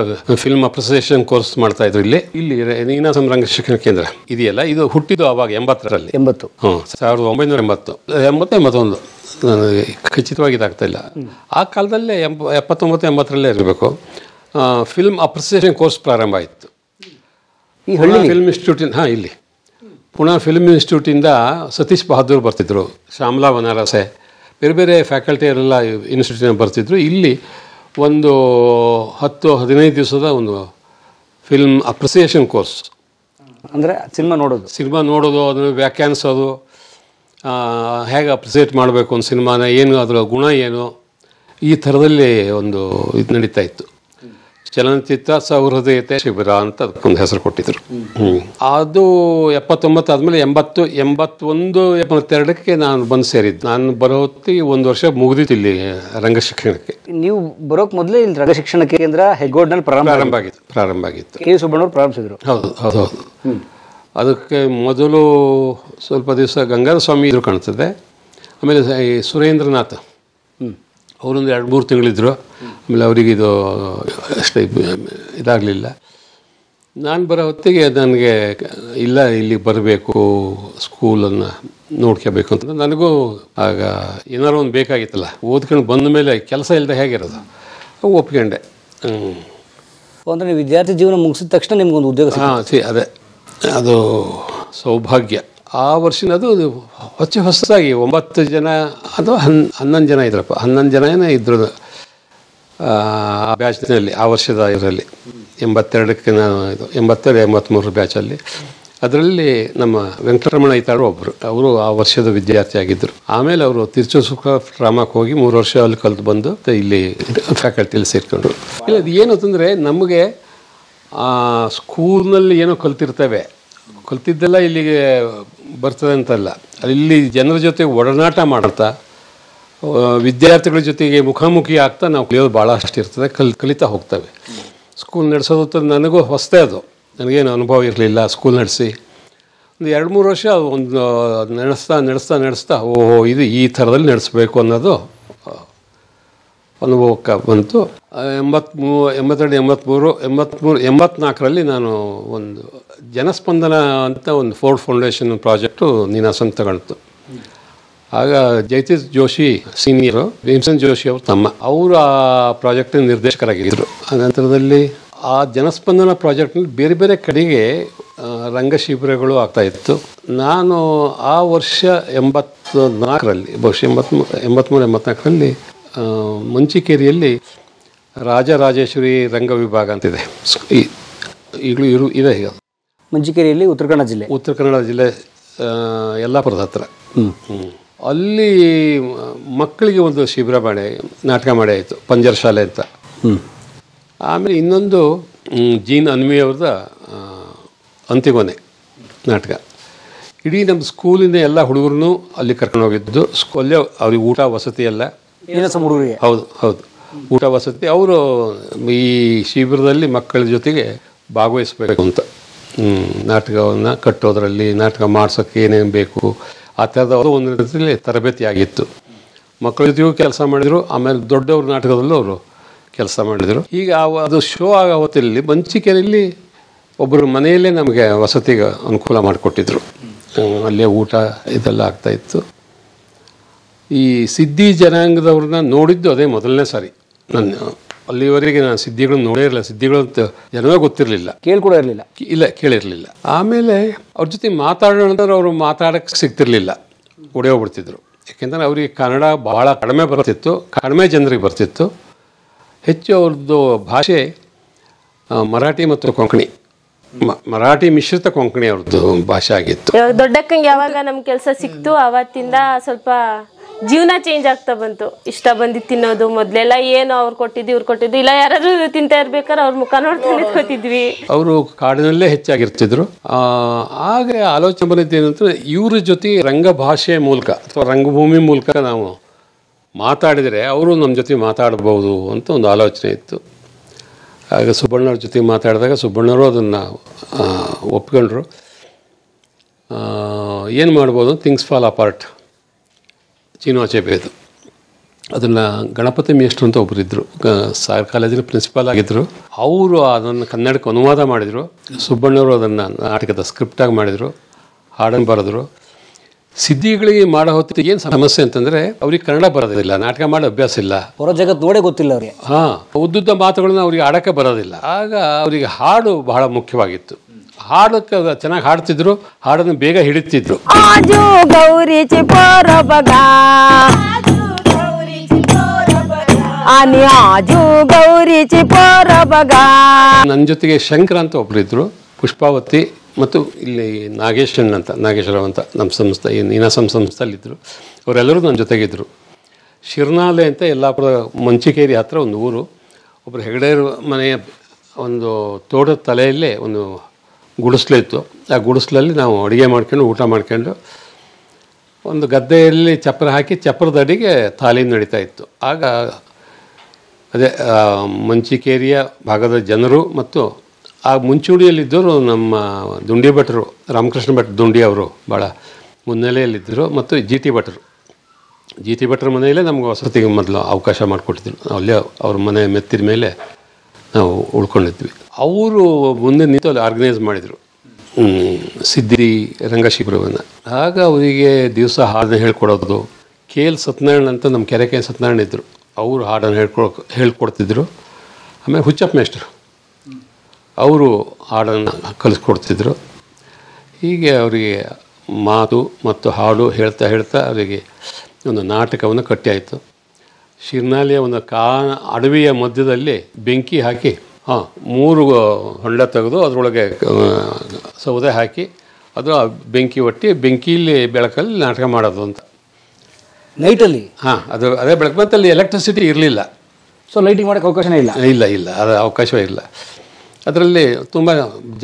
Speaker 4: ಫಿಲ್ಮ್ ಅಪ್ರಿಸಿಯೇಷನ್ ಕೋರ್ಸ್ ಮಾಡ್ತಾ ಇದ್ರು. ಇಲ್ಲಿ ನೀನಾಸಂ ರಂಗ ಶಿಕ್ಷಣ ಕೇಂದ್ರ ಇದೆಯಲ್ಲ, ಇದು ಹುಟ್ಟಿದ್ದು ಆವಾಗ 80ರಲ್ಲಿ. 1980 81 ನನಗೆ ಖಚಿತವಾಗಿ ಇದಾಗ್ತಾ ಇಲ್ಲ. ಆ ಕಾಲದಲ್ಲೇ 79 80ರಲ್ಲೇ ಇರಬೇಕು. ಫಿಲ್ಮ್ ಅಪ್ರಿಸಿಯೇಷನ್ ಕೋರ್ಸ್ ಪ್ರಾರಂಭ ಆಯಿತು.
Speaker 3: ಈ ಹಳ್ಳಿ
Speaker 4: ಫಿಲ್ಮ್ ಇನ್ಸ್ಟಿಟ್ಯೂಟಿಂದ ಇಲ್ಲಿ ಪುಣೆ ಫಿಲ್ಮ್ ಇನ್ಸ್ಟಿಟ್ಯೂಟಿಂದ ಸತೀಶ್ ಬಹದ್ದೂರ್ ಬರ್ತಿದ್ರು, ಶ್ಯಾಮಲಾ ವನರಸೆ, ಬೇರೆ ಬೇರೆ ಫ್ಯಾಕಲ್ಟಿಯವರೆಲ್ಲ ಇನ್ಸ್ಟಿಟ್ಯೂಟಿನ ಬರ್ತಿದ್ರು. ಇಲ್ಲಿ ಒಂದು 10-15 ದಿವಸದ ಒಂದು ಫಿಲ್ಮ್ ಅಪ್ರಿಸಿಯೇಷನ್ ಕೋರ್ಸ್,
Speaker 3: ಅಂದರೆ ಸಿನಿಮಾ ನೋಡೋದು, ಅದನ್ನು ವ್ಯಾಖ್ಯಾನಿಸೋದು, ಹೇಗೆ ಅಪ್ರಿಸಿಯೇಟ್ ಮಾಡಬೇಕು ಒಂದು ಸಿನಿಮಾನ, ಏನು ಅದರ ಗುಣ ಏನು, ಈ ಥರದಲ್ಲಿ ಒಂದು ಇದು ನಡೀತಾ ಇತ್ತು. ಚಲನಚಿತ್ರ ಸೌಹೃದಯತೆ ಶಿಬಿರ ಅಂತ ಅದಕ್ಕೊಂದು ಹೆಸರು ಕೊಟ್ಟಿದ್ರು. ಅದು 79 ಆದಮೇಲೆ 81, 82ಕ್ಕೆ ನಾನು ಬಂದು ಸೇರಿದ್ದು. ನಾನು ಬರೋ ಹೊತ್ತಿಗೆ 1 ವರ್ಷ ಮುಗಿದಿತ್ತು ಇಲ್ಲಿ ರಂಗಶಿಕ್ಷಣಕ್ಕೆ. ನೀವು ಬರೋಕ್ಕೆ ಮೊದಲೇ ಇಲ್ಲಿ ರಂಗಶಿಕ್ಷಣ ಕೇಂದ್ರ ಹೆಗ್ಗೋಡ್ನಲ್ಲಿ
Speaker 4: ಪ್ರಾರಂಭ ಆಗಿತ್ತು.
Speaker 3: ಕೆ ಸುಬ್ಬಣ್ಣವ್ರು ಪ್ರಾರಂಭಿಸಿದ್ರು.
Speaker 4: ಹೌದು. ಅದಕ್ಕೆ ಮೊದಲು ಸ್ವಲ್ಪ ದಿವಸ ಗಂಗಾಧರ ಸ್ವಾಮಿ ಇದ್ರು ಕಾಣ್ತದೆ. ಆಮೇಲೆ ಈ ಸುರೇಂದ್ರನಾಥ್ ಅವರೊಂದು 2-3 ತಿಂಗಳಿದ್ರು. ಆಮೇಲೆ ಅವರಿಗೆ ಇದು ಅಷ್ಟೇ ಇದಾಗಲಿಲ್ಲ. ನಾನು ಬರೋ ಹೊತ್ತಿಗೆ ನನಗೆ ಇಲ್ಲ ಇಲ್ಲಿ ಬರಬೇಕು, ಸ್ಕೂಲನ್ನು ನೋಡ್ಕೋಬೇಕು ಅಂತ. ನನಗೂ ಆಗ ಏನಾರು ಒಂದು ಬೇಕಾಗಿತ್ತಲ್ಲ, ಓದ್ಕೊಂಡು ಬಂದ ಮೇಲೆ ಕೆಲಸ ಇಲ್ಲದೆ ಹೇಗಿರೋದು, ಒಪ್ಕೊಂಡೆ.
Speaker 3: ಅಂದರೆ ನೀವು ವಿದ್ಯಾರ್ಥಿ ಜೀವನ ಮುಗಿಸಿದ ತಕ್ಷಣ ನಿಮ್ಗೊಂದು ಉದ್ಯೋಗ?
Speaker 4: ಅದೇ ಅದು ಸೌಭಾಗ್ಯ. ಆ ವರ್ಷನ ಅದು ಹೊಸದಾಗಿ 9 ಜನ ಅಥವಾ 11 ಜನ ಇದ್ರಪ್ಪ, 11 ಜನ ಇದ್ರು ಆ ಬ್ಯಾಚ್ನಲ್ಲಿ, ಆ ವರ್ಷದ ಇದರಲ್ಲಿ 82ಕ್ಕೆ ನಾನು ಇದು 82-83 ಬ್ಯಾಚಲ್ಲಿ. ಅದರಲ್ಲಿ ನಮ್ಮ ವೆಂಕಟರಮಣ ಐತಾಳು ಒಬ್ಬರು, ಅವರು ಆ ವರ್ಷದ ವಿದ್ಯಾರ್ಥಿ ಆಗಿದ್ದರು. ಆಮೇಲೆ ಅವರು ತಿರುಚುಸುಖ ಡ್ರಾಮಕ್ಕೆ ಹೋಗಿ 3 ವರ್ಷ ಅಲ್ಲಿ ಕಲಿತು ಬಂದು ಇಲ್ಲಿ ಫ್ಯಾಕಲ್ಟಿಯಲ್ಲಿ ಸೇರಿಕೊಂಡ್ರು. ಇಲ್ಲ, ಅದು ಏನು ಅಂತಂದರೆ ನಮಗೆ ಸ್ಕೂಲ್ನಲ್ಲಿ ಏನೋ ಕಲ್ತಿದ್ದೆಲ್ಲ ಇಲ್ಲಿಗೆ ಬರ್ತದೆ ಅಂತಲ್ಲ. ಇಲ್ಲಿ ಜನರ ಜೊತೆ ಒಡನಾಟ ಮಾಡ್ತಾ, ವಿದ್ಯಾರ್ಥಿಗಳ ಜೊತೆಗೆ ಮುಖಾಮುಖಿ ಆಗ್ತಾ ನಾವು ಕಲಿಯೋದು ಭಾಳ ಅಷ್ಟು ಇರ್ತದೆ, ಕಲಿತಾ ಹೋಗ್ತವೆ. ಸ್ಕೂಲ್ ನಡೆಸೋದು ನನಗೂ ಹೊಸದೇ, ಅದು ನನಗೇನು ಅನುಭವ ಇರಲಿಲ್ಲ. ಸ್ಕೂಲ್ ನಡೆಸಿ ಒಂದು 2-3 ವರ್ಷ ಒಂದು ನಡೆಸ್ತಾ ಓಹೋ ಇದು ಈ ಥರದಲ್ಲಿ ನಡೆಸಬೇಕು ಅನ್ನೋದು ಅನುಭವಕ್ಕೆ ಬಂತು. 84ರಲ್ಲಿ ನಾನು ಒಂದು ಜನಸ್ಪಂದನ ಅಂತ ಒಂದು ಫೋರ್ಡ್ ಫೌಂಡೇಶನ್ ಪ್ರಾಜೆಕ್ಟು ನೀನಾಸನ್ ತಗೊಳ್ತು. ಆಗ ಜಯತೀಶ್ ಜೋಶಿ ಸೀನಿಯರು, ಭೀಮಸೇನ್ ಜೋಶಿ ಅವರು ತಮ್ಮ, ಅವರು ಆ ಪ್ರಾಜೆಕ್ಟಿನ ನಿರ್ದೇಶಕರಾಗಿದ್ದರು. ಆ ನಂತರದಲ್ಲಿ ಆ ಜನಸ್ಪಂದನ ಪ್ರಾಜೆಕ್ಟ್ನಲ್ಲಿ ಬೇರೆ ಬೇರೆ ಕಡೆಗೆ ರಂಗ ಶಿಬಿರಗಳು ಆಗ್ತಾಯಿತ್ತು. ನಾನು ಆ ವರ್ಷ 84ರಲ್ಲಿ, ಬಹುಶಃ 83-84ರಲ್ಲಿ ಮಂಚಿಕೇರಿಯಲ್ಲಿ ರಾಜರಾಜೇಶ್ವರಿ ರಂಗ ವಿಭಾಗ ಅಂತಿದೆ. ಈಗಲೂ ಇದೆ. ಈಗ
Speaker 3: ಮಂಚಿಕೇರಿಯಲ್ಲಿ ಉತ್ತರ ಕನ್ನಡ ಜಿಲ್ಲೆ
Speaker 4: ಯಲ್ಲಾಪುರದ ಹತ್ರ. ಅಲ್ಲಿ ಮಕ್ಕಳಿಗೆ ಒಂದು ಶಿಬಿರ ನಾಟಕ ಮಾಡಿ ಆಯಿತು, ಪಂಜರ ಶಾಲೆ ಅಂತ. ಆಮೇಲೆ ಇನ್ನೊಂದು ಜೀನ್ ಅನ್ವಿ ಅವ್ರದ ಅಂತಿಗೊನೆ ನಾಟಕ. ಇಡೀ ನಮ್ಮ ಸ್ಕೂಲಿಂದ ಎಲ್ಲ ಹುಡುಗರು ಅಲ್ಲಿ ಕರ್ಕೊಂಡು ಹೋಗಿದ್ದು. ಅಲ್ಲೇ ಅವ್ರಿಗೆ ಊಟ ವಸತಿ ಎಲ್ಲ. ಹೌದು, ಊಟ ವಸತಿ. ಅವರು ಈ ಶಿಬಿರದಲ್ಲಿ ಮಕ್ಕಳ ಜೊತೆಗೆ ಭಾಗವಹಿಸಬೇಕು ಅಂತ, ನಾಟಕವನ್ನು ಕಟ್ಟೋದ್ರಲ್ಲಿ, ನಾಟಕ ಮಾಡ್ಸೋಕ್ಕೆ ಏನೇನು ಬೇಕು ಆ ಥರದ ಒಂದು ರೀತಿಯಲ್ಲಿ ತರಬೇತಿ ಆಗಿತ್ತು. ಮಕ್ಕಳ ಜೊತೆಗೂ ಕೆಲಸ ಮಾಡಿದರು. ಆಮೇಲೆ ದೊಡ್ಡವ್ರ ನಾಟಕದಲ್ಲೂ ಅವರು ಕೆಲಸ ಮಾಡಿದರು. ಈಗ ಅದು ಶೋ ಆಗೋ ಹೊತ್ತಲ್ಲಿ ಮಂಚಿಕೇರಿಯಲ್ಲಿ ಒಬ್ಬರು ಮನೆಯಲ್ಲೇ ನಮಗೆ ವಸತಿಗೆ ಅನುಕೂಲ ಮಾಡಿಕೊಟ್ಟಿದ್ರು. ಅಲ್ಲೇ ಊಟ ಇದೆಲ್ಲ ಆಗ್ತಾಯಿತ್ತು. ಈ ಸಿದ್ಧಿ ಜನಾಂಗದವ್ರನ್ನ ನೋಡಿದ್ದು ಅದೇ ಮೊದಲನೇ ಸಾರಿ. ಅಲ್ಲಿವರೆಗೆ ನಾನು ಸಿದ್ಧಿಗಳನ್ನ ನೋಡೇ ಇರಲಿಲ್ಲ. ಸಿದ್ಧಿಗಳಂತ ಜನವೇ ಗೊತ್ತಿರಲಿಲ್ಲ, ಕೇಳಿರಲಿಲ್ಲ. ಆಮೇಲೆ ಅವ್ರ ಜೊತೆ ಮಾತಾಡೋಣಂದ್ರೆ ಅವರು ಮಾತಾಡೋಕ್ಕೆ ಸಿಗ್ತಿರ್ಲಿಲ್ಲ, ಓಡೋಗ್ಬಿಡ್ತಿದ್ರು. ಯಾಕೆಂದರೆ ಅವ್ರಿಗೆ ಕನ್ನಡ ಭಾಳ ಕಡಿಮೆ ಜನರಿಗೆ ಬರ್ತಿತ್ತು. ಹೆಚ್ಚು ಅವ್ರದ್ದು ಭಾಷೆ ಮರಾಠಿ ಮತ್ತು ಕೊಂಕಣಿ, ಮರಾಠಿ ಮಿಶ್ರಿತ ಕೊಂಕಣಿ ಅವ್ರದ್ದು ಭಾಷೆ ಆಗಿತ್ತು.
Speaker 7: ದೊಡ್ಡಕ್ಕಂಗೆ ಯಾವಾಗ ನಮ್ಮ ಕೆಲಸ ಸಿಕ್ತು ಅವತ್ತಿಂದ ಸ್ವಲ್ಪ ಜೀವನ ಚೇಂಜ್ ಆಗ್ತಾ ಬಂತು. ಇಷ್ಟ ಬಂದಿದ್ದು ತಿನ್ನೋದು. ಮೊದಲೆಲ್ಲ ಏನು ಅವ್ರು ಕೊಟ್ಟಿದ್ದು ಇವ್ರು ಕೊಟ್ಟಿದ್ದು ಇಲ್ಲ, ಯಾರಾದ್ರೂ ತಿಂತಾ ಇರ್ಬೇಕಾದ್ರೆ ಅವ್ರ ಮುಖ ನೋಡ್ತಾ ನಿಂತ್ಕೋತಿದ್ವಿ.
Speaker 4: ಅವರು ಕಾಡಿನಲ್ಲೇ ಹೆಚ್ಚಾಗಿರ್ತಿದ್ರು. ಆಗ ಆಲೋಚನೆ ಬಂದಿದ್ದು ಏನಂತಂದ್ರೆ, ಇವ್ರ ಜೊತೆ ರಂಗಭಾಷೆ ಮೂಲಕ ಅಥವಾ ರಂಗಭೂಮಿ ಮೂಲಕ ನಾವು ಮಾತಾಡಿದರೆ ಅವರು ನಮ್ಮ ಜೊತೆ ಮಾತಾಡ್ಬೋದು ಅಂತ ಒಂದು ಆಲೋಚನೆ ಇತ್ತು. ಆಗ ಸುಬ್ಬಣ್ಣವ್ರ ಜೊತೆ ಮಾತಾಡಿದಾಗ ಸುಬ್ಬಣ್ಣವರು ಅದನ್ನು ಒಪ್ಕೊಂಡ್ರು. ಏನು ಮಾಡ್ಬೋದು, ಥಿಂಗ್ಸ್ ಫಾಲ್ ಅಪಾರ್ಟ್, ಚೀನೋ ಅಚೆಬೇದು. ಅದನ್ನು ಗಣಪತಿ ಮೇಷ್ಟ್ರು ಅಂತ ಒಬ್ಬರಿದ್ದರು, ಸಾಗರ ಕಾಲೇಜಿನ ಪ್ರಿನ್ಸಿಪಾಲ್ ಆಗಿದ್ದರು. ಅವರು ಅದನ್ನು ಕನ್ನಡಕ್ಕೆ ಅನುವಾದ ಮಾಡಿದರು. ಸುಬ್ಬಣ್ಣವರು ಅದನ್ನು ನಾಟಕದ ಸ್ಕ್ರಿಪ್ಟಾಗಿ ಮಾಡಿದರು, ಹಾಡನ್ನು ಬರೆದ್ರು. ಸಿದ್ಧಿಗಳಿಗೆ ಮಾಡೋ ಹೊತ್ತಿಗೆ ಏನು ಸಮಸ್ಯೆ ಅಂತಂದರೆ, ಅವ್ರಿಗೆ ಕನ್ನಡ ಬರೋದಿಲ್ಲ, ನಾಟಕ ಮಾಡೋ ಅಭ್ಯಾಸ ಇಲ್ಲ,
Speaker 3: ಹೊರ ಜಗತ್ತು ನೋಡೇ ಗೊತ್ತಿಲ್ಲ ಅವ್ರಿಗೆ.
Speaker 4: ಉದ್ದುದ್ದ ಮಾತುಗಳನ್ನ ಅವ್ರಿಗೆ ಆಡೋಕ್ಕೆ ಬರೋದಿಲ್ಲ. ಆಗ ಅವರಿಗೆ ಹಾಡು ಬಹಳ ಮುಖ್ಯವಾಗಿತ್ತು. ಹಾಡಕ್ಕೆ ಚೆನ್ನಾಗಿ ಹಾಡ್ತಿದ್ರು, ಹಾಡನ್ನು ಬೇಗ ಹಿಡಿತಿದ್ರು.
Speaker 8: ಆಜು ಗೌರಿಚಿ ಪೋರ ಬಗ ಆನಿ ಆಜು ಗೌರಿಚಿ ಪೋರ ಬಗ.
Speaker 4: ನನ್ನ ಜೊತೆಗೆ ಶಂಕರ ಅಂತ ಒಬ್ಬರಿದ್ದರು, ಪುಷ್ಪಾವತಿ ಮತ್ತು ಇಲ್ಲಿ ನಾಗೇಶ್ವರರಾವ್ ಅಂತ ನಮ್ಮ ಸಂಸ್ಥೆ ನೀನಾಸಂ ಸಂಸ್ಥೆಯಲ್ಲಿದ್ದರು. ಅವರೆಲ್ಲರೂ ನನ್ನ ಜೊತೆಗಿದ್ದರು. ಶಿರ್ನಾಲೆ ಅಂತ ಯಲ್ಲಾಪುರ ಮಂಚಿಕೇರಿ ಹತ್ರ ಒಂದು ಊರು. ಒಬ್ಬರು ಹೆಗಡೆಯರ ಮನೆಯ ಒಂದು ತೋಟದ ತಲೆಯಲ್ಲೇ ಒಂದು ಗುಡಿಸ್ಲಿತ್ತು. ಆ ಗುಡಿಸ್ಲಲ್ಲಿ ನಾವು ಅಡುಗೆ ಮಾಡ್ಕೊಂಡು ಊಟ ಮಾಡ್ಕೊಂಡು ಒಂದು ಗದ್ದೆಯಲ್ಲಿ ಚಪ್ಪರ ಹಾಕಿ ಚಪ್ಪರದ ಅಡಿಗೆ ತಾಲೀಮ್ ನಡೀತಾ ಇತ್ತು. ಆಗ ಅದೇ ಮಂಚಿಕೇರಿಯ ಭಾಗದ ಜನರು ಮತ್ತು ಆ ಮುಂಚೂಣಿಯಲ್ಲಿದ್ದರು ನಮ್ಮ ದುಂಡಿ ಭಟ್ರು, ರಾಮಕೃಷ್ಣ ಭಟ್ ದುಂಡಿ ಅವರು ಭಾಳ ಮುನ್ನೆಲೆಯಲ್ಲಿದ್ದರು, ಮತ್ತು ಜಿ ಟಿ ಭಟ್ರ ಮನೆಯಲ್ಲೇ ನಮ್ಗೆ ವಸತಿಗೆ ಮೊದಲು ಅವಕಾಶ ಮಾಡಿಕೊಟ್ಟಿದ್ರು. ಅಲ್ಲೇ ಅವ್ರ ಮನೆ ಮೆತ್ತಿದ ಮೇಲೆ ನಾವು ಉಳ್ಕೊಂಡಿದ್ವಿ. ಅವರು ಮುಂದೆ ನಿಂತು ಅಲ್ಲಿ ಆರ್ಗನೈಸ್ ಮಾಡಿದರು ಸಿದ್ಧಿ ರಂಗಶಿಬಿರವನ್ನು. ಆಗ ಅವರಿಗೆ ದಿವಸ ಹಾಡನ್ನ ಹೇಳ್ಕೊಡೋದು. ಕೆ ಎಲ್ ಸತ್ಯನಾರಾಯಣ ಅಂತ ನಮ್ಮ ಕೆರೆಕೆ ಸತ್ಯನಾರಾಯಣ ಇದ್ದರು, ಅವರು ಹಾಡನ್ನು ಹೇಳ್ಕೊಡ್ತಿದ್ರು. ಆಮೇಲೆ ಹುಚ್ಚಪ್ಪ ಮೇಷ್ಟ್ರು ಅವರು ಹಾಡನ್ನು ಕಲಿಸ್ಕೊಡ್ತಿದ್ರು. ಹೀಗೆ ಅವರಿಗೆ ಮಾತು ಮತ್ತು ಹಾಡು ಹೇಳ್ತಾ ಅವರಿಗೆ ಒಂದು ನಾಟಕವನ್ನು ಕಟ್ಟಿ ಆಯಿತು. ಶಿರ್ನಾಲಿಯ ಒಂದು ಅಡವಿಯ ಮಧ್ಯದಲ್ಲಿ ಬೆಂಕಿ ಹಾಕಿ 3 ಹೊಂಡ ತೆಗೆದು ಅದರೊಳಗೆ ಸೌದೆ ಹಾಕಿ ಅದು ಬೆಂಕಿ ಒಟ್ಟಿ ಬೆಂಕಿಯಲ್ಲಿ ಬೆಳಕಲ್ಲಿ ನಾಟಕ ಮಾಡೋದು ಅಂತ
Speaker 3: ನೈಟಲ್ಲಿ.
Speaker 4: ಅದೇ ಬೆಳಕು. ಮತ್ತು ಅಲ್ಲಿ ಎಲೆಕ್ಟ್ರಿಸಿಟಿ ಇರಲಿಲ್ಲ,
Speaker 3: ಸೊ ಲೈಟಿಂಗ್ ಮಾಡೋಕ್ಕೆ ಅವಕಾಶನೇ ಇಲ್ಲ.
Speaker 4: ಅದು ಅವಕಾಶವೇ ಇಲ್ಲ. ಅದರಲ್ಲಿ ತುಂಬ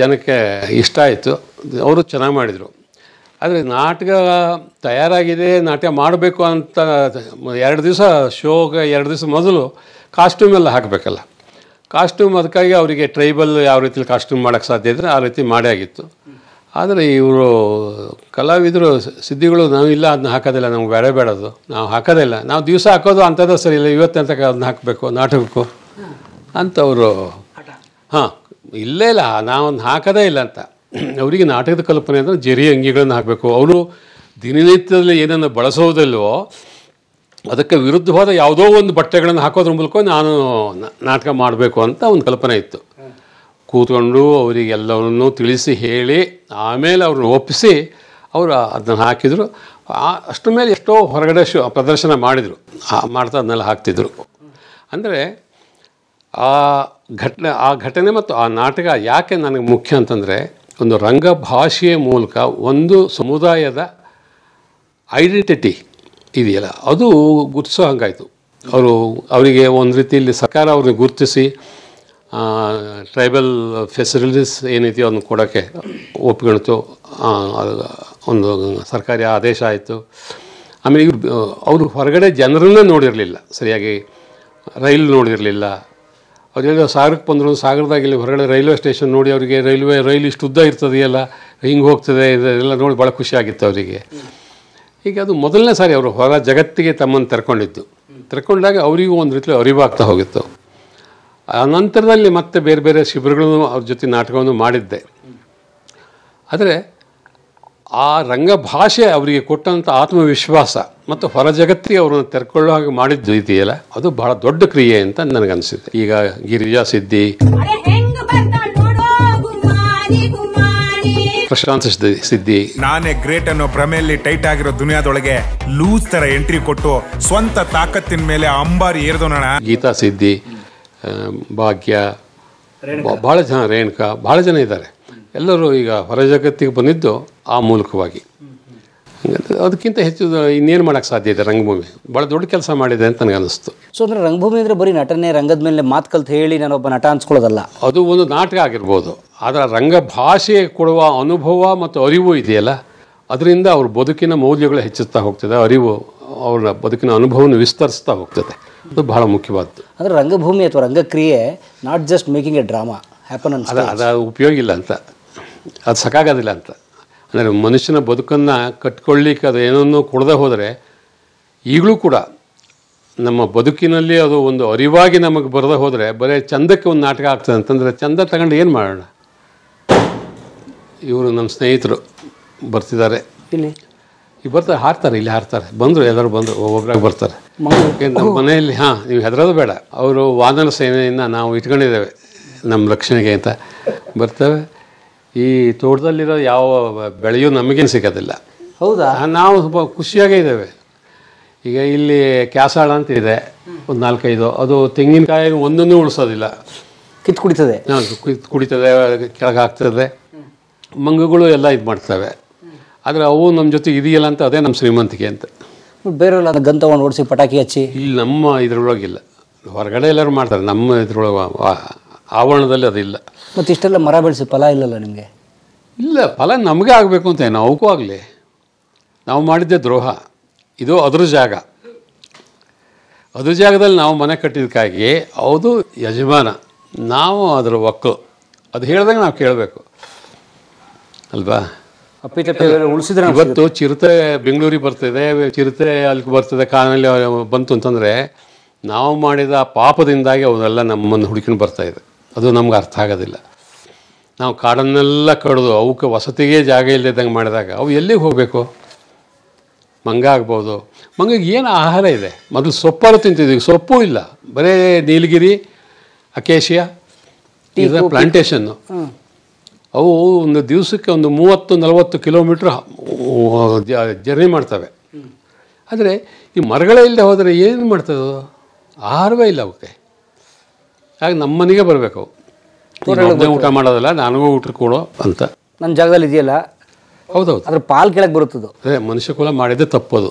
Speaker 4: ಜನಕ್ಕೆ ಇಷ್ಟ ಆಯಿತು, ಅವರು ಚೆನ್ನಾಗಿ ಮಾಡಿದರು. ಆದರೆ ನಾಟಕ ತಯಾರಾಗಿದೆ, ನಾಟಕ ಮಾಡಬೇಕು ಅಂತ 2 ದಿವಸ ಶೋಗೆ 2 ದಿವಸ ಮೊದಲು ಕಾಸ್ಟ್ಯೂಮ್ ಎಲ್ಲ ಹಾಕಬೇಕಲ್ಲ. ಕಾಸ್ಟ್ಯೂಮ್ ಅದಕ್ಕಾಗಿ ಅವರಿಗೆ ಟ್ರೈಬಲ್ ಯಾವ ರೀತಿಲಿ ಕಾಸ್ಟ್ಯೂಮ್ ಮಾಡೋಕ್ಕೆ ಸಾಧ್ಯ ಇದ್ದರೆ ಆ ರೀತಿ ಮಾಡೇ ಆಗಿತ್ತು. ಆದರೆ ಇವರು ಕಲಾವಿದರು ಸಿದ್ಧಿಗಳು ನಾವಿಲ್ಲ ಅದನ್ನ ಹಾಕೋದಿಲ್ಲ, ನಮ್ಗೆ ಬೇಡದು, ನಾವು ಹಾಕೋದಿಲ್ಲ, ನಾವು ದಿವಸ ಹಾಕೋದು ಅಂಥದ್ದು ಸರಿ ಇಲ್ಲ, ಇವತ್ತಂತ ಅದನ್ನ ಹಾಕಬೇಕು ನಾಟಕಕ್ಕೂ ಅಂತವರು ಇಲ್ಲೇ ಇಲ್ಲ, ನಾವೊಂದು ಹಾಕೋದೇ ಇಲ್ಲ ಅಂತ. ಅವರಿಗೆ ನಾಟಕದ ಕಲ್ಪನೆ ಅಂದರೆ ಜರಿ ಅಂಗಿಗಳನ್ನು ಹಾಕಬೇಕು. ಅವರು ದಿನನಿತ್ಯದಲ್ಲಿ ಏನನ್ನು ಬಳಸೋದಿಲ್ವೋ ಅದಕ್ಕೆ ವಿರುದ್ಧವಾದ ಯಾವುದೋ ಒಂದು ಬಟ್ಟೆಗಳನ್ನು ಹಾಕೋದ್ರ ಮೂಲಕ ನಾನು ನಾಟಕ ಮಾಡಬೇಕು ಅಂತ ಒಂದು ಕಲ್ಪನೆ ಇತ್ತು. ಕೂತ್ಕೊಂಡು ಅವರಿಗೆಲ್ಲವನ್ನೂ ತಿಳಿಸಿ ಹೇಳಿ ಆಮೇಲೆ ಅವ್ರನ್ನ ಒಪ್ಪಿಸಿ ಅವರು ಅದನ್ನು ಹಾಕಿದರು. ಅಷ್ಟರ ಮೇಲೆ ಎಷ್ಟೋ ಹೊರಗಡೆ ಪ್ರದರ್ಶನ ಮಾಡಿದರು, ಮಾಡ್ತಾ ಅದನ್ನೆಲ್ಲ ಹಾಕ್ತಿದ್ರು. ಅಂದರೆ ಆ ಘಟನೆ ಮತ್ತು ಆ ನಾಟಕ ಯಾಕೆ ನನಗೆ ಮುಖ್ಯ ಅಂತಂದರೆ, ಒಂದು ರಂಗ ಭಾಷೆಯ ಮೂಲಕ ಒಂದು ಸಮುದಾಯದ ಐಡೆಂಟಿಟಿ ಇದೆಯಲ್ಲ ಅದು ಗುರುತಿಸೋ ಹಂಗಾಯಿತು. ಅವರಿಗೆ ಒಂದು ರೀತಿಯಲ್ಲಿ ಸರ್ಕಾರ ಅವ್ರನ್ನ ಗುರುತಿಸಿ ಟ್ರೈಬಲ್ ಫೆಸಿಲಿಟೀಸ್ ಏನಿದೆಯೋ ಅದನ್ನು ಕೊಡೋಕ್ಕೆ ಒಪ್ಕೊಳ್ತು. ಒಂದು ಸರ್ಕಾರಿ ಆದೇಶ ಆಯಿತು. ಆಮೇಲೆ ಅವರು ಹೊರಗಡೆ ಜನರನ್ನೇ ನೋಡಿರಲಿಲ್ಲ, ಸರಿಯಾಗಿ ರೈಲು ನೋಡಿರಲಿಲ್ಲ. ಅವರೆಲ್ಲ ಸಾಗರಕ್ಕೆ ಬಂದರು, ಸಾಗರದಾಗ ಇಲ್ಲಿ ಹೊರಗಡೆ ರೈಲ್ವೆ ಸ್ಟೇಷನ್ ನೋಡಿ ಅವರಿಗೆ ರೈಲು ಇಷ್ಟು ಉದ್ದ ಇರ್ತದೆಯಲ್ಲ, ಹಿಂಗೆ ಹೋಗ್ತದೆ, ಇದೆಲ್ಲ ನೋಡಿ ಭಾಳ ಖುಷಿಯಾಗಿತ್ತು ಅವರಿಗೆ. ಹೀಗೆ ಅದು ಮೊದಲನೇ ಸಾರಿ ಅವರು ಹೊರ ಜಗತ್ತಿಗೆ ತಮ್ಮನ್ನು ತೆರ್ಕೊಂಡಾಗ ಅವರಿಗೂ ಒಂದು ರೀತಿಯಲ್ಲಿ ಅರಿವಾಗ್ತಾ ಹೋಗಿತ್ತು. ಆ ನಂತರದಲ್ಲಿ ಮತ್ತೆ ಬೇರೆ ಬೇರೆ ಶಿಬಿರಗಳನ್ನು ಅವ್ರ ಜೊತೆ ನಾಟಕವನ್ನು ಮಾಡಿದ್ದೆ. ಆದರೆ ಆ ರಂಗಭಾಷೆ ಅವರಿಗೆ ಕೊಟ್ಟಂಥ ಆತ್ಮವಿಶ್ವಾಸ ಮತ್ತು ಹೊರ ಜಗತ್ತಿಗೆ ಅವರನ್ನು ತೆರ್ಕೊಳ್ಳೋ ಹಾಗೆ ಮಾಡಿದ್ದು ಇದೆಯಲ್ಲ ಅದು ಬಹಳ ದೊಡ್ಡ ಕ್ರಿಯೆ ಅಂತ ನನಗನ್ನಿಸಿದೆ. ಈಗ ಗಿರಿಜಾ ಸಿದ್ಧಿ, ಪ್ರಶಾಂತ್ ಸಿದ್ಧಿ,
Speaker 9: ನಾನೇ ಗ್ರೇಟ್ ಅನ್ನೋ ಭ್ರಮೆಯಲ್ಲಿ ಟೈಟ್ ಆಗಿರೋ ದುನಿಯಾದೊಳಗೆ ಲೂಸ್ ತರ ಎಂಟ್ರಿ ಕೊಟ್ಟು ಸ್ವಂತ ತಾಕತ್ತಿನ ಮೇಲೆ ಅಂಬಾರಿ ಏರ್ದೋಣ.
Speaker 4: ಗೀತಾ ಸಿದ್ಧಿ, ಭಾಗ್ಯ, ಬಹಳ ಜನ, ರೇಣುಕಾ, ಬಹಳ ಜನ ಇದ್ದಾರೆ. ಎಲ್ಲರೂ ಈಗ ಹೊರ ಜಗತ್ತಿಗೆ ಬಂದಿದ್ದು ಆ ಮೂಲಕವಾಗಿ. ಅದಕ್ಕಿಂತ ಹೆಚ್ಚು ಇನ್ನೇನು ಮಾಡೋಕ್ಕೆ ಸಾಧ್ಯ ಇದೆ. ರಂಗಭೂಮಿ ಭಾಳ ದೊಡ್ಡ ಕೆಲಸ ಮಾಡಿದೆ ಅಂತ ನನಗೆ ಅನ್ನಿಸ್ತು.
Speaker 3: ಸೊ ಅಂದರೆ ರಂಗಭೂಮಿ ಅಂದರೆ ಬರೀ ನಟನೆ, ರಂಗದ ಮೇಲೆ ಮಾತು ಕಲ್ತು ಹೇಳಿ ನಾನೊಬ್ಬ ನಟ ಅನ್ಸ್ಕೊಳ್ಳೋದಲ್ಲ. ಅದು
Speaker 4: ಒಂದು ನಾಟಕ ಆಗಿರ್ಬೋದು, ಆದರೆ ರಂಗಭಾಷೆ ಕೊಡುವ ಅನುಭವ ಮತ್ತು ಅರಿವು ಇದೆಯಲ್ಲ ಅದರಿಂದ ಅವ್ರ ಬದುಕಿನ ಮೌಲ್ಯಗಳು ಹೆಚ್ಚುತ್ತಾ ಹೋಗ್ತದೆ, ಅರಿವು ಅವರ ಬದುಕಿನ ಅನುಭವವನ್ನು ವಿಸ್ತರಿಸ್ತಾ ಹೋಗ್ತದೆ. ಅದು ಬಹಳ ಮುಖ್ಯವಾದ್ದು.
Speaker 3: ಅಂದರೆ ರಂಗಭೂಮಿ ಅಥವಾ ರಂಗಕ್ರಿಯೆ not just making a drama happen
Speaker 4: ಅದು ಉಪಯೋಗ ಇಲ್ಲ ಅಂತ, ಅದು ಸಾಕಾಗೋದಿಲ್ಲ ಅಂತ. ಅಂದರೆ ಮನುಷ್ಯನ ಬದುಕನ್ನು ಕಟ್ಕೊಳ್ಳಿಕ್ಕೆ ಅದು ಏನನ್ನೂ ಕೊಡದೆ ಹೋದರೆ ಈಗಲೂ ಕೂಡ ನಮ್ಮ ಬದುಕಿನಲ್ಲಿ ಅದು ಒಂದು ಅರಿವಾಗಿ ನಮಗೆ ಬರದೆ ಹೋದರೆ ಬರೀ ಚಂದಕ್ಕೆ ಒಂದು ನಾಟಕ ಆಗ್ತದೆ ಅಂತಂದರೆ ಚಂದ ತಗೊಂಡು ಏನು ಮಾಡೋಣ. ಇವರು ನಮ್ಮ ಸ್ನೇಹಿತರು ಬರ್ತಿದ್ದಾರೆ, ಇಲ್ಲಿ ಬರ್ತಾರೆ, ಹಾರ್ತಾರೆ, ಇಲ್ಲಿ ಹಾರ್ತಾರೆ. ಬಂದರು, ಎಲ್ಲರೂ ಬಂದರು, ಒಬ್ಬೊಬ್ಬರಾಗಿ ಬರ್ತಾರೆ. ನಮ್ಮ ಮನೆಯಲ್ಲಿ ನೀವು ಹೆದರೋದು ಬೇಡ, ಅವರು ವಾನರ ಸೇನೆಯನ್ನು ನಾವು ಇಟ್ಕೊಂಡಿದ್ದೇವೆ ನಮ್ಮ ರಕ್ಷಣೆಗೆ ಅಂತ ಬರ್ತವೆ. ಈ ತೋಟದಲ್ಲಿರೋ ಯಾವ ಬೆಳೆಯೂ ನಮಗೇನು ಸಿಗೋದಿಲ್ಲ.
Speaker 3: ಹೌದಾ?
Speaker 4: ನಾವು ಸ್ವಲ್ಪ ಖುಷಿಯಾಗೇ ಇದ್ದೇವೆ. ಈಗ ಇಲ್ಲಿ ಕ್ಯಾಸಾಳ ಅಂತ ಇದೆ, ಒಂದು 4-5. ಅದು ತೆಂಗಿನಕಾಯಿ ಒಂದನ್ನೂ ಉಳಿಸೋದಿಲ್ಲ,
Speaker 3: ಕಿತ್ತು ಕುಡಿತದೆ.
Speaker 4: ಕುಡಿತದೆ, ಕೆಳಗೆ ಹಾಕ್ತದೆ. ಮಂಗಗಳು ಎಲ್ಲ ಇದು ಮಾಡ್ತವೆ. ಆದರೆ ಅವು ನಮ್ಮ ಜೊತೆ ಇದೆಯಲ್ಲ ಅಂತ ಅದೇ ನಮ್ಮ ಶ್ರೀಮಂತಿಕೆ ಅಂತ.
Speaker 3: ಬೇರೆಲ್ಲ ಗನ್ ತಗೊಂಡು ಓಡಿಸಿ ಪಟಾಕಿ ಹಚ್ಚಿ
Speaker 4: ಇಲ್ಲಿ ನಮ್ಮ ಇದ್ರೊಳಗಿಲ್ಲ. ಹೊರಗಡೆ ಎಲ್ಲರೂ ಮಾಡ್ತಾರೆ, ನಮ್ಮ ಇದ್ರೊಳಗೆ ಆವರಣದಲ್ಲಿ ಅದಿಲ್ಲ.
Speaker 3: ಮತ್ತು ಇಷ್ಟೆಲ್ಲ ಮರ ಬೆಳೆಸಿ ಫಲ ಇಲ್ಲಲ್ಲ ನಿಮಗೆ?
Speaker 4: ಇಲ್ಲ, ಫಲ ನಮಗೆ ಆಗಬೇಕು ಅಂತ ಏನು ಅವಕ್ಕೂ ಆಗಲಿ. ನಾವು ಮಾಡಿದ್ದೆ ದ್ರೋಹ. ಇದು ಅದ್ರ ಜಾಗ. ಅದ್ರ ಜಾಗದಲ್ಲಿ ನಾವು ಮನೆ ಕಟ್ಟಿದ್ದಕ್ಕಾಗಿ ಹೌದು ಯಜಮಾನ, ನಾವು ಅದರ ಒಕ್ಕಲು. ಅದು ಹೇಳಿದಾಗ ನಾವು ಕೇಳಬೇಕು ಅಲ್ವಾ?
Speaker 3: ಉಳಿಸಿದ್ರೆ
Speaker 4: ಇವತ್ತು ಚಿರತೆ ಬೆಂಗಳೂರಿಗೆ ಬರ್ತಿದೆ, ಚಿರತೆ ಅಲ್ಲಿಗೆ ಬರ್ತದೆ, ಕಾನಲ್ಲಿ ಬಂತು ಅಂತಂದರೆ ನಾವು ಮಾಡಿದ ಪಾಪದಿಂದಾಗಿ ಅವನ್ನೆಲ್ಲ ನಮ್ಮನ್ನು ಹುಡುಕಿಕೊಂಡು ಬರ್ತಾಯಿದೆ. ಅದು ನಮ್ಗೆ ಅರ್ಥ ಆಗೋದಿಲ್ಲ. ನಾವು ಕಾಡನ್ನೆಲ್ಲ ಕಡಿದು ಅವಕ್ಕೆ ವಸತಿಗೆ ಜಾಗ ಇಲ್ಲದಂಗೆ ಮಾಡಿದಾಗ ಅವು ಎಲ್ಲಿಗೆ ಹೋಗಬೇಕು? ಮಂಗ ಆಗ್ಬೋದು. ಮಂಗಗೆ ಏನು ಆಹಾರ ಇದೆ? ಮೊದಲು ಸೊಪ್ಪಾರು ತಿಂತಿದ್ವಿ, ಸೊಪ್ಪು ಇಲ್ಲ, ಬರೀ ನೀಲಗಿರಿ, ಅಕೇಶಿಯಾ, ಇದು ಪ್ಲಾಂಟೇಶನ್ನು. ಅವು ಒಂದು ದಿವಸಕ್ಕೆ ಒಂದು 30-40 ಕಿಲೋಮೀಟ್ರ್ ಜರ್ನಿ ಮಾಡ್ತವೆ. ಆದರೆ ಈ ಮರಗಳೇ ಇಲ್ಲದೆ ಹೋದರೆ ಏನು ಮಾಡ್ತದೆ? ಆಹಾರವೇ ಇಲ್ಲ ಅವಕ್ಕೆ. ಹಾಗೆ ನಮ್ಮನೆಗೆ ಬರಬೇಕು. ಒಬ್ಬನೇ ಊಟ ಮಾಡೋದಲ್ಲ, ನನಗೂ ಊಟ ಕೊಡು ಅಂತ.
Speaker 3: ನನ್ನ ಜಾಗದಲ್ಲಿ ಇದೆಯಲ್ಲ.
Speaker 4: ಹೌದೌದು,
Speaker 3: ಅದ್ರ ಪಾಲು ಕೆಳಗೆ ಬರುತ್ತದು.
Speaker 4: ಅದೇ ಮನುಷ್ಯ ಕುಲ ಮಾಡಿದ್ದೆ ತಪ್ಪದು.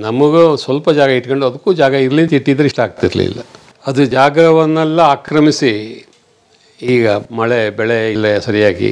Speaker 4: ನಮಗೂ ಸ್ವಲ್ಪ ಜಾಗ ಇಟ್ಕೊಂಡು ಅದಕ್ಕೂ ಜಾಗ ಇರಲಿ ಅಂತ ಇಟ್ಟಿದ್ರೆ ಇಷ್ಟ ಆಗ್ತಿರ್ಲಿಲ್ಲ. ಅದು ಜಾಗವನ್ನೆಲ್ಲ ಆಕ್ರಮಿಸಿ ಈಗ ಮಳೆ ಬೆಳೆ ಇಲ್ಲ ಸರಿಯಾಗಿ